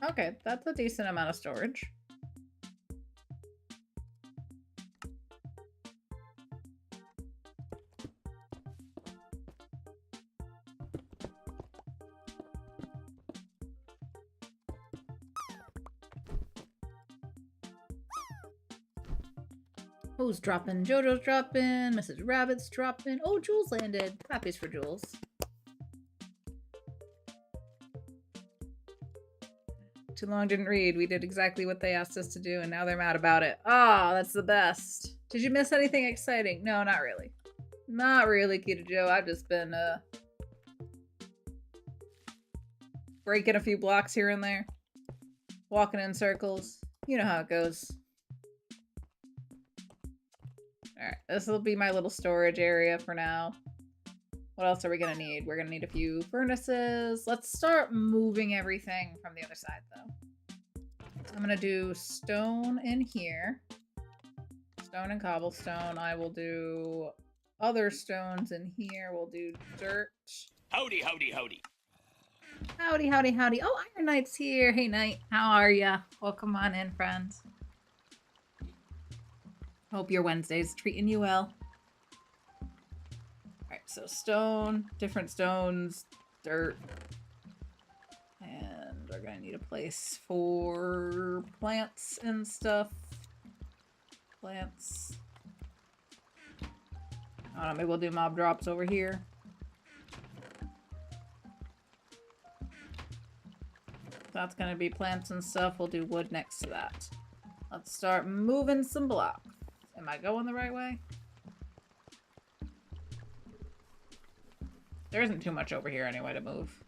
Speaker 1: Okay, that's a decent amount of storage. Who's dropping? Jojo's dropping. Mrs. Rabbit's dropping. Oh, Jules landed. Clappies for Jules. Too long didn't read. We did exactly what they asked us to do, and now they're mad about it. Ah, oh, that's the best. Did you miss anything exciting? No, not really. Not really, Kita Joe. I've just been breaking a few blocks here and there. Walking in circles. You know how it goes. Alright, this will be my little storage area for now. What else are we gonna need? We're gonna need a few furnaces. Let's start moving everything from the other side, though. I'm gonna do stone in here. Stone and cobblestone. I will do other stones in here. We'll do dirt.
Speaker 4: Howdy, howdy, howdy.
Speaker 1: Howdy, howdy, howdy. Oh, Iron Knight's here. Hey, Knight. How are ya? Welcome on in, friends. Hope your Wednesday's treating you well. Alright, so stone, different stones, dirt. And we're gonna need a place for plants and stuff. Plants. I don't know, maybe we'll do mob drops over here. That's gonna be plants and stuff. We'll do wood next to that. Let's start moving some blocks. Am I going the right way? There isn't too much over here anyway to move.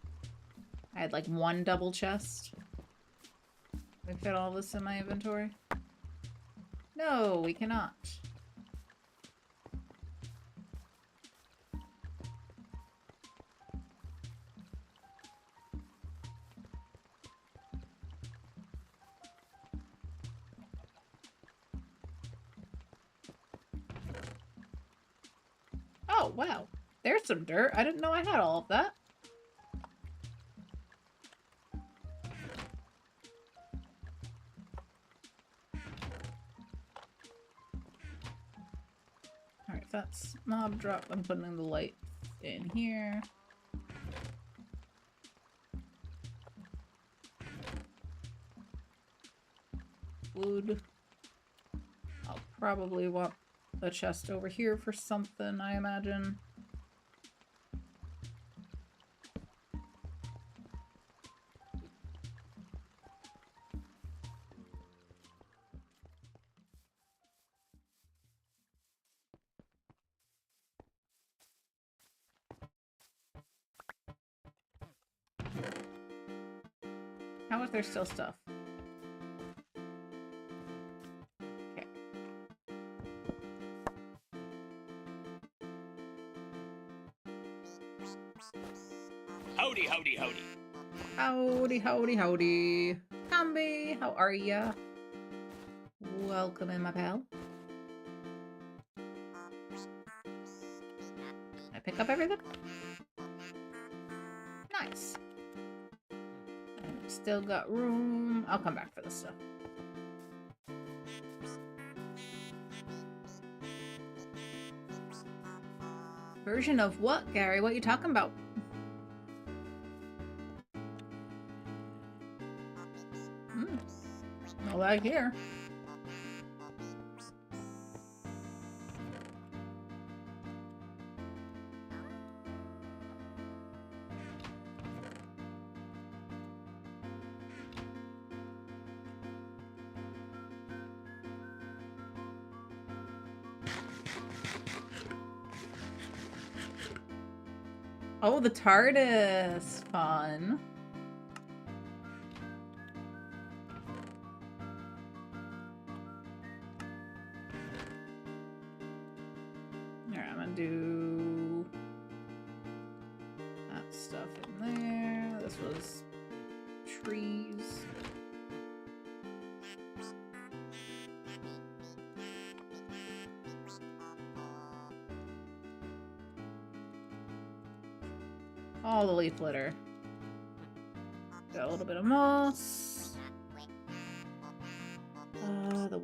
Speaker 1: I had like one double chest. Can we fit all this in my inventory? No, we cannot. Oh, wow. There's some dirt. I didn't know I had all of that. Alright, that's mob drop. I'm putting in the light in here. Wood. I'll probably want a chest over here for something, I imagine. How is there still stuff? Okay.
Speaker 4: Howdy, howdy, howdy.
Speaker 1: Howdy, howdy, howdy. Combi, how are ya? Welcome in, my pal. I pick up everything? Nice. And still got room. I'll come back for this stuff. Version of what, Gary? What you talking about? No lag here. Oh, the TARDIS. Fun. Alright, I'm gonna do that stuff in there. This was trees. All the leaf litter. Got a little bit of moss.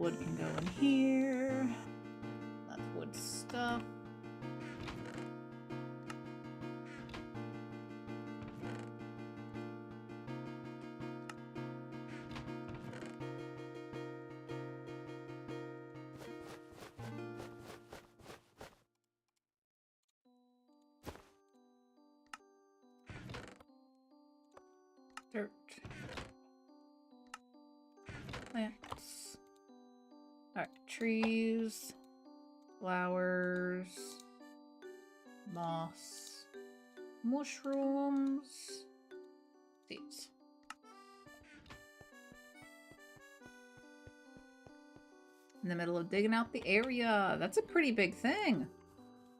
Speaker 1: wood can go in here. That's wood stuff. Dirt. Plants. Alright, trees. Flowers. Moss. Mushrooms. Seeds. In the middle of digging out the area. That's a pretty big thing.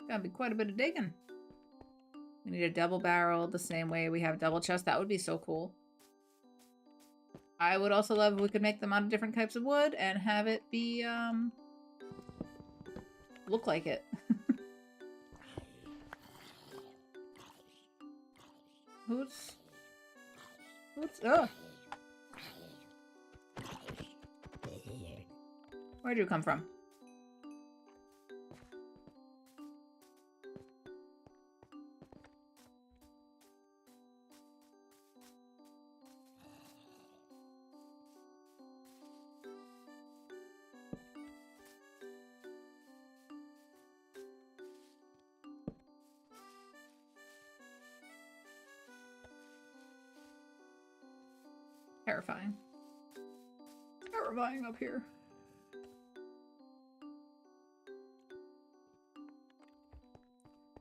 Speaker 1: Gotta be quite a bit of digging. We need a double barrel the same way we have double chest. That would be so cool. I would also love if we could make them out of different types of wood and have it be, look like it. Who's, oh! Where'd you come from? Terrifying. Terrifying up here.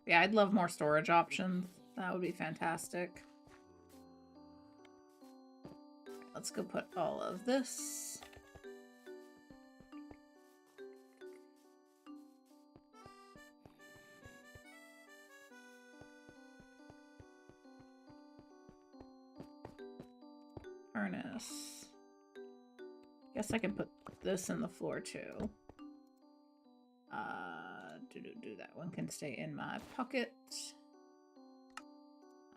Speaker 1: Yeah, I'd love more storage options. That would be fantastic. Let's go put all of this. Furnace. Guess I can put this in the floor too. That one can stay in my pocket.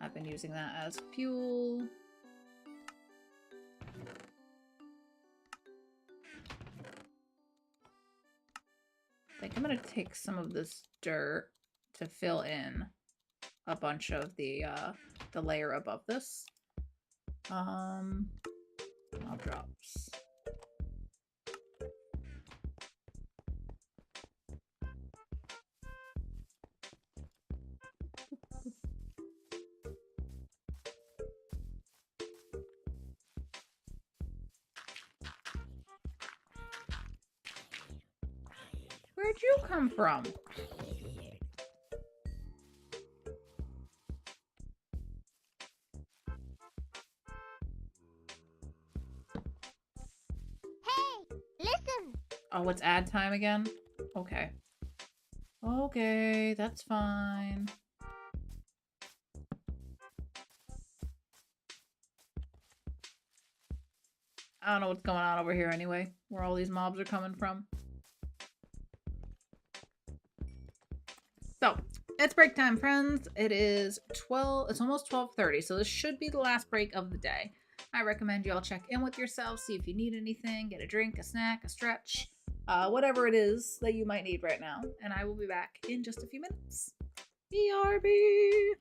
Speaker 1: I've been using that as fuel. I think I'm gonna take some of this dirt to fill in a bunch of the layer above this. Mob drops. Where'd you come from?
Speaker 3: Hey, listen.
Speaker 1: Oh, it's ad time again? Okay. Okay, that's fine. I don't know what's going on over here anyway, where all these mobs are coming from. So, it's break time, friends. It is it's almost 12:30, so this should be the last break of the day. I recommend you all check in with yourselves, see if you need anything, get a drink, a snack, a stretch, whatever it is that you might need right now. And I will be back in just a few minutes. BRB!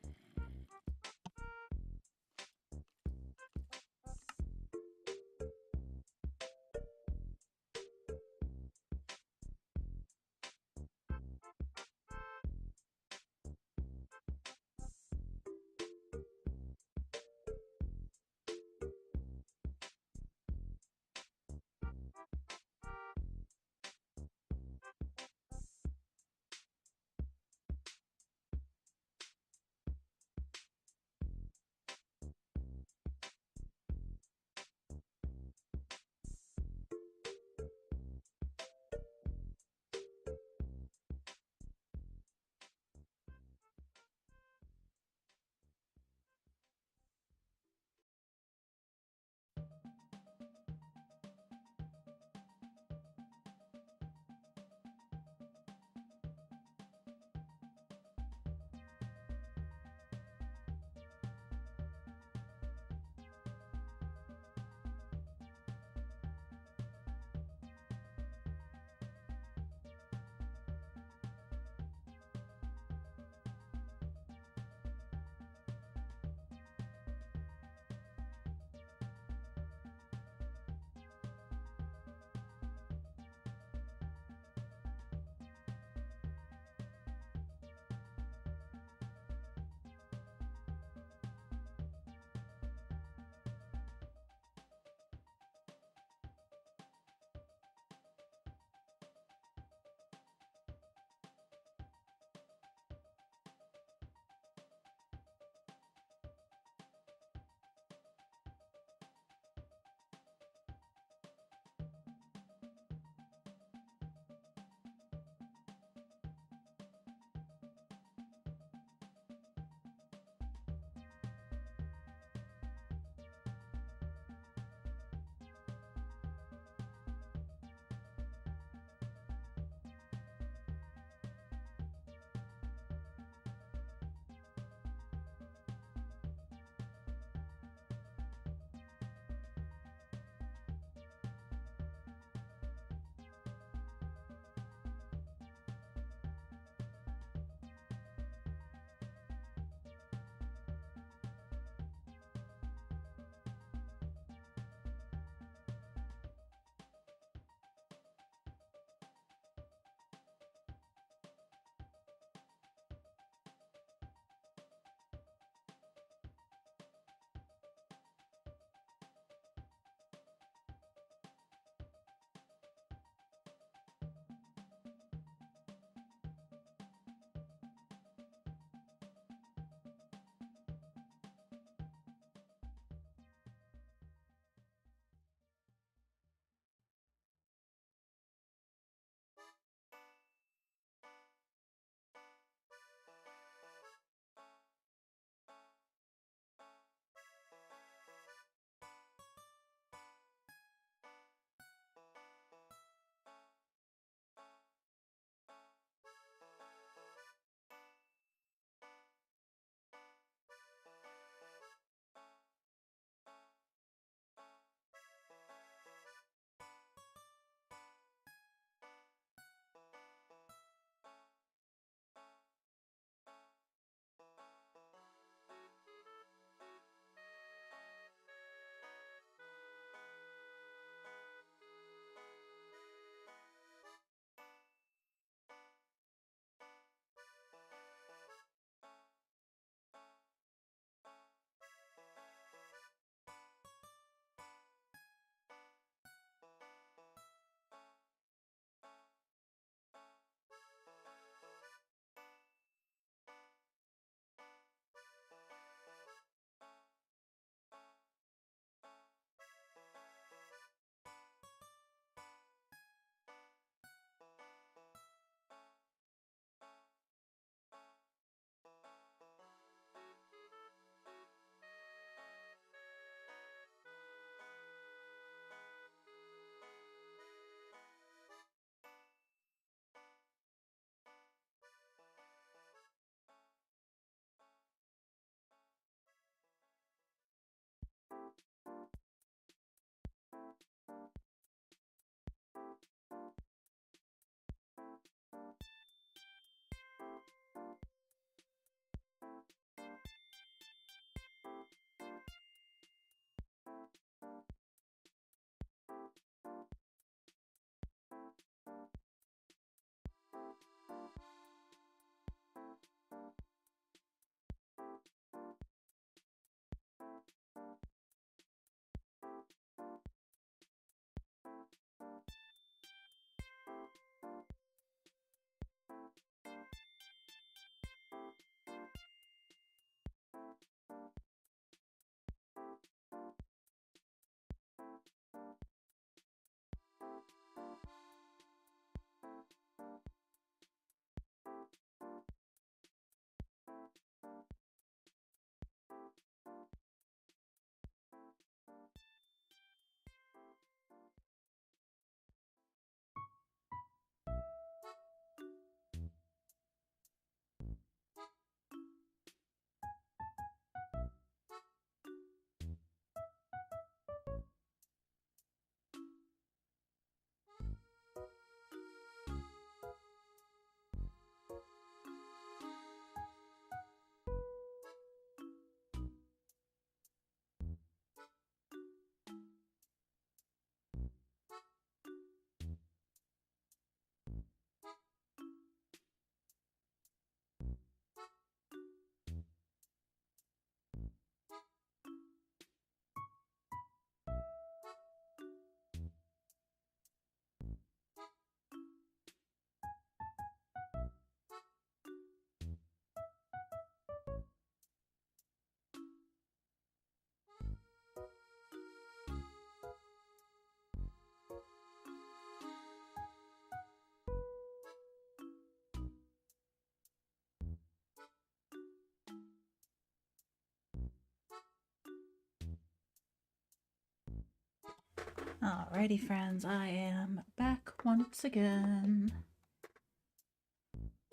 Speaker 1: Alrighty, friends, I am back once again.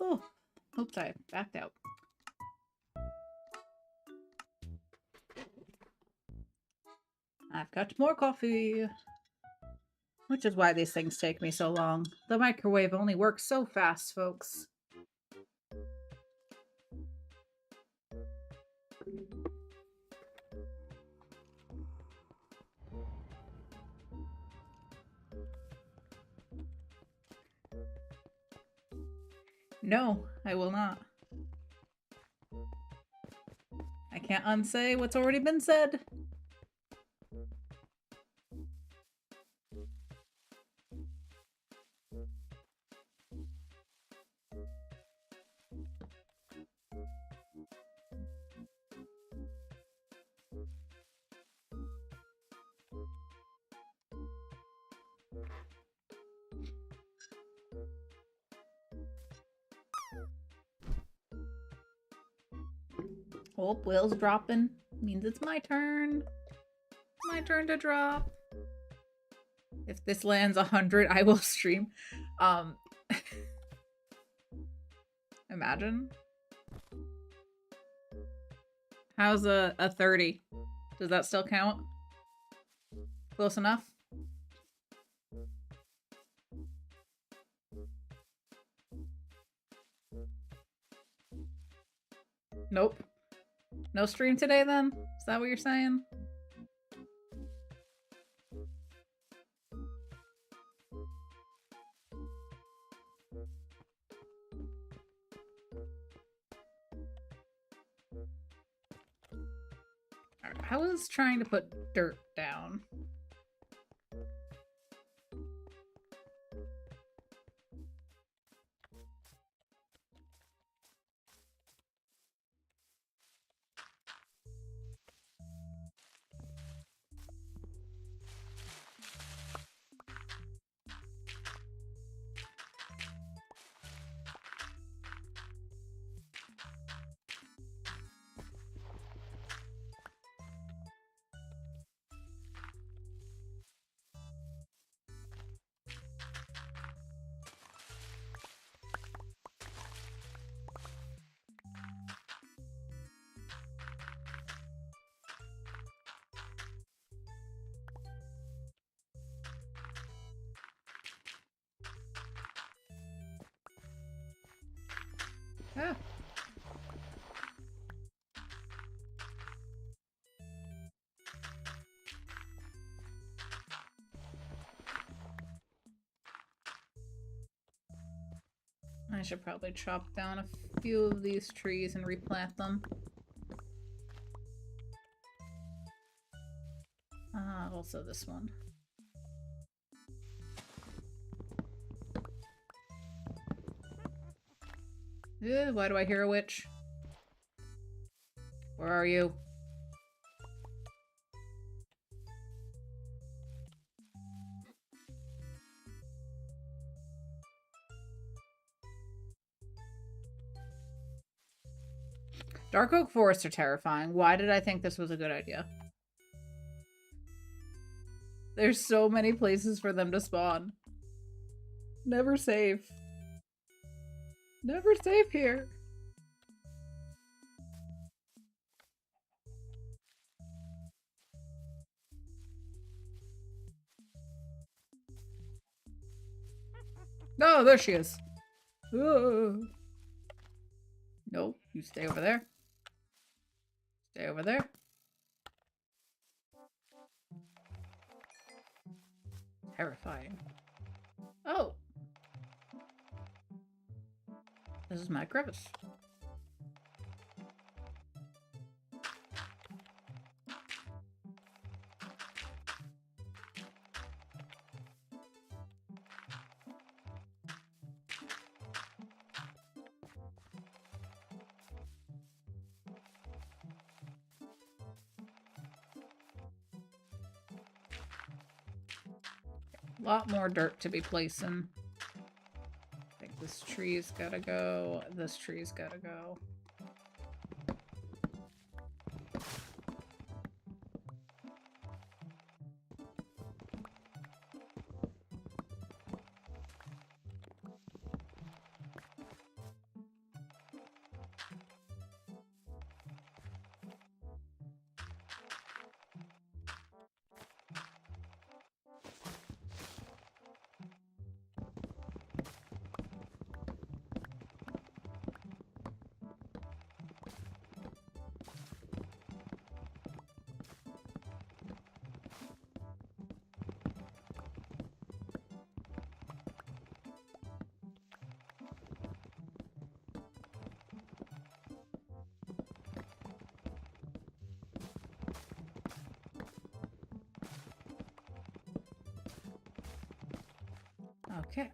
Speaker 1: Oh, oops, I backed out. I've got more coffee. Which is why these things take me so long. The microwave only works so fast, folks. No, I will not. I can't unsay what's already been said. Oh, whale's dropping. Means it's my turn. My turn to drop. If this lands 100, I will stream. Imagine. How's a 30? Does that still count? Close enough? Nope. No stream today then? Is that what you're saying? Alright, I was trying to put dirt down. Ah. I should probably chop down a few of these trees and replant them. Also this one. Why do I hear a witch? Where are you? Dark oak forests are terrifying. Why did I think this was a good idea? There's so many places for them to spawn. Never safe. Never safe here. No, there she is. Ooh. Nope, you stay over there. Stay over there. Terrifying. Oh. This is my crevice. A lot more dirt to be placing. I think this tree's gotta go. This tree's gotta go. Okay.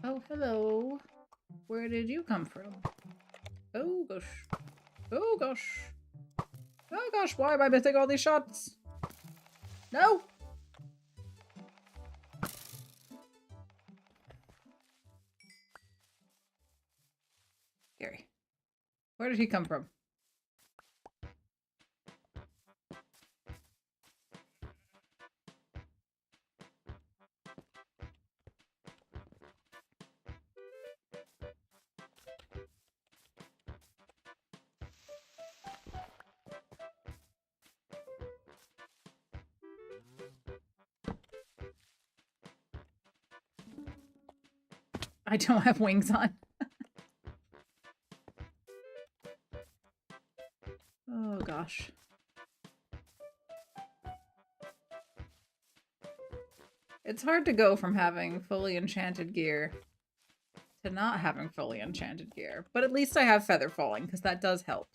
Speaker 1: Oh, hello. Where did you come from? Oh, gosh. Oh, gosh. Oh, gosh, why am I missing all these shots? No! Gary. Where did he come from? I don't have wings on. Oh, gosh. It's hard to go from having fully enchanted gear to not having fully enchanted gear. But at least I have feather falling, because that does help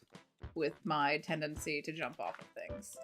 Speaker 1: with my tendency to jump off of things.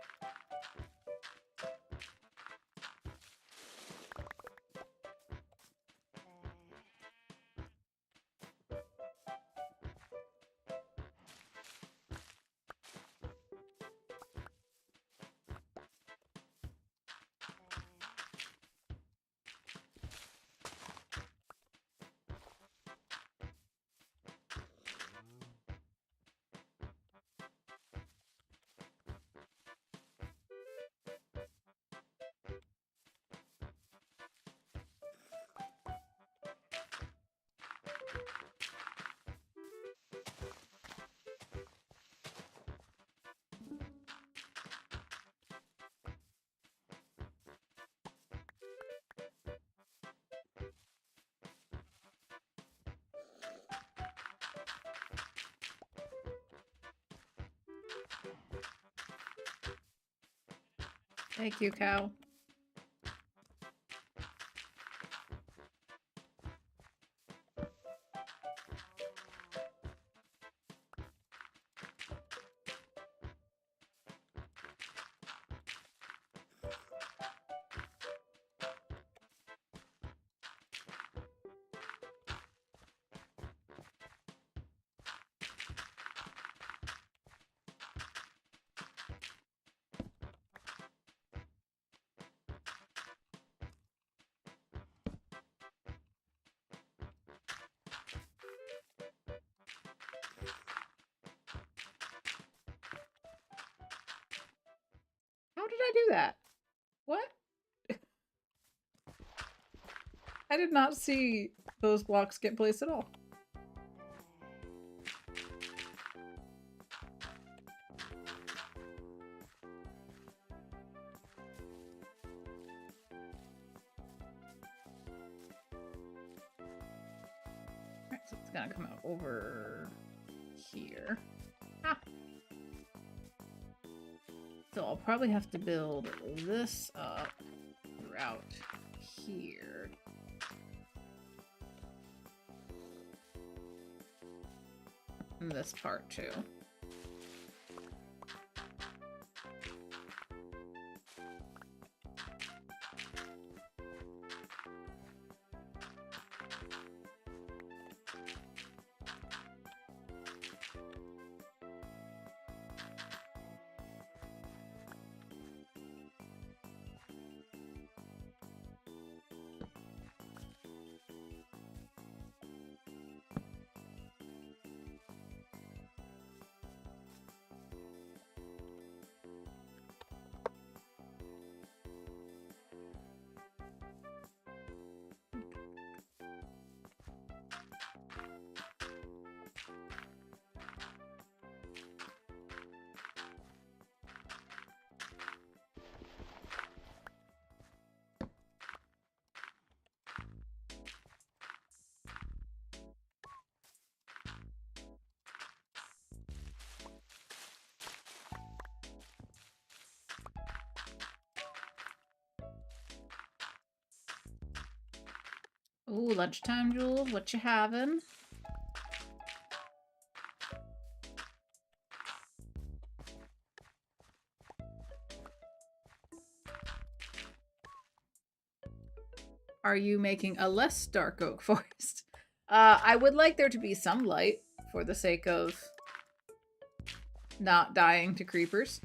Speaker 1: Thank you, cow. How did I do that? What? I did not see those blocks get placed at all. Alright, so it's gonna come out over here. Ah. So I'll probably have to build this up throughout here. And this part too. Ooh, lunchtime, Jules. What you having? Are you making a less dark oak forest? I would like there to be some light for the sake of not dying to creepers.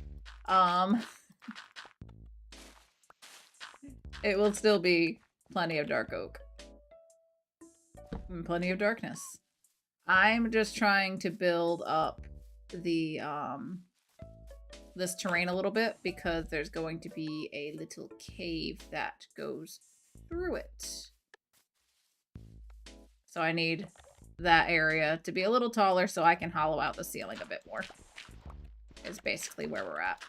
Speaker 1: It will still be plenty of dark oak. And plenty of darkness. I'm just trying to build up the this terrain a little bit because there's going to be a little cave that goes through it. So I need that area to be a little taller so I can hollow out the ceiling a bit more. Is basically where we're at.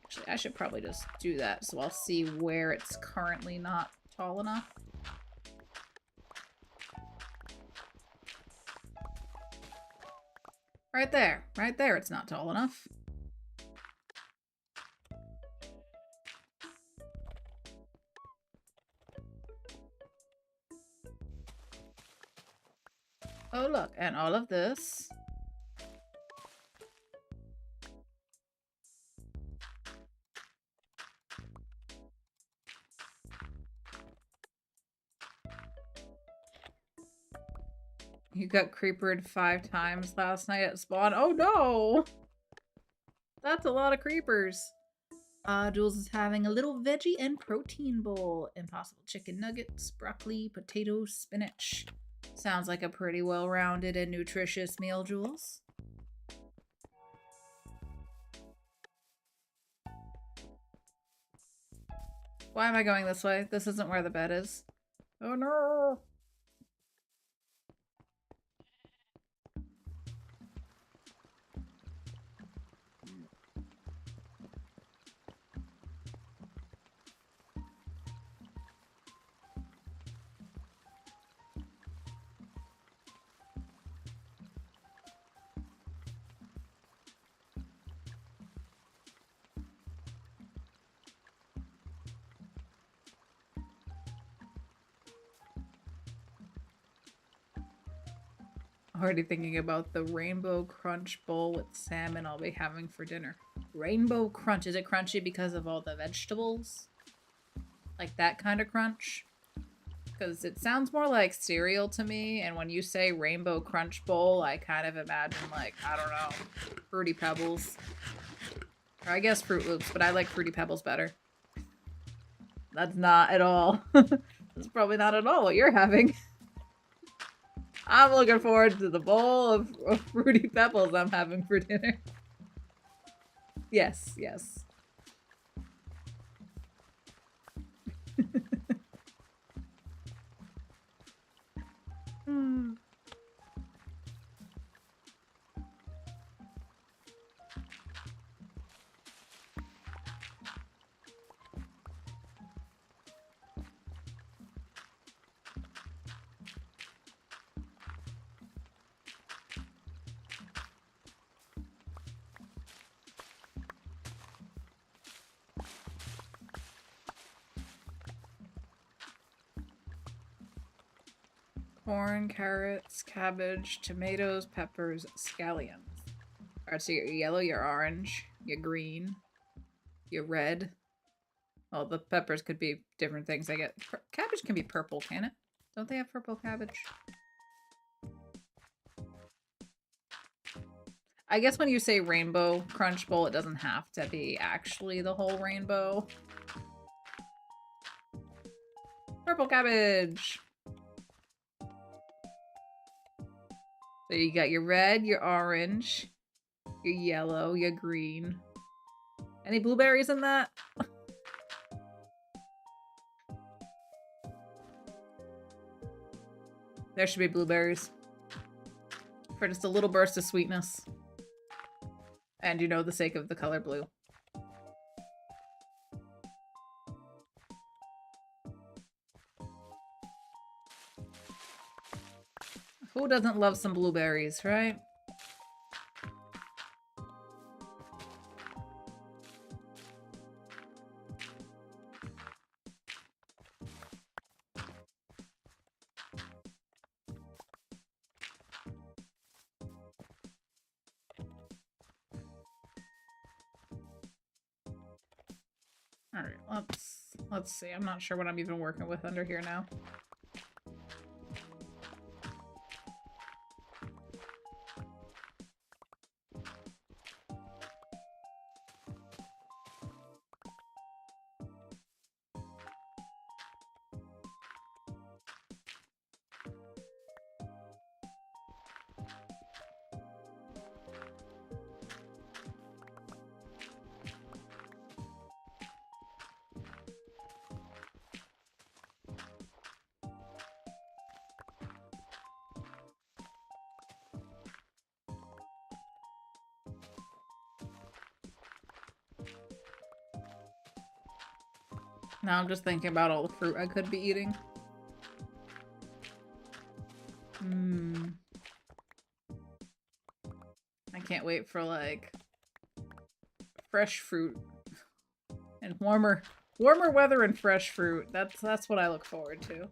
Speaker 1: Actually, I should probably just do that so I'll see where it's currently not tall enough. Right there. Right there, it's not tall enough. Oh, look. And all of this. You got creepered 5 times last night at spawn. Oh, no! That's a lot of creepers. Jules is having a little veggie and protein bowl. Impossible chicken nuggets, broccoli, potatoes, spinach. Sounds like a pretty well-rounded and nutritious meal, Jules. Why am I going this way? This isn't where the bed is. Oh no! Already thinking about the Rainbow Crunch bowl with salmon I'll be having for dinner. Rainbow Crunch. Is it crunchy because of all the vegetables? Like that kind of crunch? Because it sounds more like cereal to me, and when you say Rainbow Crunch bowl, I kind of imagine, like, I don't know, Fruity Pebbles. Or I guess Fruit Loops, but I like Fruity Pebbles better. That's not at all. That's probably not at all what you're having. I'm looking forward to the bowl of Fruity Pebbles I'm having for dinner. Yes, yes. Hmm. Corn, carrots, cabbage, tomatoes, peppers, scallions. Alright, so you're yellow, you're orange, you're green, you're red. Well, the peppers could be different things. I get cabbage can be purple, can it? Don't they have purple cabbage? I guess when you say Rainbow Crunch Bowl, it doesn't have to be actually the whole rainbow. Purple cabbage! So you got your red, your orange, your yellow, your green. Any blueberries in that? There should be blueberries. For just a little burst of sweetness. And you know the sake of the color blue. Who doesn't love some blueberries, right? Alright, let's see. I'm not sure what I'm even working with under here now. Now I'm just thinking about all the fruit I could be eating. I can't wait for, like, fresh fruit. And warmer weather and fresh fruit. That's what I look forward to.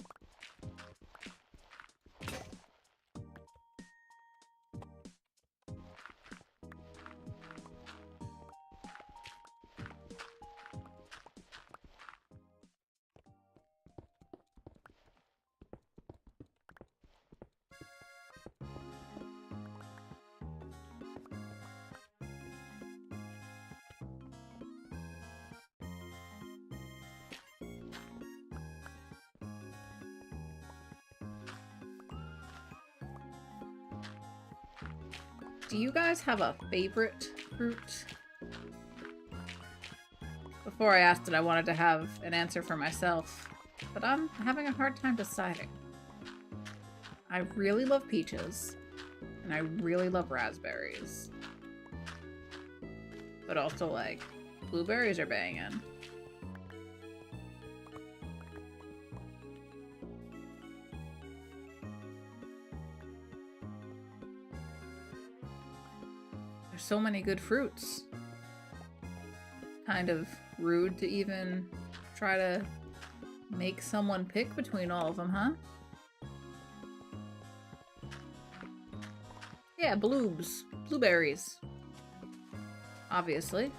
Speaker 1: Do you guys have a favorite fruit? Before I asked it, I wanted to have an answer for myself, but I'm having a hard time deciding. I really love peaches, and I really love raspberries. But also, like, blueberries are banging. So many good fruits. Kind of rude to even try to make someone pick between all of them, huh? Yeah, blueberries. Obviously.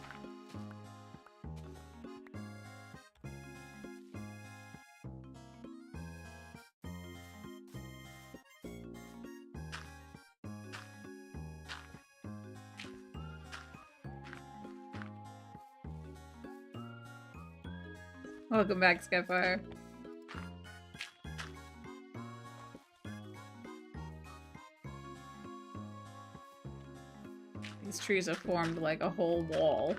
Speaker 1: Welcome back, Skyfire. These trees have formed like a whole wall.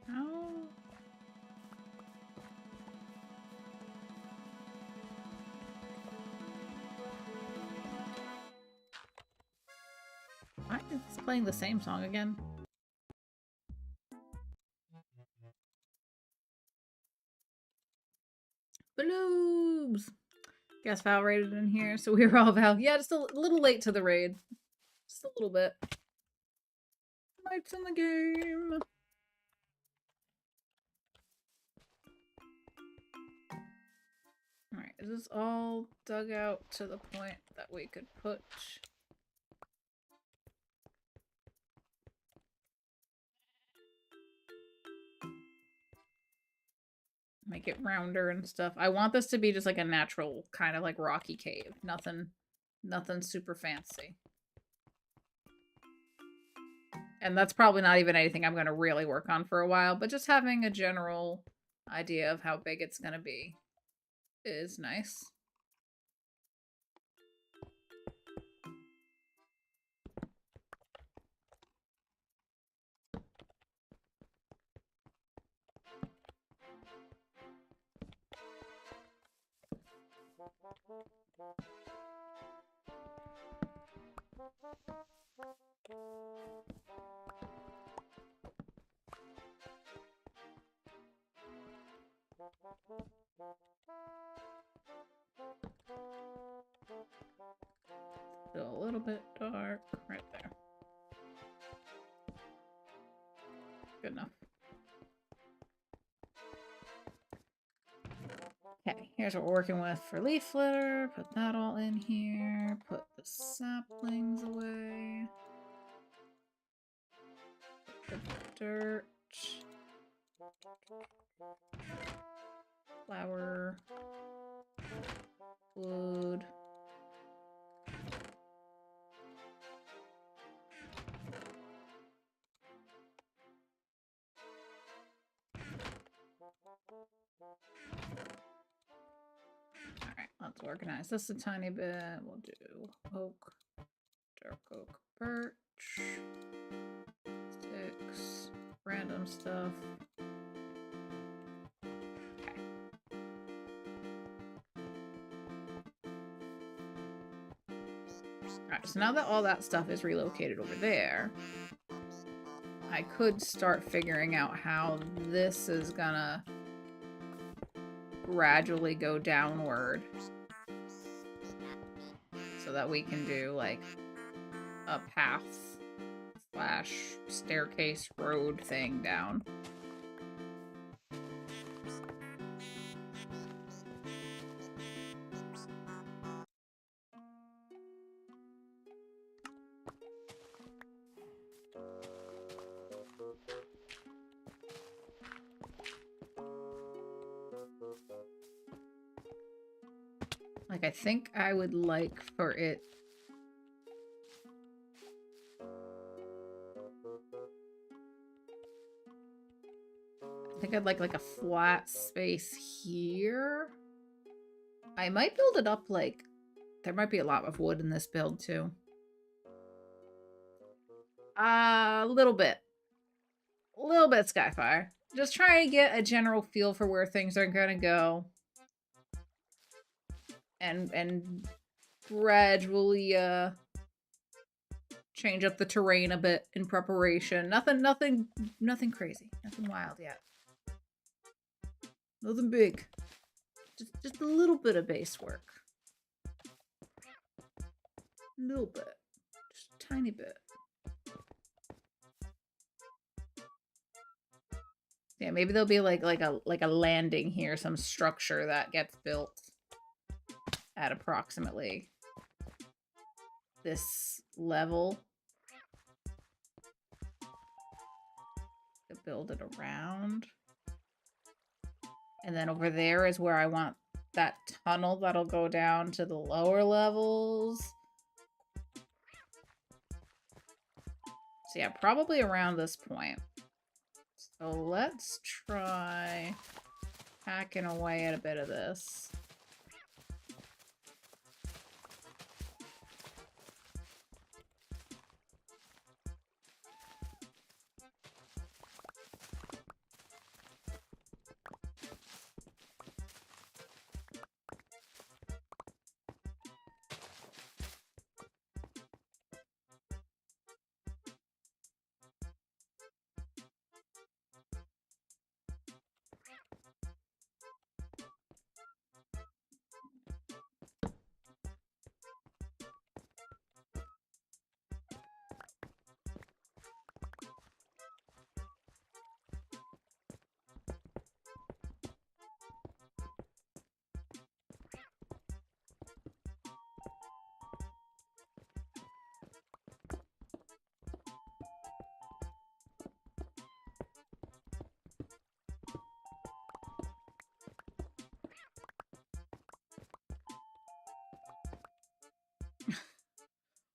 Speaker 1: Oh. Why is this playing the same song again? Bloobs! Guess Val raided in here, so we were all Val. Yeah, just a little late to the raid. Just a little bit. Lights in the game. Alright, is this all dug out to the point that we could put... Make it rounder and stuff. I want this to be just like a natural kind of like rocky cave. Nothing super fancy. And that's probably not even anything I'm going to really work on for a while, but just having a general idea of how big it's going to be is nice. Still a little bit dark right there. Good enough. Okay, here's what we're working with for leaf litter. Put that all in here. Put the saplings away. Put the dirt. Flour. Wood. Alright, let's organize this a tiny bit. We'll do oak, dark oak, birch, sticks, random stuff. Okay. Alright, so now that all that stuff is relocated over there, I could start figuring out how this is gonna gradually go downward so that we can do like a path / staircase road thing down. Like, I think I would like for it... I think I'd like a flat space here. I might build it up like... There might be a lot of wood in this build, too. A little bit. A little bit, Skyfire. Just trying to get a general feel for where things are gonna go. And gradually change up the terrain a bit in preparation. Nothing crazy. Nothing wild yet. Nothing big. Just a little bit of base work. A little bit. Just a tiny bit. Yeah, maybe there'll be like a landing here, some structure that gets built at approximately this level to build it around. And then over there is where I want that tunnel that'll go down to the lower levels. So yeah, probably around this point. So let's try hacking away at a bit of this.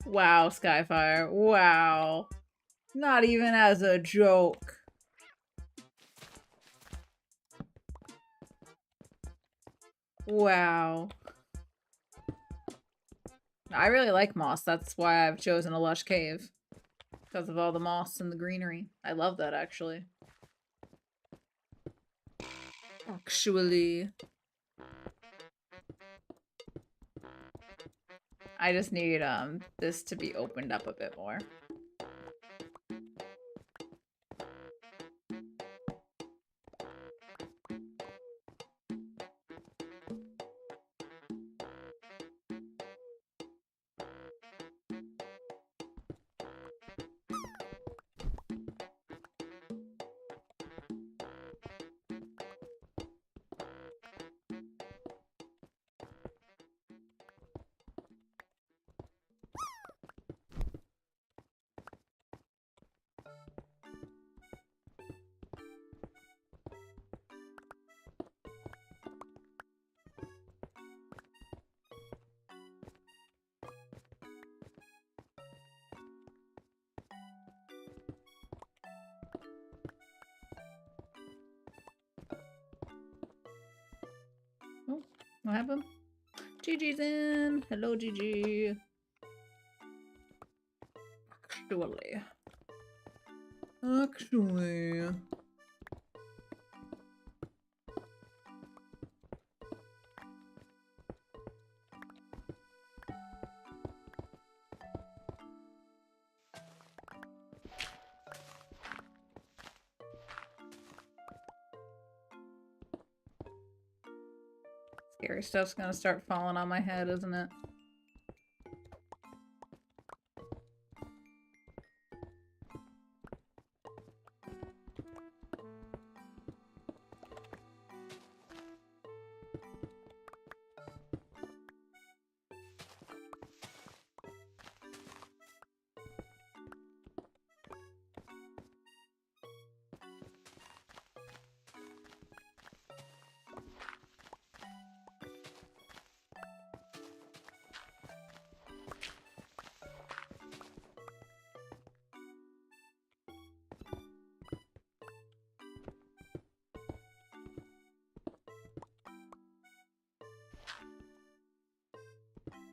Speaker 1: Wow, Skyfire. Wow. Not even as a joke. Wow. I really like moss. That's why I've chosen a lush cave. Because of all the moss and the greenery. I love that, actually. Actually. I just need this to be opened up a bit more. Oh, what happened? Gigi's in. Hello, Gigi. Actually. Scary stuff's gonna start falling on my head, isn't it?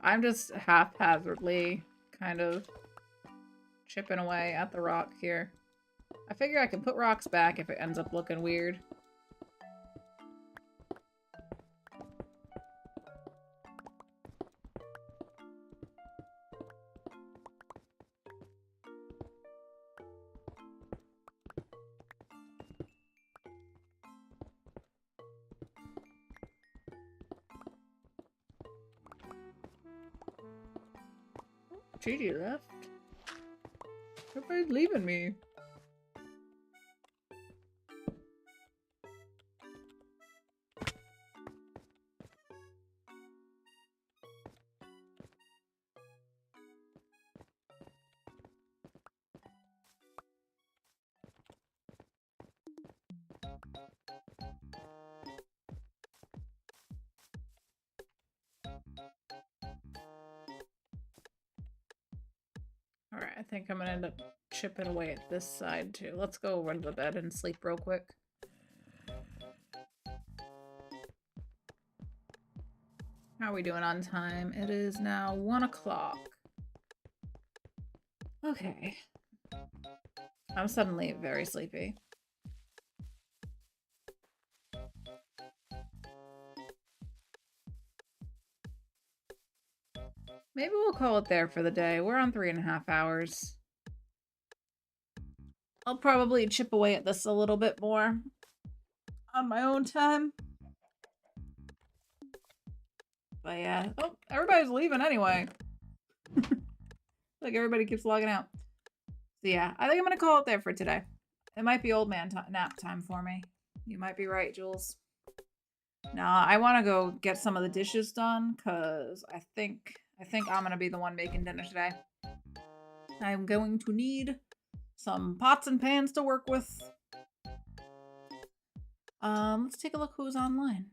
Speaker 1: I'm just haphazardly kind of chipping away at the rock here. I figure I can put rocks back if it ends up looking weird. Gigi left. Everybody's leaving me. Alright, I think I'm gonna end up chipping away at this side too. Let's go run to bed and sleep real quick. How are we doing on time? It is now 1 o'clock. Okay. I'm suddenly very sleepy. Maybe we'll call it there for the day. We're on 3.5 hours. I'll probably chip away at this a little bit more on my own time. But yeah. Oh, everybody's leaving anyway. Like everybody keeps logging out. So yeah, I think I'm gonna call it there for today. It might be old man nap time for me. You might be right, Jules. Nah, I want to go get some of the dishes done because I think I'm gonna be the one making dinner today. I'm going to need some pots and pans to work with. Let's take a look who's online.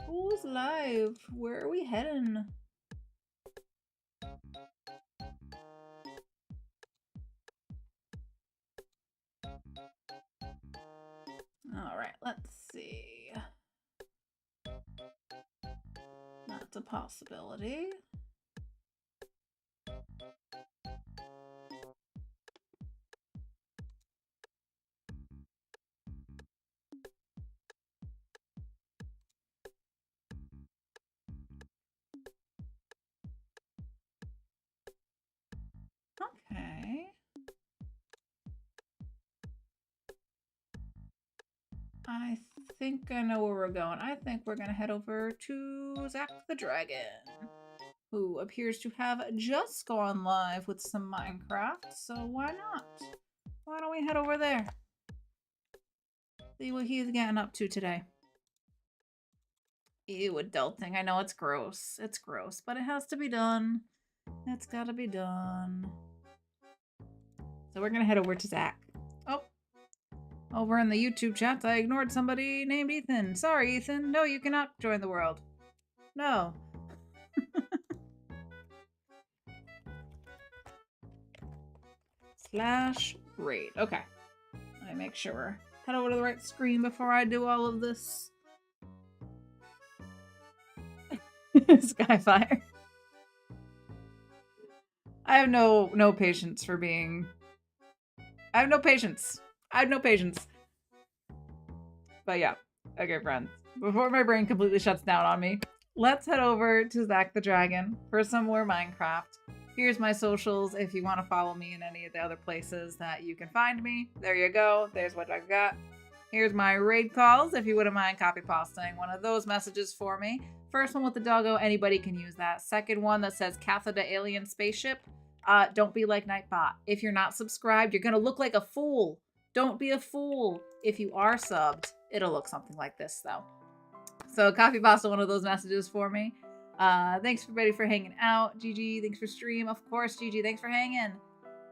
Speaker 1: Who's live? Where are we heading? Alright, let's see. That's a possibility. Okay. I think I know where we're going. I think we're gonna head over to Zach the Dragon, who appears to have just gone live with some Minecraft, so why not? Why don't we head over there? See what he's getting up to today. Ew, adulting. I know it's gross. It's gross, but it has to be done. It's gotta be done. So we're gonna head over to Zach. Oh, over in the YouTube chat, I ignored somebody named Ethan. Sorry, Ethan. No, you cannot join the world. No. / raid. Okay. Let me make sure. Head over to the right screen before I do all of this. Skyfire. I have no patience for being... I have no patience. I have no patience. But yeah. Okay, friends. Before my brain completely shuts down on me, let's head over to Zach the Dragon for some more Minecraft. Here's my socials if you want to follow me in any of the other places that you can find me. There you go. There's what I got. Here's my raid calls if you wouldn't mind copy pasting one of those messages for me. First one with the doggo, anybody can use that. Second one that says Kathadora alien spaceship. Don't be like Nightbot. If you're not subscribed, you're gonna look like a fool. Don't be a fool. If you are subbed, it'll look something like this though. So copy pasta one of those messages for me. Thanks everybody for hanging out. GG, thanks for stream. Of course, GG, thanks for hanging.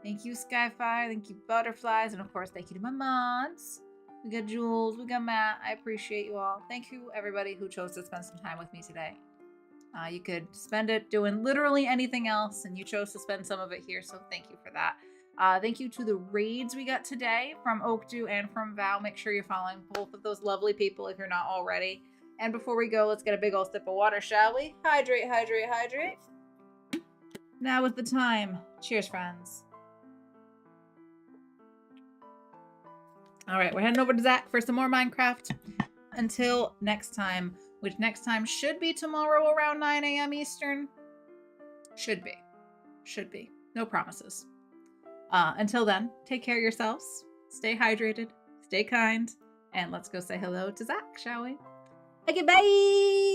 Speaker 1: Thank you, Skyfire. Thank you, Butterflies. And of course, thank you to my mods. We got Jules. We got Matt. I appreciate you all. Thank you, everybody who chose to spend some time with me today. You could spend it doing literally anything else, and you chose to spend some of it here, so thank you for that. Thank you to the raids we got today from Oakdew and from Val. Make sure you're following both of those lovely people if you're not already. And before we go, let's get a big old sip of water, shall we? Hydrate, hydrate, hydrate. Now is the time. Cheers, friends. All right, we're heading over to Zach for some more Minecraft. Until next time, which next time should be tomorrow around 9 a.m. Eastern. Should be. Should be. No promises. Until then, take care of yourselves. Stay hydrated. Stay kind. And let's go say hello to Zach, shall we? Okay, bye!